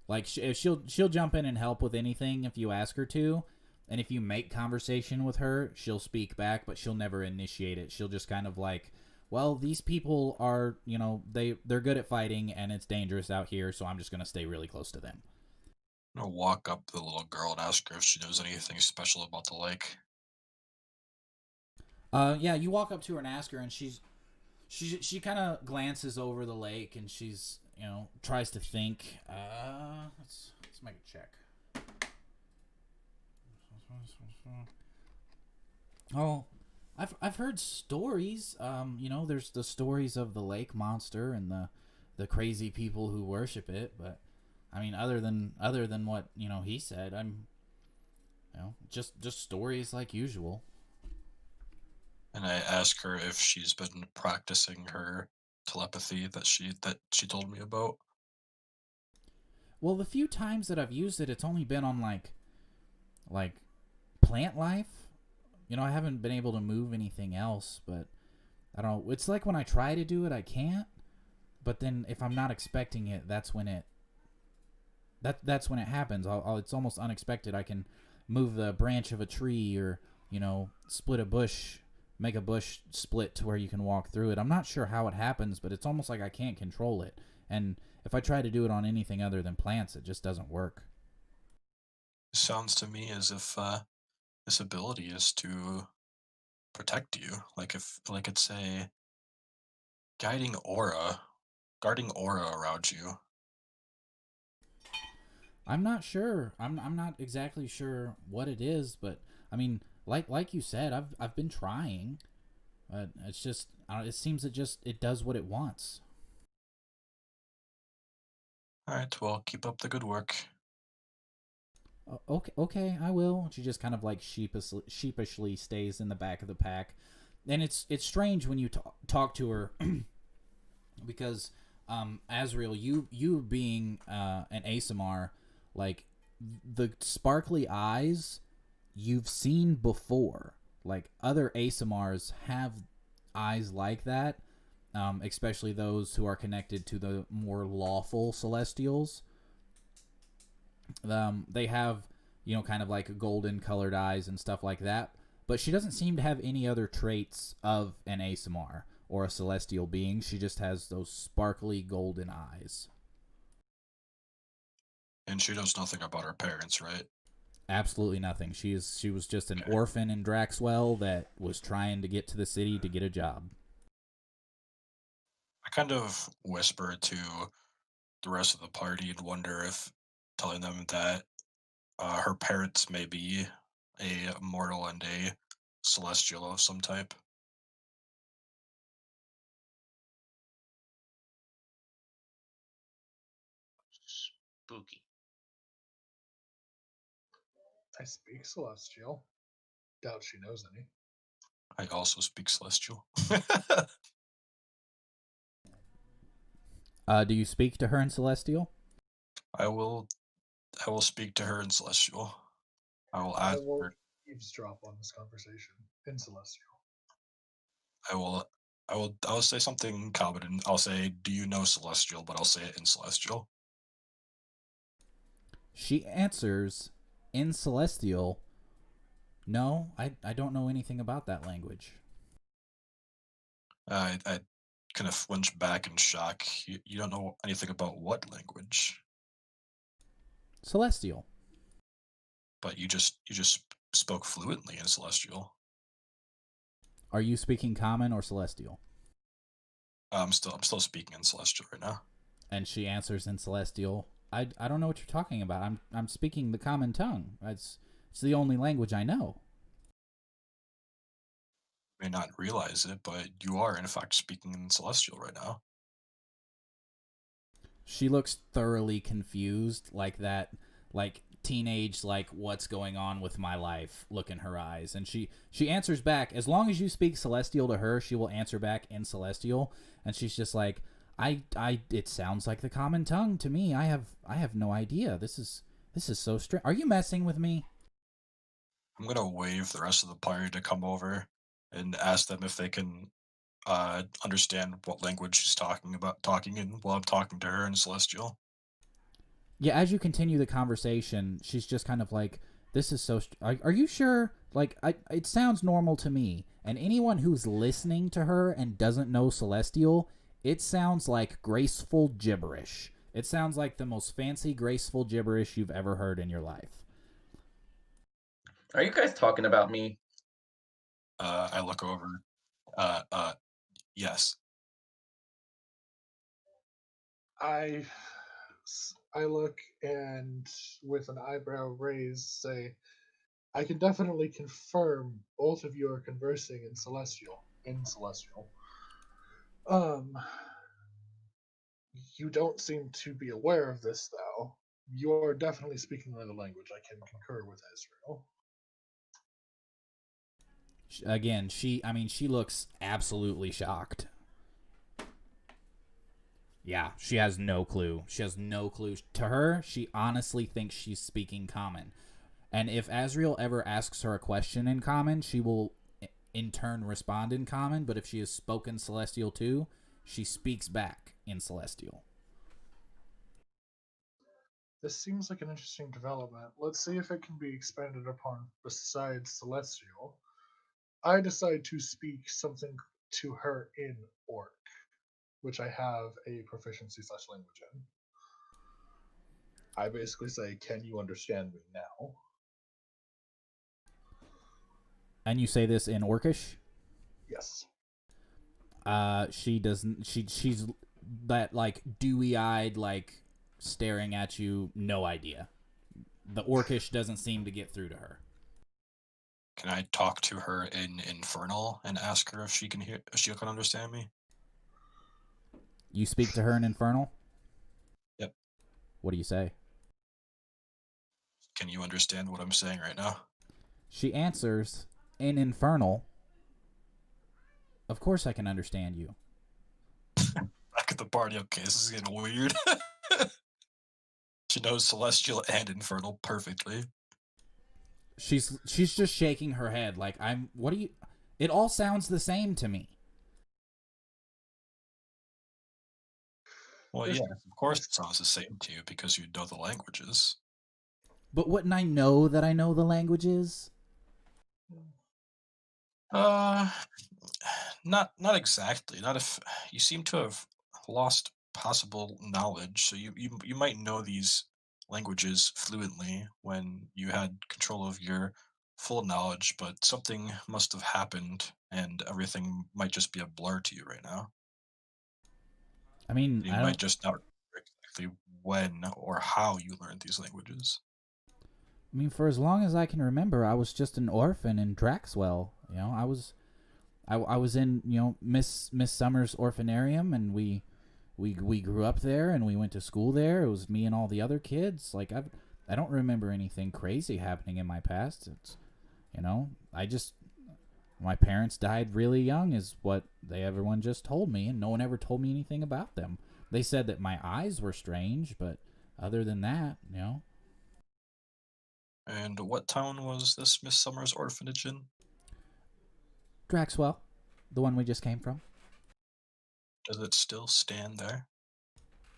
S1: Like she'll jump in and help with anything if you ask her to, and if you make conversation with her, she'll speak back, but she'll never initiate it. She'll just kind of like, well, these people are, you know, they're good at fighting and it's dangerous out here, so I'm just gonna stay really close to them.
S2: I'm gonna walk up to the little girl and ask her if she knows anything special about the lake.
S1: Yeah, you walk up to her and ask her, and she kind of glances over the lake and she's, you know, tries to think. Let's make a check. Oh, I've heard stories. You know, there's the stories of the lake monster and the crazy people who worship it. But I mean, other than what, you know, he said, you know, just stories like usual.
S2: And I ask her if she's been practicing her telepathy that she told me about?
S1: Well, the few times that I've used it, it's only been on like plant life. You know, I haven't been able to move anything else, but I don't know. It's like when I try to do it, I can't. But then if I'm not expecting it, that's when it happens. It's almost unexpected. I can move the branch of a tree, or split a bush, make a bush split to where you can walk through it. I'm not sure how it happens, but it's almost like I can't control it. And if I try to do it on anything other than plants, it just doesn't work.
S2: Sounds to me as if this ability is to protect you. Like it's a guiding aura, guarding aura around you.
S1: I'm not sure. I'm not exactly sure what it is, but I mean, like you said, I've been trying. But it's just it seems it does what it wants.
S2: All right, well, keep up the good work.
S1: Okay, I will. She just kind of like sheepishly stays in the back of the pack, and it's strange when you talk to her because Azriel, you being an ASMR, like the sparkly eyes you've seen before. Like other ASMRs have eyes like that, especially those who are connected to the more lawful Celestials. They have, kind of like golden colored eyes and stuff like that. But she doesn't seem to have any other traits of an ASMR or a celestial being. She just has those sparkly golden eyes.
S2: And she knows nothing about her parents, right?
S1: Absolutely nothing. She was just an orphan in Draxwell that was trying to get to the city to get a job.
S2: I kind of whisper to the rest of the party and wonder if telling them that her parents may be a mortal and a celestial of some type.
S7: Spooky.
S6: I speak Celestial. Doubt she knows any.
S2: I also speak celestial.
S1: Do you speak to her in Celestial?
S2: I will speak to her in celestial. I will
S6: I
S2: ask
S6: will
S2: her.
S6: eavesdrop on this conversation in Celestial.
S2: I will I'll say something common and I'll say, "Do you know celestial?" But I'll say it in celestial.
S1: She answers in Celestial, "No, I don't know anything about that language."
S2: I kind of flinch back in shock. You don't know anything about what language?
S1: Celestial.
S2: But you just spoke fluently in celestial.
S1: Are you speaking Common or Celestial?
S2: I'm still speaking in celestial right now.
S1: And she answers in Celestial, I don't know what you're talking about. I'm speaking the Common tongue. It's the only language I know.
S2: You may not realize it, but you are in fact speaking in celestial right now.
S1: She looks thoroughly confused, like that, like teenage, like what's going on with my life look in her eyes. And she answers back, as long as you speak Celestial to her, she will answer back in Celestial. And she's just like, it sounds like the Common tongue to me. I have no idea. This is so strange. Are you messing with me?
S2: I'm gonna wave the rest of the party to come over and ask them if they can understand what language she's talking in while I'm talking to her in celestial.
S1: Yeah, as you continue the conversation, she's just kind of like, this is so are you sure? Like, it sounds normal to me. And anyone who's listening to her and doesn't know Celestial, it sounds like graceful gibberish. It sounds like the most fancy, graceful gibberish you've ever heard in your life.
S4: Are you guys talking about me?
S2: I look over. Uh, uh, yes.
S6: I look and with an eyebrow raised say, I can definitely confirm both of you are conversing in Celestial. In Celestial. You don't seem to be aware of this though. You are definitely speaking another language. I can concur with Azriel.
S1: Again, she looks absolutely shocked. Yeah, she has no clue. She has no clue. To her, she honestly thinks she's speaking common. And if Azriel ever asks her a question in common, she will in turn respond in common. But if she has spoken Celestial too, she speaks back in Celestial.
S6: This seems like an interesting development. Let's see if it can be expanded upon besides Celestial. I decide to speak something to her in Orc, which I have a proficiency / language in. I basically say, "Can you understand me now?"
S1: And you say this in Orcish?
S6: Yes.
S1: She doesn't. She's that like dewy-eyed, like staring at you. No idea. The Orcish doesn't seem to get through to her.
S2: Can I talk to her in Infernal and ask her if she can hear? If she can understand me?
S1: You speak to her in Infernal?
S2: Yep.
S1: What do you say?
S2: Can you understand what I'm saying right now?
S1: She answers in Infernal. Of course I can understand you.
S2: Back at the party. Okay, this is getting weird. She knows Celestial and Infernal perfectly.
S1: She's just shaking her head like, what do you... It all sounds the same to me.
S2: Well, yeah, of course it sounds the same to you because you know the languages.
S1: But wouldn't I know that I know the languages?
S2: Not exactly. Not if you seem to have lost possible knowledge. So you might know these languages fluently when you had control of your full knowledge, but something must have happened, and everything might just be a blur to you right now.
S1: I mean,
S2: You might just not remember exactly when or how you learned these languages.
S1: I mean, for as long as I can remember, I was just an orphan in Draxwell. You know, I was in, you know, Miss Summers' orphanarium, and we grew up there, and we went to school there. It was me and all the other kids. Like I don't remember anything crazy happening in my past. It's, you know, my parents died really young is what everyone just told me, and no one ever told me anything about them. They said that my eyes were strange, but other than that, you know.
S2: And what town was this Miss Summers orphanage in?
S1: Draxwell, the one we just came from.
S2: Does it still stand there?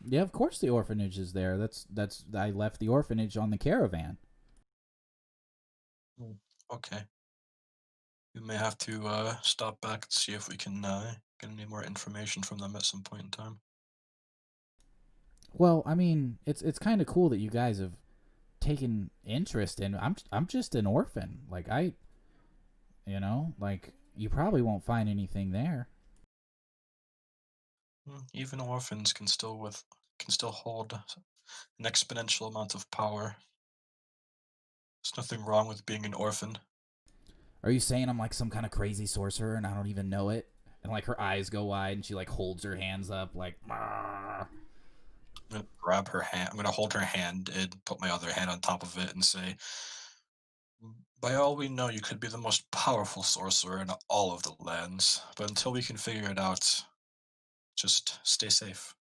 S1: Yeah, of course the orphanage is there. That's I left the orphanage on the caravan.
S2: Okay. We may have to stop back and see if we can get any more information from them at some point in time.
S1: Well, I mean, it's kind of cool that you guys have taken interest in. I'm just an orphan. Like you know, like you probably won't find anything there.
S2: Even orphans can still hold an exponential amount of power. There's nothing wrong with being an orphan.
S1: Are you saying I'm like some kind of crazy sorcerer and I don't even know it? And like her eyes go wide and she like holds her hands up like. Marr.
S2: I'm gonna grab her hand. I'm gonna hold her hand and put my other hand on top of it and say, "By all we know, you could be the most powerful sorcerer in all of the lands. But until we can figure it out, just stay safe."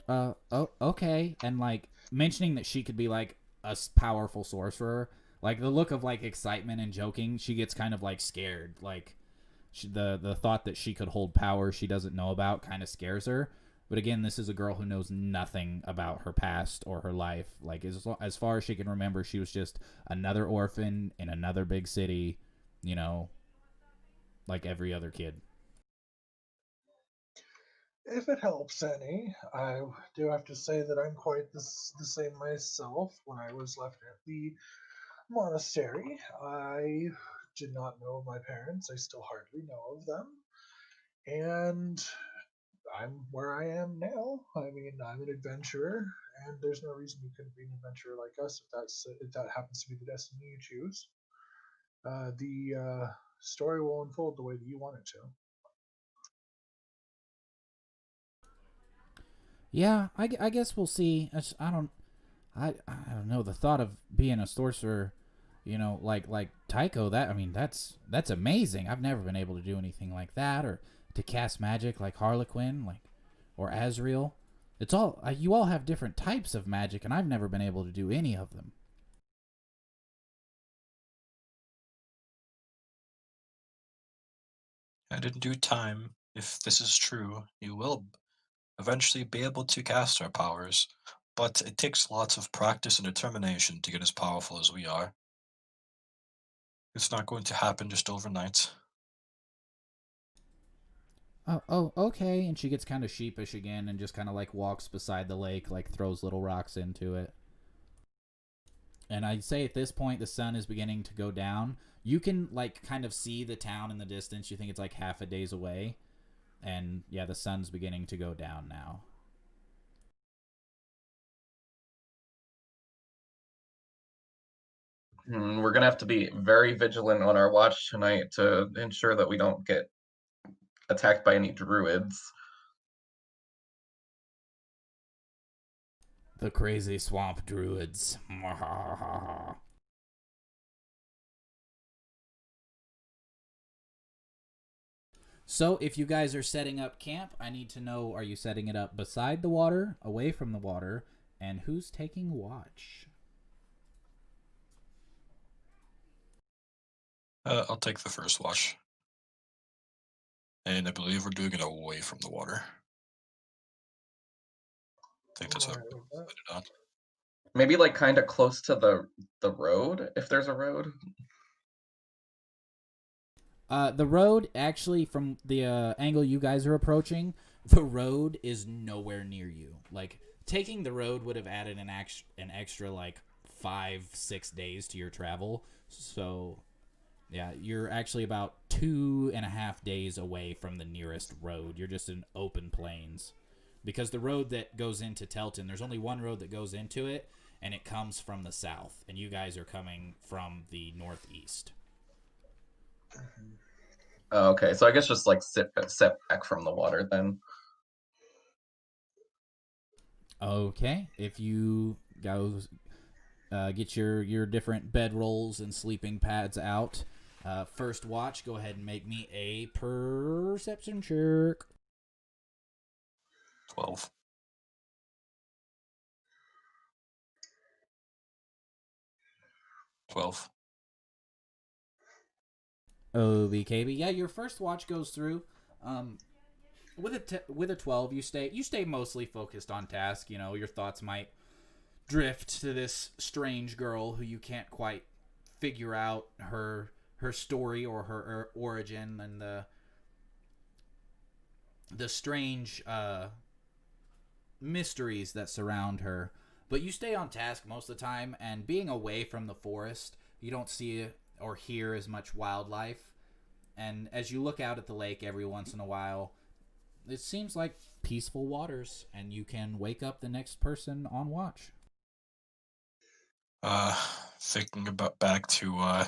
S1: Oh, okay. And like mentioning that she could be like a powerful sorcerer, like the look of like excitement and joking, she gets kind of like scared. Like the thought that she could hold power she doesn't know about kind of scares her. But again, this is a girl who knows nothing about her past or her life. Like as far as she can remember, she was just another orphan in another big city, you know, like every other kid.
S6: If it helps any, I do have to say that I'm quite the same myself. When I was left at the monastery, I did not know of my parents. I still hardly know of them. And I'm where I am now. I mean, I'm an adventurer, and there's no reason you couldn't be an adventurer like us if that happens to be the destiny you choose. The story will unfold the way that you want it to.
S1: Yeah, I guess we'll see. I don't know. The thought of being a sorcerer, you know, like Tiako, that I mean, that's amazing. I've never been able to do anything like that, or to cast magic like Harlequin. Like, or Azriel. It's all you all have different types of magic, and I've never been able to do any of them.
S2: And in due time, if this is true, you will eventually be able to cast our powers. But it takes lots of practice and determination to get as powerful as we are. It's not going to happen just overnight.
S1: Oh, okay. And she gets kind of sheepish again and just kind of like walks beside the lake, like throws little rocks into it. And I'd say at this point the sun is beginning to go down. You can like kind of see the town in the distance. You think it's like half a day's away. And yeah, the sun's beginning to go down now.
S4: We're gonna have to be very vigilant on our watch tonight to ensure that we don't get attacked by any druids.
S1: The crazy swamp druids. So, if you guys are setting up camp, I need to know, are you setting it up beside the water, away from the water, and who's taking watch?
S2: I'll take the first watch. And I believe we're doing it away from the water. I think that's what I did not.
S4: Maybe like kind of close to the road, if there's a road.
S1: The road, actually, from the angle you guys are approaching, the road is nowhere near you. Like, taking the road would have added an extra, like, 5-6 days to your travel. So, yeah, you're actually about 2.5 days away from the nearest road. You're just in open plains. Because the road that goes into Teltin, there's only one road that goes into it, and it comes from the south. And you guys are coming from the northeast.
S4: Oh, okay, so I guess just like sit back from the water then.
S1: Okay, if you go get your different bedrolls and sleeping pads out, first watch, go ahead and make me a perception check.
S2: 12. 12.
S1: OBKB. Yeah, your first watch goes through. With a 12, you stay mostly focused on task. You know, your thoughts might drift to this strange girl who you can't quite figure out her story or her origin, and the strange mysteries that surround her. But you stay on task most of the time, and being away from the forest, you don't see or hear as much wildlife. And as you look out at the lake every once in a while, it seems like peaceful waters, and you can wake up the next person on watch.
S2: Thinking about back to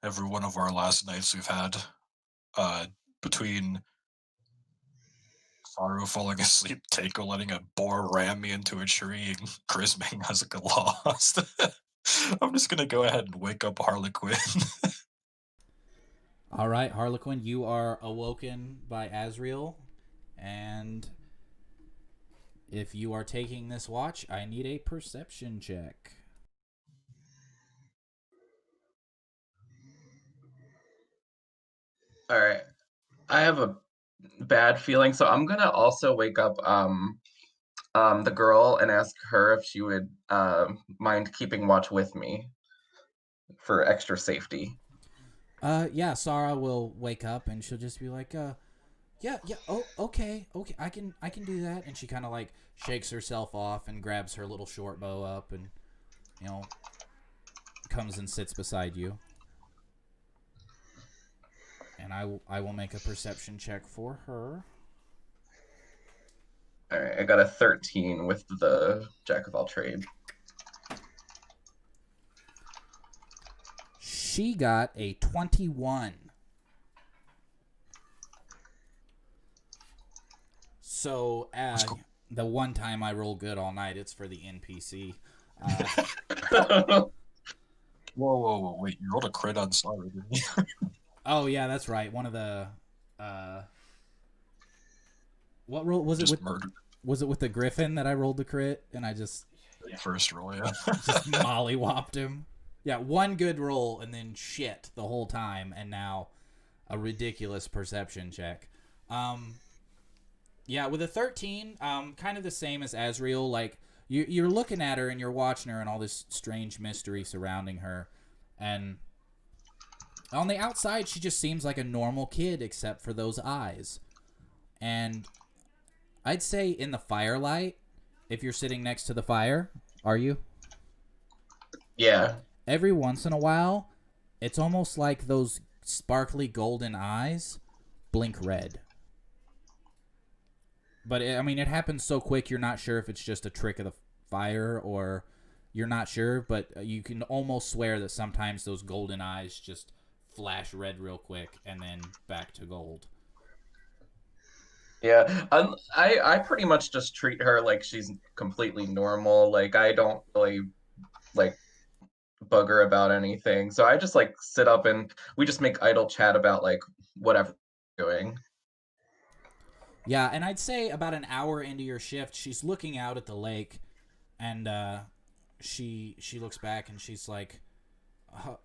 S2: every one of our last nights we've had, between Saruo falling asleep, Tiako letting a boar ram me into a tree, and Griz being has like a lost. I'm just gonna go ahead and wake up Harlequin.
S1: All right, Harlequin, you are awoken by Azriel, and if you are taking this watch, I need a perception check.
S4: All right, I have a bad feeling, so I'm gonna also wake up the girl and ask her if she would mind keeping watch with me for extra safety.
S1: Yeah, Sarah will wake up and she'll just be like, yeah, oh, okay, I can do that. And she kind of like shakes herself off and grabs her little short bow up and, you know, comes and sits beside you. And I will make a perception check for her.
S4: All right, I got a 13 with the Jack of all trades.
S1: She got a 21. So,
S2: cool.
S1: the one time I roll good all night, it's for the NPC.
S2: Whoa, wait, you rolled a crit on Saruo, didn't you?
S1: Oh, yeah, that's right. One of the What roll was it
S2: Just
S1: with?
S2: murdered
S1: Was it with the Griffin that I rolled the crit and I just
S2: first roll, yeah.
S1: just mollywopped him? Yeah, one good roll and then shit the whole time, and now a ridiculous perception check. Yeah, with a 13, kind of the same as Azriel. Like you're looking at her and you're watching her and all this strange mystery surrounding her, and on the outside she just seems like a normal kid except for those eyes. And I'd say in the firelight, if you're sitting next to the fire, are you?
S4: Yeah.
S1: Every once in a while, it's almost like those sparkly golden eyes blink red. But it happens so quick you're not sure if it's just a trick of the fire or you're not sure, but you can almost swear that sometimes those golden eyes just flash red real quick and then back to gold.
S4: Yeah, I pretty much just treat her like she's completely normal. Like I don't really like bug her about anything. So I just like sit up and we just make idle chat about like whatever we're doing.
S1: Yeah, and I'd say about an hour into your shift, she's looking out at the lake, and she looks back and she's like,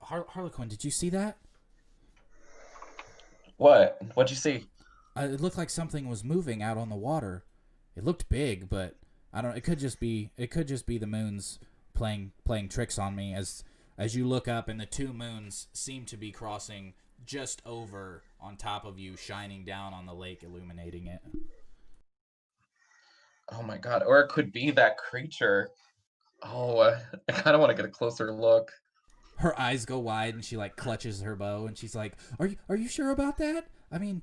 S1: Harlequin, did you see that?
S4: What? What'd you see?
S1: It looked like something was moving out on the water. It looked big, but I don't. It could just be the moons playing tricks on me. As you look up, and the two moons seem to be crossing just over on top of you, shining down on the lake, illuminating it.
S4: Oh my God! Or it could be that creature. Oh, I kind of want to get a closer look.
S1: Her eyes go wide, and she like clutches her bow, and she's like, "Are you sure about that? I mean,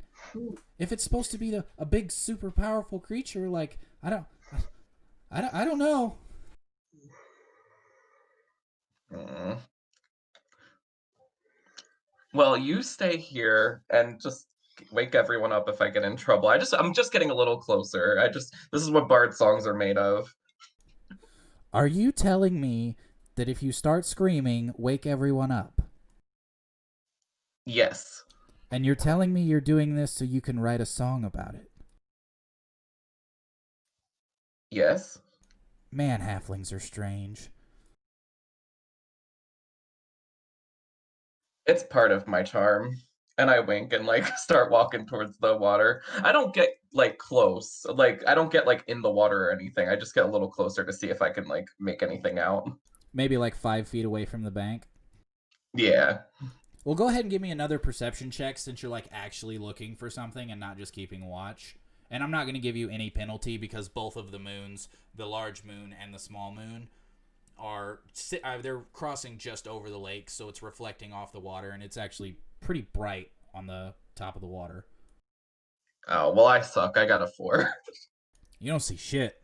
S1: if it's supposed to be a big, super powerful creature, like I don't know."
S4: Mm. Well, you stay here and just wake everyone up if I get in trouble. I'm just getting a little closer. This is what bard songs are made of.
S1: Are you telling me that if you start screaming, wake everyone up?
S4: Yes.
S1: And you're telling me you're doing this so you can write a song about it?
S4: Yes.
S1: Man, halflings are strange.
S4: It's part of my charm. And I wink and like start walking towards the water. I don't get like close. Like I don't get like in the water or anything. I just get a little closer to see if I can like make anything out.
S1: Maybe like 5 feet away from the bank.
S4: Yeah.
S1: Well, go ahead and give me another perception check since you're like actually looking for something and not just keeping watch. And I'm not going to give you any penalty because both of the moons, the large moon and the small moon, they're crossing just over the lake, so it's reflecting off the water, and it's actually pretty bright on the top of the water.
S4: Oh, well, I suck. I got a 4.
S1: You don't see shit.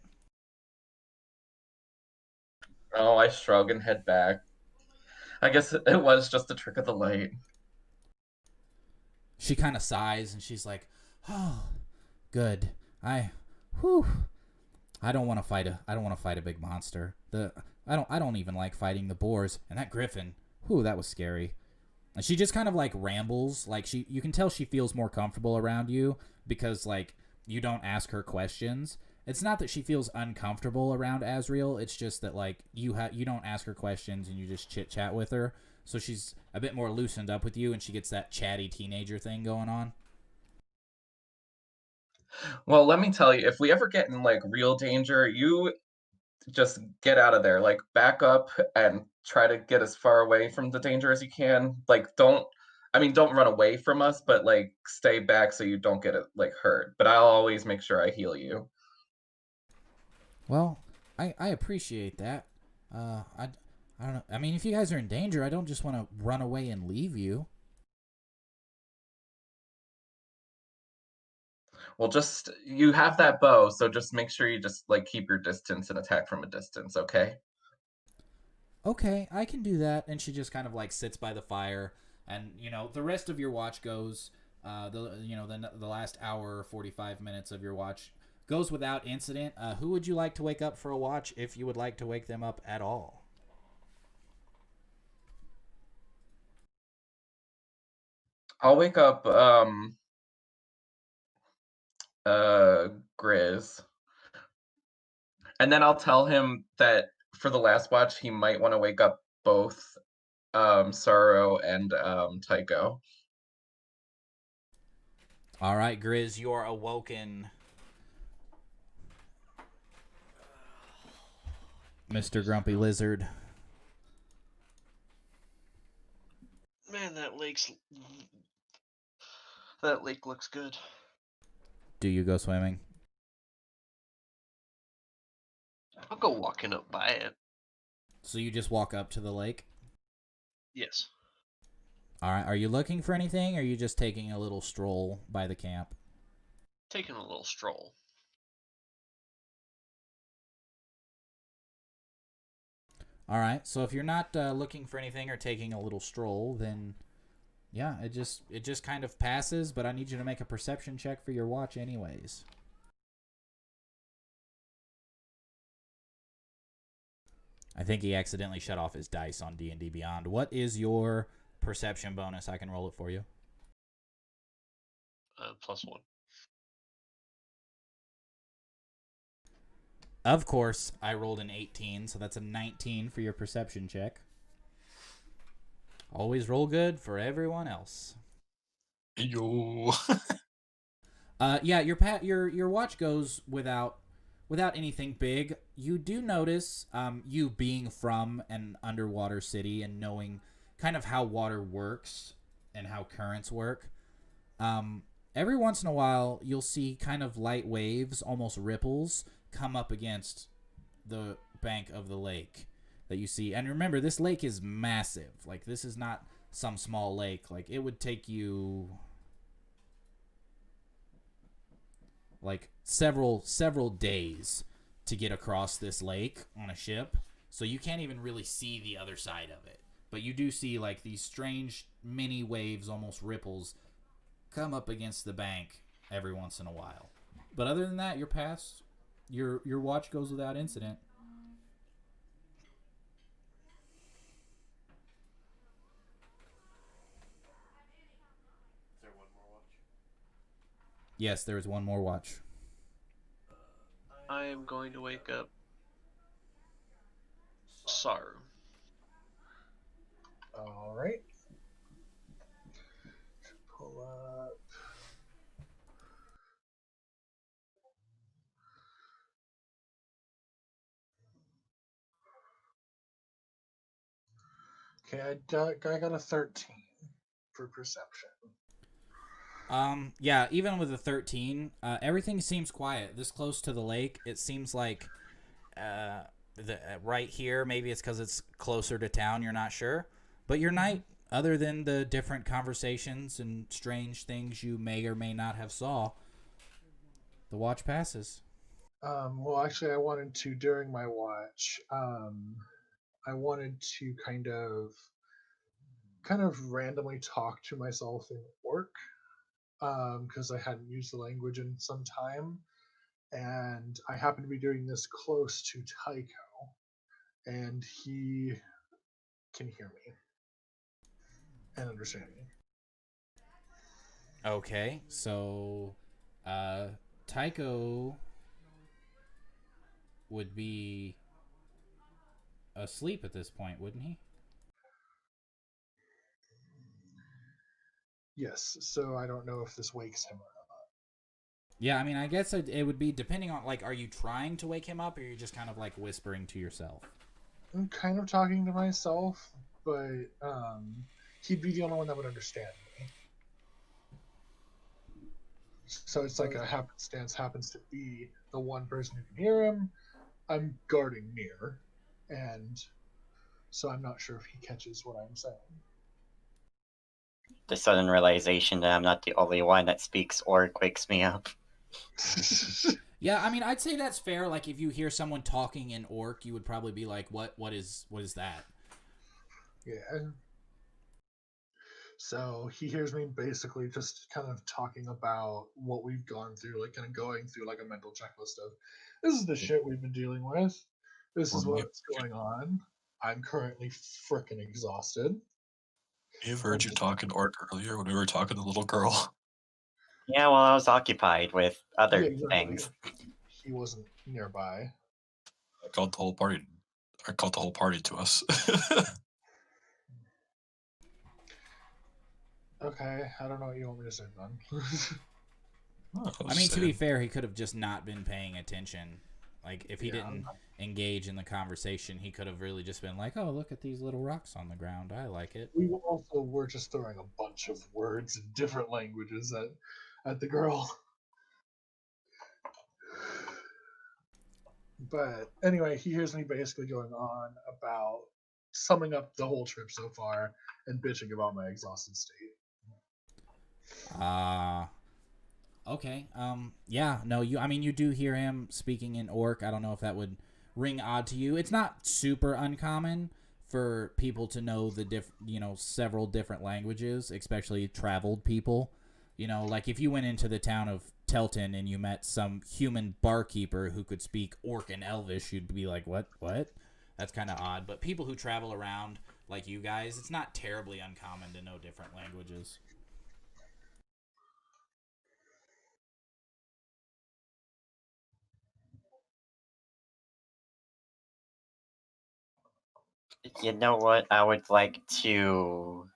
S4: Oh, I shrug and head back. I guess it was just a trick of the light.
S1: She kind of sighs and she's like, "Oh, good. I don't want to fight a big monster. I don't even like fighting the boars, and that griffin. Whew, that was scary." And she just kind of like rambles, like you can tell she feels more comfortable around you because like you don't ask her questions. It's not that she feels uncomfortable around Azriel, it's just that like you don't ask her questions and you just chit chat with her. So she's a bit more loosened up with you, and she gets that chatty teenager thing going on.
S4: Well, let me tell you, if we ever get in like real danger, you just get out of there. Like back up and try to get as far away from the danger as you can. Like don't run away from us, but like stay back so you don't get it like hurt. But I'll always make sure I heal you.
S1: Well, I appreciate that. I don't know. I mean, if you guys are in danger, I don't just want to run away and leave you.
S4: Well, just you have that bow, so just make sure you just like keep your distance and attack from a distance, okay?
S1: Okay, I can do that. And she just kind of like sits by the fire, and the rest of your watch goes. The last hour or 45 minutes of your watch goes without incident. Who would you like to wake up for a watch if you would like to wake them up at all?
S4: I'll wake up Griz. And then I'll tell him that for the last watch, he might want to wake up both Saruo and Tiako.
S1: All right, Griz, you are awoken. Mr. Grumpy Lizard.
S7: Man, that lake looks good.
S1: Do you go swimming?
S7: I'll go walking up by it.
S1: So you just walk up to the lake?
S7: Yes.
S1: All right. Are you looking for anything, or are you just taking a little stroll by the camp?
S7: Taking a little stroll.
S1: All right. So if you're not looking for anything or taking a little stroll, then yeah, it just kind of passes. But I need you to make a perception check for your watch, anyways. I think he accidentally shut off his dice on D&D Beyond. What is your perception bonus? I can roll it for you.
S7: +1.
S1: Of course, I rolled an 18, so that's a 19 for your perception check. Always roll good for everyone else.
S2: Yo.
S1: Yeah, your watch goes without anything big. You do notice, you being from an underwater city and knowing kind of how water works and how currents work. Every once in a while, you'll see kind of light waves, almost ripples, come up against the bank of the lake that you see. And remember, this lake is massive. Like, this is not some small lake. Like, it would take you like several days to get across this lake on a ship, so you can't even really see the other side of it. But you do see like these strange mini waves, almost ripples, come up against the bank every once in a while. But other than that, you're past. Your watch goes without incident.
S5: Is there one more watch?
S1: Yes, there is one more watch.
S7: I am going to wake up Saru.
S6: All right. Pull up. Okay, I got a 13 for perception.
S1: Yeah, even with a 13, everything seems quiet. This close to the lake, it seems like right here, maybe it's because it's closer to town, you're not sure. But your night, other than the different conversations and strange things you may or may not have saw, the watch passes.
S6: Well, actually, I wanted to, during my watch, I wanted to kind of randomly talk to myself in orc, because I hadn't used the language in some time, and I happen to be doing this close to Tiako, and he can hear me and understand me.
S1: Okay, so Tiako would be asleep at this point, wouldn't he?
S6: Yes, so I don't know if this wakes him up.
S1: Yeah, I mean, I guess it would be depending on, like, are you trying to wake him up, or are you just kind of, like, whispering to yourself?
S6: I'm kind of talking to myself, but he'd be the only one that would understand me. So it's like a happenstance happens to be the one person who can hear him. I'm guarding near, and so I'm not sure if he catches what I'm saying.
S3: The sudden realization that I'm not the only one that speaks orc wakes me up.
S1: Yeah, I mean, I'd say that's fair. Like, if you hear someone talking in orc, you would probably be like, what is that?
S6: Yeah. So he hears me basically just kind of talking about what we've gone through, like kind of going through like a mental checklist of, this is the shit we've been dealing with. This is what's going on. I'm currently frickin' exhausted.
S2: I've heard you talking orc earlier when we were talking to the little girl.
S3: Yeah, well, I was occupied with other
S6: Yeah, exactly.
S3: things.
S6: He wasn't nearby.
S2: I called the whole party. I called the whole party to us.
S6: Okay, I don't know what you want me to say then.
S1: I mean, to be fair, he could have just not been paying attention. Like, if he
S6: Yeah.
S1: didn't engage in the conversation, he could have really just been like, oh, look at these little rocks on the ground. I like it.
S6: We also were just throwing a bunch of words in different languages at the girl. But anyway, he hears me basically going on about summing up the whole trip so far and bitching about my exhausted state.
S1: Okay. Yeah, no, you do hear him speaking in Orc. I don't know if that would ring odd to you. It's not super uncommon for people to know several different languages, especially traveled people. Like if you went into the town of Teltin and you met some human barkeeper who could speak Orc and Elvish, you'd be like, "What? What?" That's kind of odd. But people who travel around like you guys, it's not terribly uncommon to know different languages.
S3: You know what? I would like to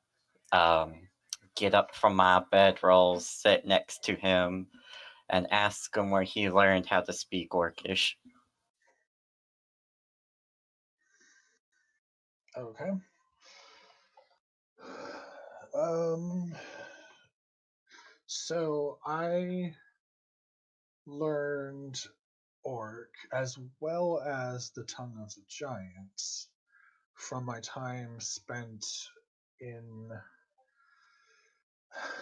S3: get up from my bedroll, sit next to him, and ask him where he learned how to speak Orcish.
S6: Okay. Um. So I learned Orc as well as the Tongue of the Giants from my time spent in.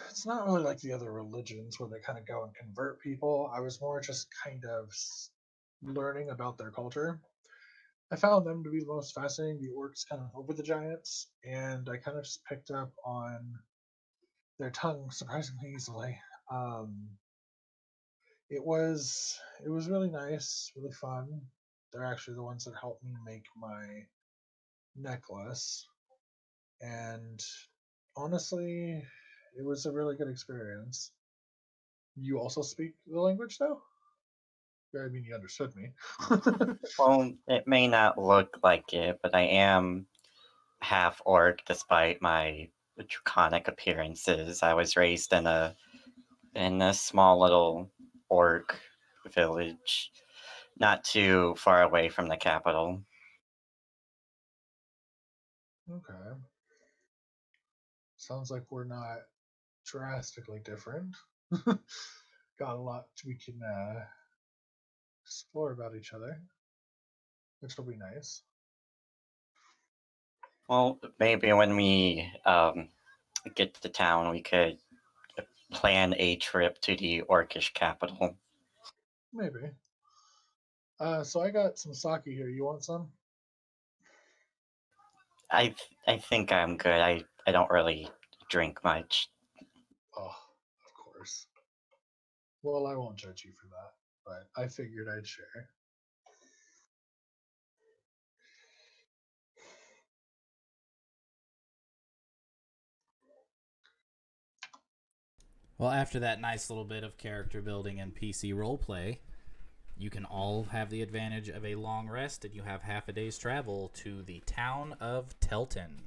S6: It's not really like the other religions where they kind of go and convert people. I was more just kind of learning about their culture. I found them to be the most fascinating, the orcs kind of over the giants, and I kind of just picked up on their tongue surprisingly easily. Um, it was really nice, really fun. They're actually the ones that helped me make my necklace, and honestly, it was a really good experience. You also speak the language, though? I mean, you understood me.
S3: Well, it may not look like it, but I am half orc despite my draconic appearances. I was raised in a small little orc village, not too far away from the capital.
S6: Okay. Sounds like we're not drastically different. Got a lot we can explore about each other, which will be nice.
S3: Well, maybe when we get to town, we could plan a trip to the orcish capital.
S6: Maybe. So I got some sake here. You want some?
S3: I think I'm good. I don't really drink much.
S6: Oh, of course. Well, I won't judge you for that, but I figured I'd share.
S1: Well, after that nice little bit of character building and PC roleplay, you can all have the advantage of a long rest, and you have half a day's travel to the town of Teltin.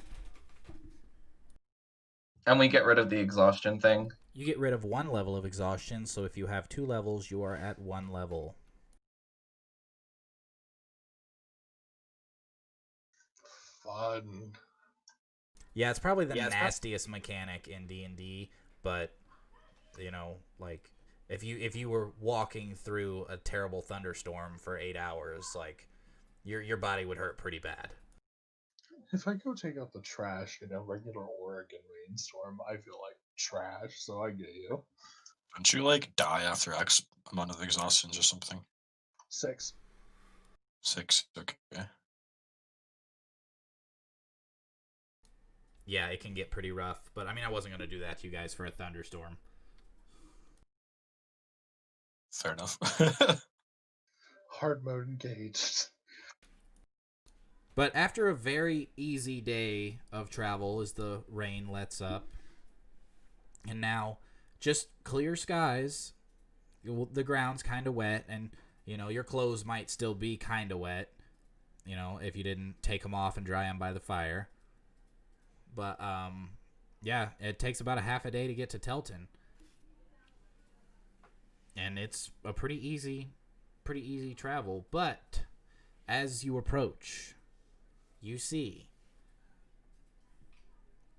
S4: And we get rid of the exhaustion thing.
S1: You get rid of 1 level of exhaustion, so if you have 2 levels, you are at 1 level.
S6: Fun.
S1: Yeah, it's probably the nastiest mechanic in D&D, but like if you were walking through a terrible thunderstorm for 8 hours, like your body would hurt pretty bad.
S6: If I go take out the trash in a regular Oregon rainstorm, I feel like trash, so I get you.
S2: Don't you like die after X amount of exhaustions or something?
S6: 6.
S2: 6. Okay.
S1: Yeah, it can get pretty rough, but I mean, I wasn't going to do that to you guys for a thunderstorm.
S2: Fair enough.
S6: Hard mode engaged.
S1: But after a very easy day of travel, as the rain lets up, and now just clear skies. The ground's kind of wet, and your clothes might still be kind of wet. If you didn't take them off and dry them by the fire. But yeah, it takes about a half a day to get to Teltin, and it's a pretty easy travel. But as you approach, you see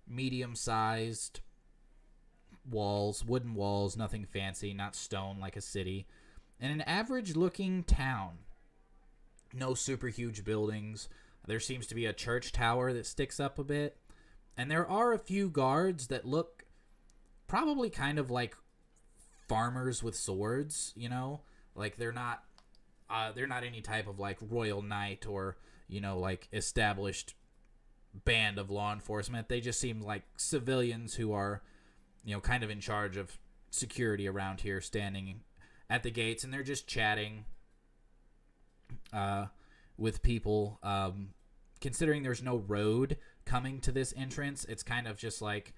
S1: medium-sized walls, wooden walls, nothing fancy, not stone like a city, and an average-looking town. No super huge buildings. There seems to be a church tower that sticks up a bit, and there are a few guards that look probably kind of like farmers with swords. Like they're not any type of like royal knight or like established band of law enforcement. They just seem like civilians who are kind of in charge of security around here, standing at the gates, and they're just chatting with people. Considering there's no road coming to this entrance, it's kind of just like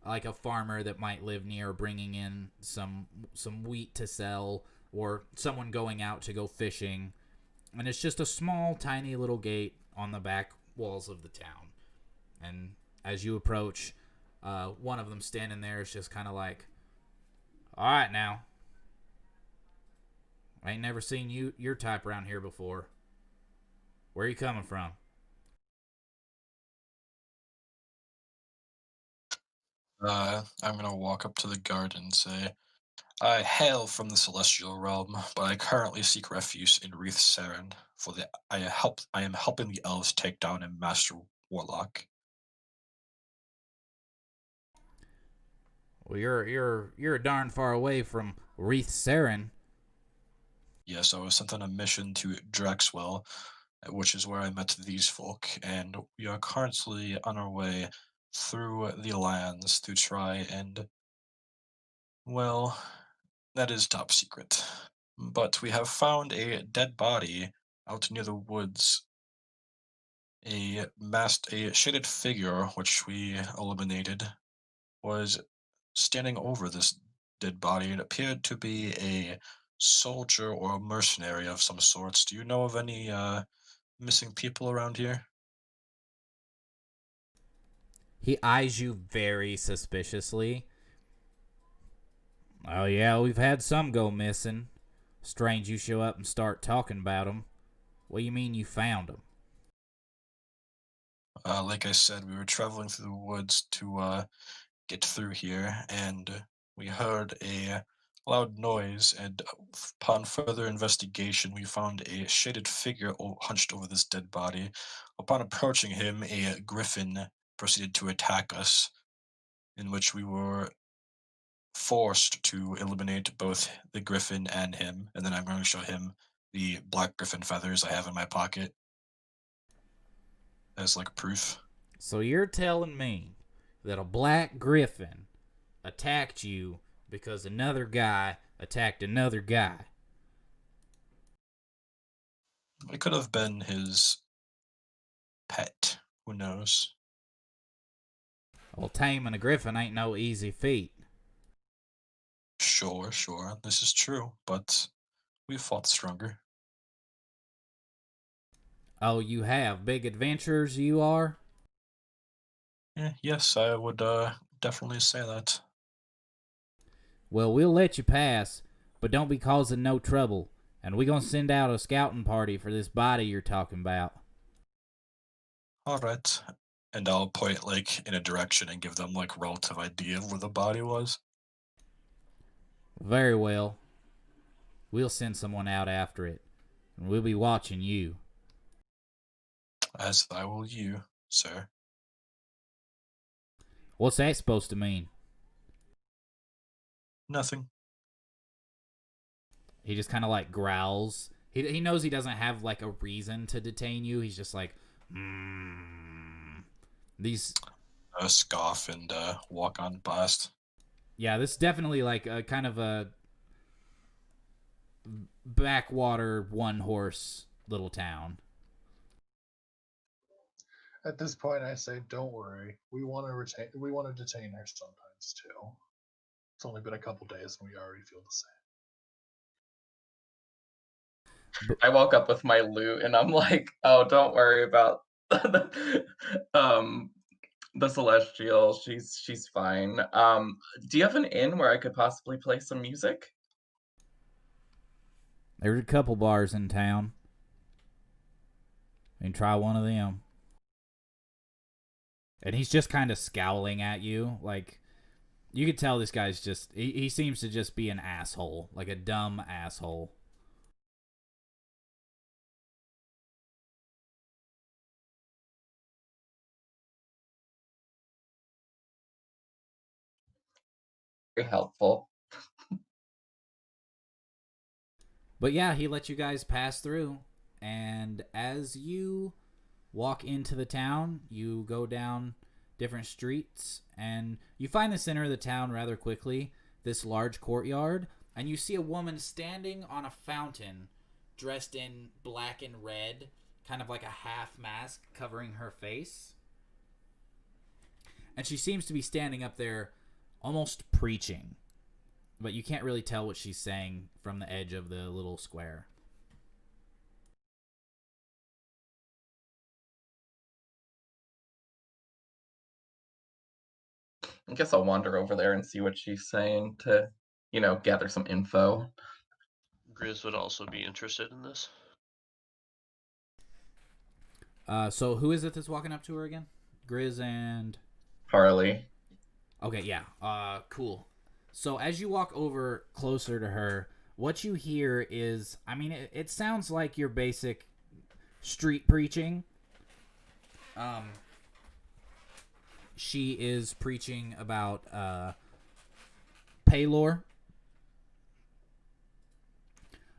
S1: a farmer that might live near bringing in some wheat to sell, or someone going out to go fishing. And it's just a small, tiny little gate on the back walls of the town. And as you approach, one of them standing there is just kind of like, all right now. I ain't never seen your type around here before. Where are you coming from?
S2: I'm gonna walk up to the guard and say, I hail from the celestial realm, but I currently seek refuge in Reith Saren, for I am helping the elves take down a master warlock.
S1: Well, you're darn far away from Reith Saren.
S2: Yes, I was sent on a mission to Draxwell, which is where I met these folk, and we are currently on our way through the lands to try and, well, that is top secret. But we have found a dead body out near the woods. A shaded figure, which we eliminated, was standing over this dead body. It appeared to be a soldier or a mercenary of some sorts. Do you know of any missing people around here?
S1: He eyes you very suspiciously. Oh yeah, we've had some go missing. Strange you show up and start talking about them. What do you mean you found them?
S2: Like I said, we were traveling through the woods to get through here, and we heard a loud noise. And upon further investigation, we found a shaded figure hunched over this dead body. Upon approaching him, a griffin proceeded to attack us, in which we were forced to eliminate both the griffin and him. And then I'm going to show him the black griffin feathers I have in my pocket as like proof.
S1: So you're telling me that a black griffin attacked you because another guy attacked another guy?
S2: It could have been his pet. Who knows?
S1: Well, taming a griffin ain't no easy feat.
S2: Sure, sure. This is true, but we fought stronger.
S1: Oh, you have? Big adventurers you are?
S2: Yes, I would definitely say that.
S1: Well, we'll let you pass, but don't be causing no trouble. And we gonna send out a scouting party for this body you're talking about.
S2: All right. And I'll point like in a direction and give them like relative idea of where the body was.
S1: Very well. We'll send someone out after it, and we'll be watching you.
S2: As I will you, sir.
S1: What's that supposed to mean?
S2: Nothing.
S1: He just kind of like growls. He knows he doesn't have like a reason to detain you. He's just like, These.
S2: Scoff and walk on past.
S1: Yeah, this is definitely like a kind of a backwater one horse little town.
S6: At this point, I say, don't worry. We want to detain her sometimes too. It's only been a couple days and we already feel the same.
S4: I woke up with my loot and I'm like, oh, don't worry about the Celestial. She's fine. Do you have an inn where I could possibly play some music?
S1: There's a couple bars in town. You can try one of them. And he's just kind of scowling at you. Like, you could tell this guy's just... He seems to just be an asshole. Like a dumb asshole.
S4: Very helpful.
S1: But yeah, he let you guys pass through. And as you walk into the town, you go down different streets, and you find the center of the town rather quickly, this large courtyard, and you see a woman standing on a fountain dressed in black and red, kind of like a half mask covering her face. And she seems to be standing up there almost preaching, but you can't really tell what she's saying from the edge of the little square.
S4: I guess I'll wander over there and see what she's saying to, gather some info.
S7: Griz would also be interested in this.
S1: So who is it that's walking up to her again? Griz and...
S4: Harley.
S1: Okay, yeah. Cool. So as you walk over closer to her, what you hear is... I mean, it sounds like your basic street preaching. She is preaching about Pelor,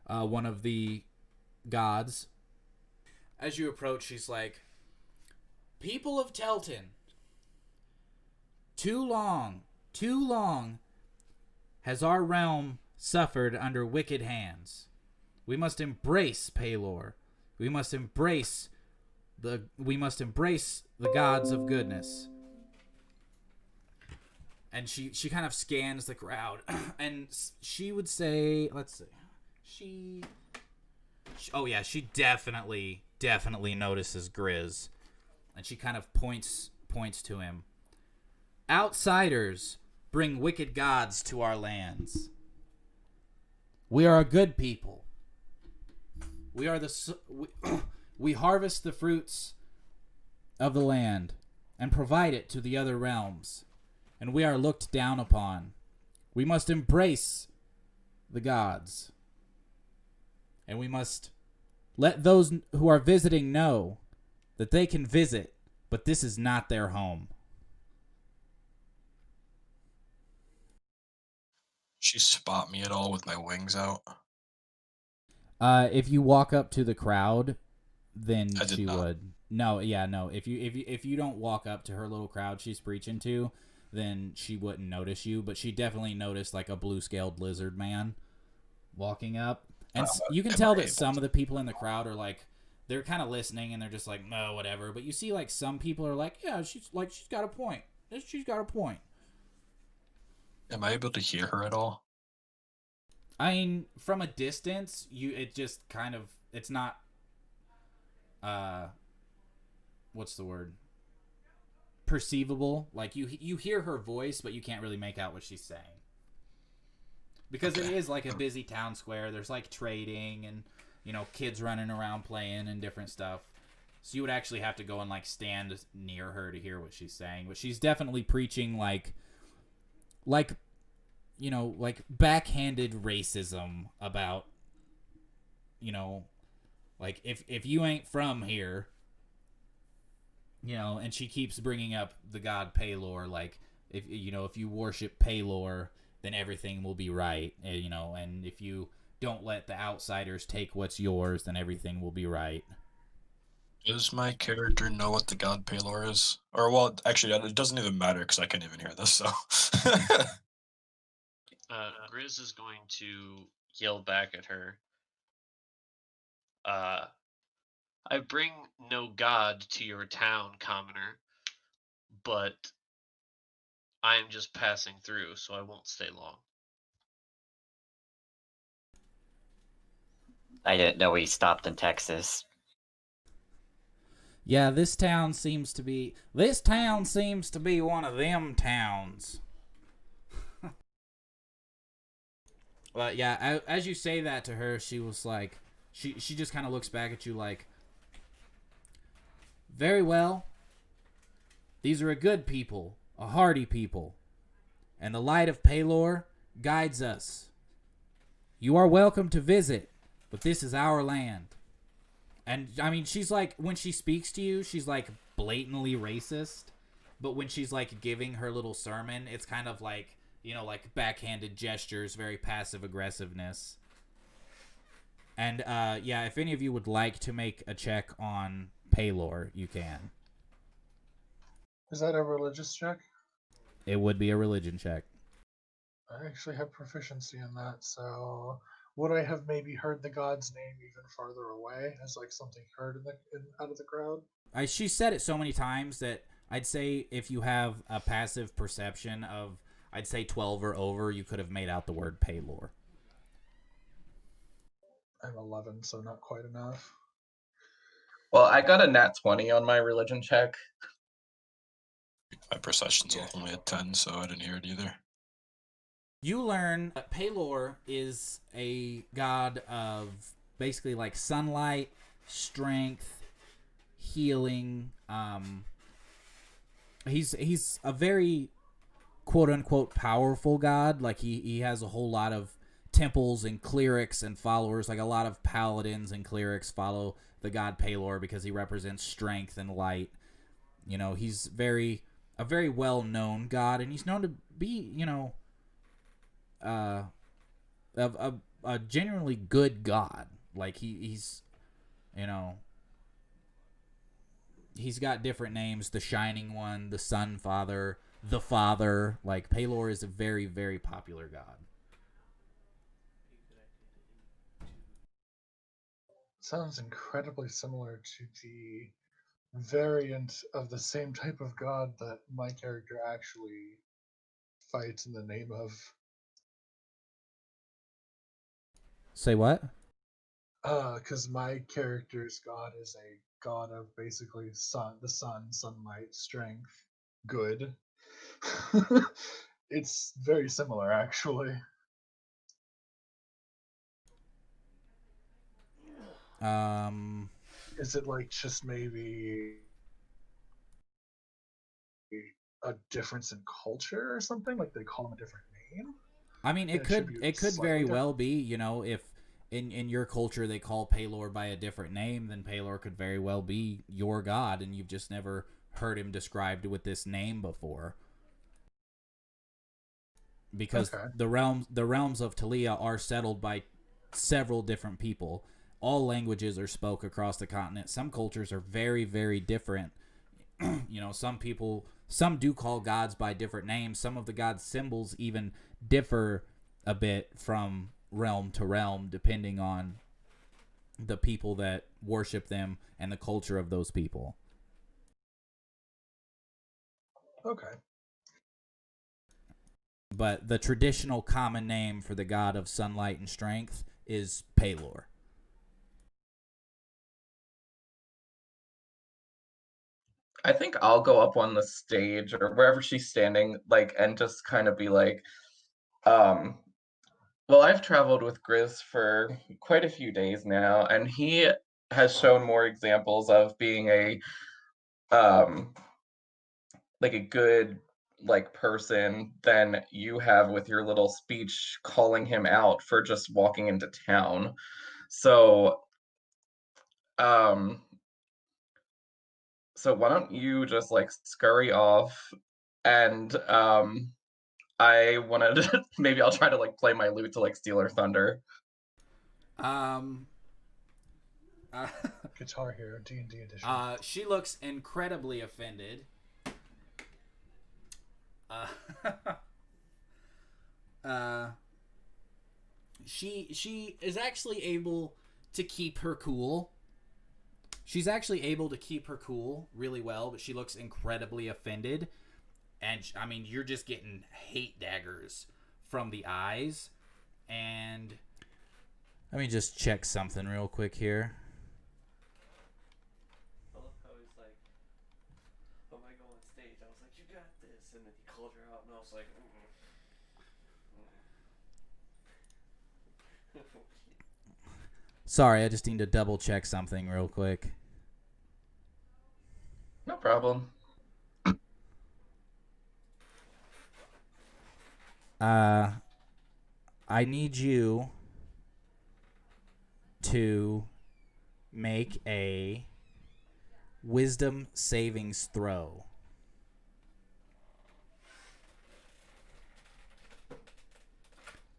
S1: one of the gods. As you approach, she's like, "People of Teltin, too long has our realm suffered under wicked hands. We must embrace Pelor. We must embrace the gods of goodness." And she kind of scans the crowd, and she would say, let's see, she definitely notices Griz, and she kind of points to him. "Outsiders bring wicked gods to our lands. We are a good people. We are we harvest the fruits of the land and provide it to the other realms. And we are looked down upon. We must embrace the gods. And we must let those who are visiting know that they can visit, but this is not their home."
S2: She spot me at all with my wings out?
S1: If you walk up to the crowd, then she
S2: not.
S1: would. No. If you don't walk up to her little crowd she's preaching to, then she wouldn't notice you. But she definitely noticed like a blue-scaled lizard man walking up, and you can tell that some of the people in the crowd are like, they're kind of listening and they're just like, no, whatever. But you see like some people are like, yeah, she's got a point. She's got a point.
S2: Am I able to hear her at all?
S1: I mean, from a distance, it's not, what's the word? Perceivable. Like you hear her voice, but you can't really make out what she's saying. Because It is like a busy town square. There's like trading and, kids running around playing and different stuff. So you would actually have to go and like stand near her to hear what she's saying. But she's definitely preaching like backhanded racism about, like if you ain't from here, and she keeps bringing up the god Pelor, like if you worship Pelor, then everything will be right, and if you don't let the outsiders take what's yours, then everything will be right.
S2: Does my character know what the god Pelor is? Or, well, actually, it doesn't even matter because I can't even hear this, so...
S7: Griz is going to yell back at her. "I bring no god to your town, commoner, but I am just passing through, so I won't stay long.
S3: I didn't know he stopped in Texas.
S1: Yeah, this town seems to be one of them towns. But yeah, as you say that to her, she was like, she just kind of looks back at you like, very well. These are a good people, a hardy people, and the light of Pelor guides us. You are welcome to visit, but this is our land. And, I mean, she's like, when she speaks to you, she's like blatantly racist. But when she's like giving her little sermon, it's kind of like, you know, like backhanded gestures, very passive aggressiveness. And, yeah, if any of you would like to make a check on Pelor, you can.
S6: Is that a religious check?
S1: It would be a religion check.
S6: I actually have proficiency in that, so would I have maybe heard the god's name even farther away as like something heard out of the crowd?
S1: She said it so many times that I'd say if you have a passive perception of, I'd say 12 or over, you could have made out the word Pelor.
S6: I'm 11, so not quite enough.
S4: Well, I got a nat 20 on my religion check.
S2: My perception's only at 10, so I didn't hear it either.
S1: You learn that Pelor is a god of basically like sunlight, strength, healing. He's a very quote unquote powerful god. Like he has a whole lot of temples and clerics and followers. Like a lot of paladins and clerics follow the god Pelor because he represents strength and light. You know, he's a very well known god, and he's known to be, you know, a genuinely good god. Like he's, you know, he's got different names: the Shining One, the Sun Father, the Father. Like Pelor is a very, very popular god.
S6: Sounds incredibly similar to the variant of the same type of god that my character actually fights in the name of.
S1: Say what?
S6: Because my character's god is a god of basically the sun, sunlight, strength, good. It's very similar, actually. Is it like just maybe a difference in culture or something? Like they call him a different name?
S1: I mean, it could very
S6: slightly
S1: well be, you know, if in your culture they call Pelor by a different name, then Pelor could very well be your god, and you've just never heard him described with this name before. Because the realms of Telea are settled by several different people. All languages are spoke across the continent. Some cultures are very, very different. You know, some do call gods by different names. Some of the gods' symbols even differ a bit from realm to realm, depending on the people that worship them and the culture of those people.
S6: Okay.
S1: But the traditional common name for the god of sunlight and strength is Pelor.
S4: I think I'll go up on the stage or wherever she's standing, like, and just kind of be like, well, I've traveled with Griz for quite a few days now, and he has shown more examples of being like a good person than you have with your little speech calling him out for just walking into town. So so why don't you just like scurry off, and I wanted to maybe I'll try to like play my lute to like steal her thunder.
S6: Guitar Hero D&D edition.
S1: She looks incredibly offended. She is actually able to keep her cool. She's actually able to keep her cool really well, but she looks incredibly offended. And I mean, you're just getting hate daggers from the eyes. And let me just check something real quick here.
S5: I love how he's like, when I go on stage, I was like, you got this. And then he called her out, and I was like,
S1: Sorry, I just need to double check something real quick.
S4: No problem.
S1: I need you to make a wisdom savings throw.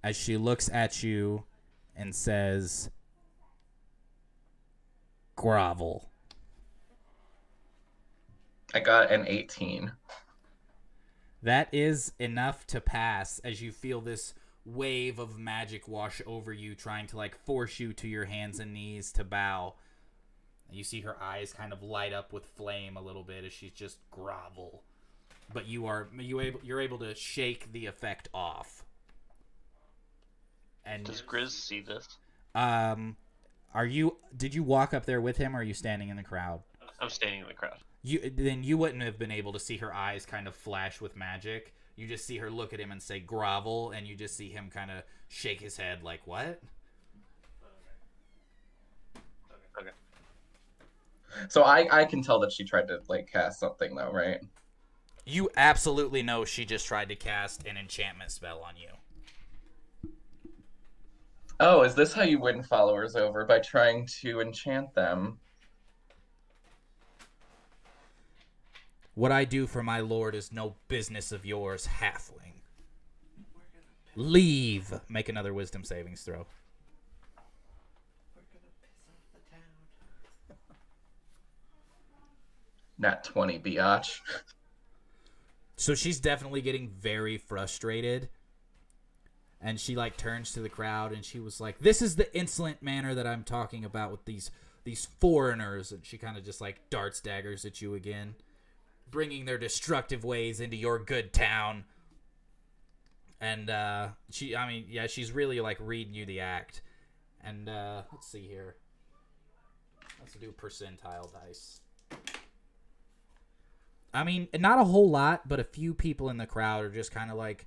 S1: As she looks at you and says, grovel.
S4: I got an 18.
S1: That is enough to pass as you feel this wave of magic wash over you, trying to like force you to your hands and knees to bow. You see her eyes kind of light up with flame a little bit as she's just grovel. But you're able to shake the effect off. And
S7: Does Griz see this?
S1: Did you walk up there with him, or are you standing in the crowd?
S7: I'm standing in the crowd.
S1: Then you wouldn't have been able to see her eyes kind of flash with magic. You just see her look at him and say grovel, and you just see him kind of shake his head like, what?
S7: Okay.
S4: So I can tell that she tried to like cast something though, right?
S1: You absolutely know she just tried to cast an enchantment spell on you.
S4: Oh, is this how you win followers over? By trying to enchant them?
S1: What I do for my lord is no business of yours, halfling. Leave. Make another wisdom savings throw.
S5: we're gonna piss off the town.
S4: Nat 20, biatch.
S1: So she's definitely getting very frustrated. And she like turns to the crowd and she was like, this is the insolent manner that I'm talking about with these foreigners. And she kind of just like darts daggers at you again, bringing their destructive ways into your good town. And she's really like reading you the act. And let's see here. Let's do percentile dice. I mean, not a whole lot, but a few people in the crowd are just kind of like,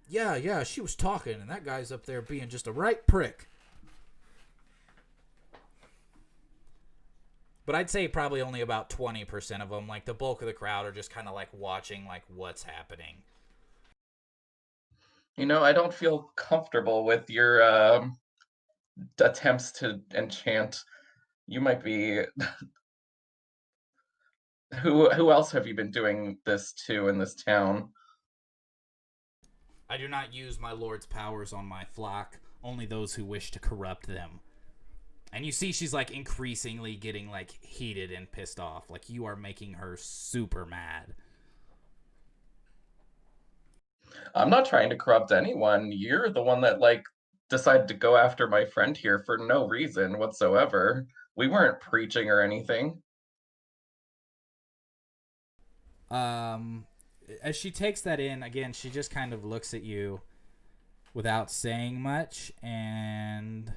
S1: yeah, she was talking, and that guy's up there being just a right prick. But I'd say probably only about 20% of them, like the bulk of the crowd, are just kind of like watching like what's happening.
S4: You know, I don't feel comfortable with your attempts to enchant. You might be. Who else have you been doing this to in this town?
S1: I do not use my lord's powers on my flock, only those who wish to corrupt them. And you see she's like increasingly getting like heated and pissed off. Like you are making her super mad.
S4: I'm not trying to corrupt anyone. You're the one that like decided to go after my friend here for no reason whatsoever. We weren't preaching or anything.
S1: As she takes that in, again, she just kind of looks at you without saying much, and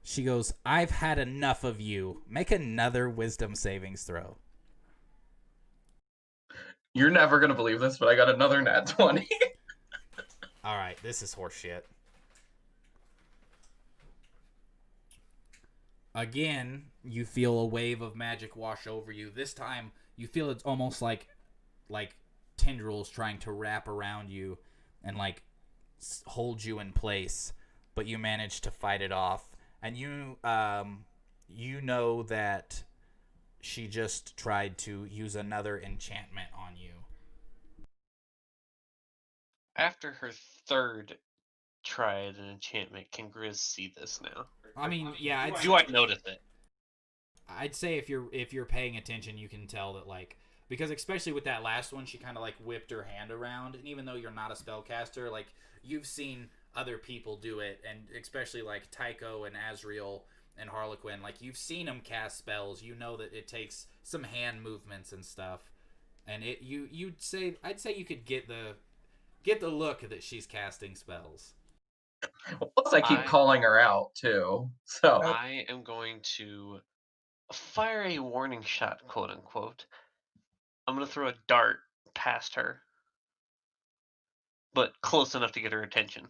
S1: she goes, I've had enough of you. Make another wisdom savings throw.
S4: You're never gonna believe this, but I got another nat 20.
S1: Alright, this is horseshit. Again, you feel a wave of magic wash over you. This time, you feel it's almost like tendrils trying to wrap around you and like hold you in place, but you manage to fight it off. And you know that she just tried to use another enchantment on you.
S7: After her third try at an enchantment, can Griz see this now?
S1: I mean, yeah.
S7: Do I notice it?
S1: I'd say if you're paying attention, you can tell that like, because especially with that last one, she kind of like whipped her hand around, and even though you're not a spellcaster, like you've seen other people do it, and especially like Tiako and Azriel and Harlequin. Like, you've seen them cast spells. You know that it takes some hand movements and stuff. And I'd say you could get the look that she's casting spells.
S4: Plus, I keep calling her out too. So
S7: I am going to fire a warning shot, quote unquote. I'm going to throw a dart past her, but close enough to get her attention.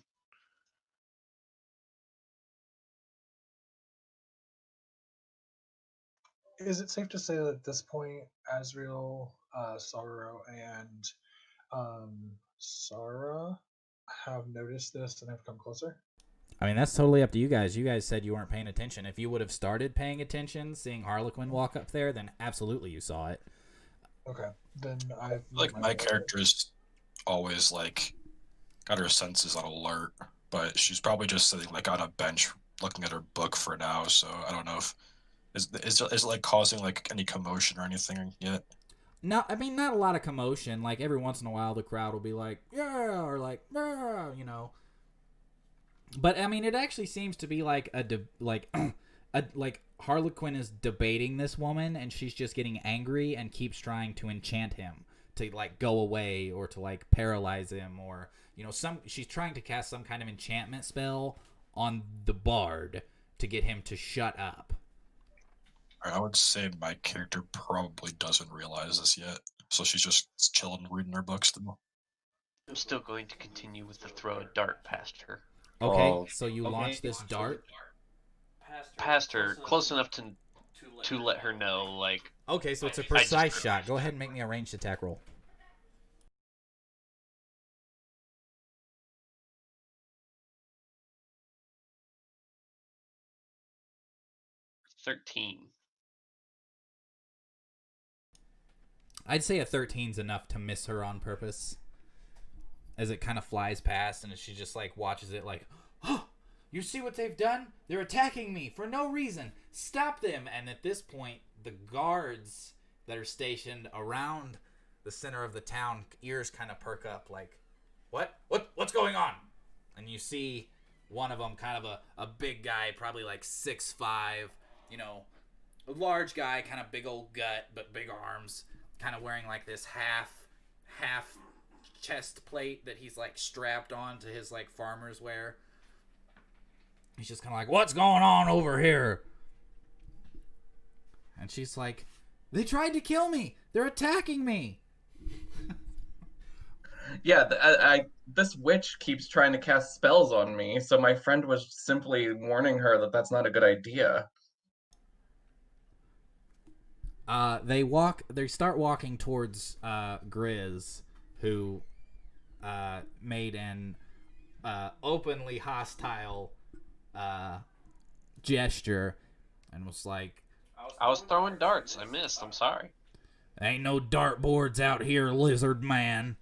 S6: Is it safe to say that at this point, Azriel, Saruo, and Sarah have noticed this and have come closer?
S1: I mean, that's totally up to you guys. You guys said you weren't paying attention. If you would have started paying attention, seeing Harlequin walk up there, then absolutely you saw it.
S6: Okay, then I've
S2: Like, my character's always like got her senses on alert, but she's probably just sitting like on a bench looking at her book for now. So I don't know if is it like causing like any commotion or anything yet.
S1: No, I mean, not a lot of commotion. Like, every once in a while, the crowd will be like, yeah, or like, yeah, you know. But I mean, it actually seems to be like like Harlequin is debating this woman, and she's just getting angry and keeps trying to enchant him to like go away or to like paralyze him, or she's trying to cast some kind of enchantment spell on the bard to get him to shut up.
S2: I would say my character probably doesn't realize this yet, so she's just chilling, reading her books still.
S7: I'm still going to continue with the throw a dart past her.
S1: Okay, so you launch this dart
S7: past her, close enough to let her know, like...
S1: Okay, so it's a precise shot. Go ahead and make me a ranged attack roll.
S7: $13.
S1: I'd say a 13's enough to miss her on purpose. As it kind of flies past, and she just like watches it like, oh, you see what they've done? They're attacking me for no reason. Stop them. And at this point, the guards that are stationed around the center of the town, ears kind of perk up like, what's going on? And you see one of them, kind of a big guy, probably like 6'5", a large guy, kind of big old gut, but big arms, kind of wearing like this half chest plate that he's like strapped on to his like farmer's wear. He's just kind of like, what's going on over here? And she's like, they tried to kill me. They're attacking me.
S4: Yeah, this witch keeps trying to cast spells on me, so my friend was simply warning her that that's not a good idea.
S1: They start walking towards Griz, who made an openly hostile gesture and was like,
S7: I was throwing darts. I missed. I'm sorry.
S1: Ain't no dartboards out here, lizard man.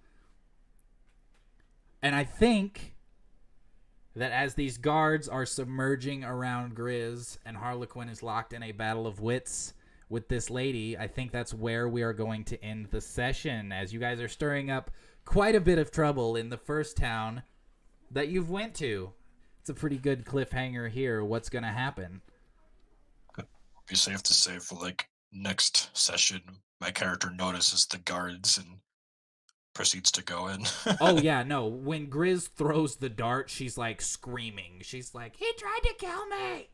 S1: And I think that as these guards are submerging around Griz and Harlequin is locked in a battle of wits with this lady, I think that's where we are going to end the session, as you guys are stirring up quite a bit of trouble in the first town that you've went to. It's a pretty good cliffhanger here. What's going to happen?
S2: Be safe to say for like next session, my character notices the guards and proceeds to go in.
S1: Oh yeah, no. When Griz throws the dart, she's like screaming. She's like, he tried to kill me.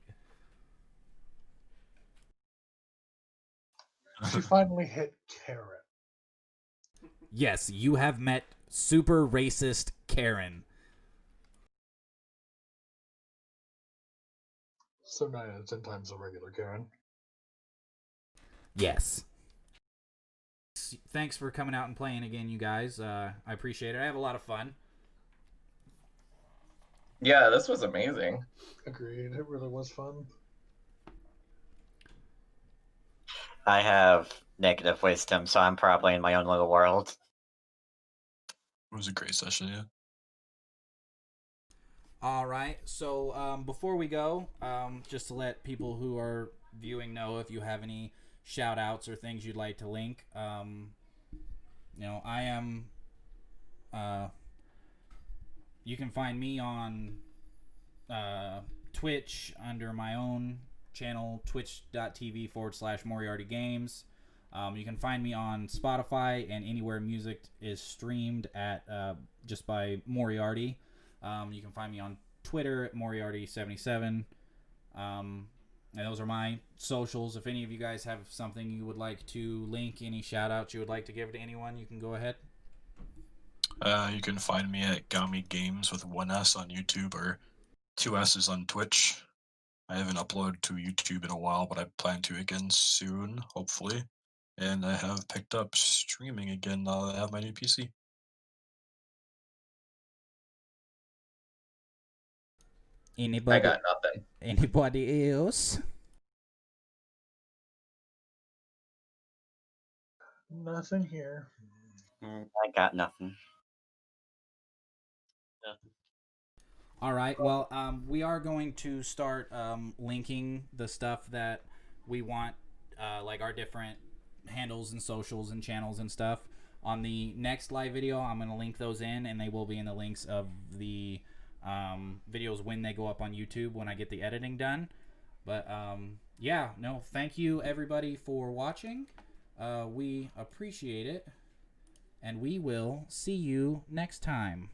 S6: She finally hit Karen.
S1: Yes, you have met super racist Karen.
S6: So 9 out of 10 times a regular Karen.
S1: Yes. Thanks for coming out and playing again, you guys. I appreciate it. I have a lot of fun.
S4: Yeah, this was amazing.
S6: Agreed. It really was fun.
S3: I have negative wisdom, so I'm probably in my own little world.
S2: It was a great session, yeah.
S1: All right. So before we go, just to let people who are viewing know, if you have any shout outs or things you'd like to link, I am you can find me on Twitch under my own channel, twitch.tv/Moriarty Games. You can find me on Spotify and anywhere music is streamed at just by Moriarty. You can find me on Twitter at Moriarty77. And those are my socials. If any of you guys have something you would like to link, any shout outs you would like to give to anyone, you can go ahead.
S2: You can find me at Gami Games with 1S on YouTube or 2 S's on Twitch. I haven't uploaded to YouTube in a while, but I plan to again soon, hopefully. And I have picked up streaming again now that I have my new PC.
S1: Anybody?
S4: I got nothing.
S1: Anybody else?
S6: Nothing here.
S3: I got nothing.
S1: All right. Well, we are going to start linking the stuff that we want, like our different handles and socials and channels and stuff. On the next live video, I'm going to link those in, and they will be in the links of the videos when they go up on YouTube when I get the editing done. But yeah, no, thank you everybody for watching. We appreciate it, and we will see you next time.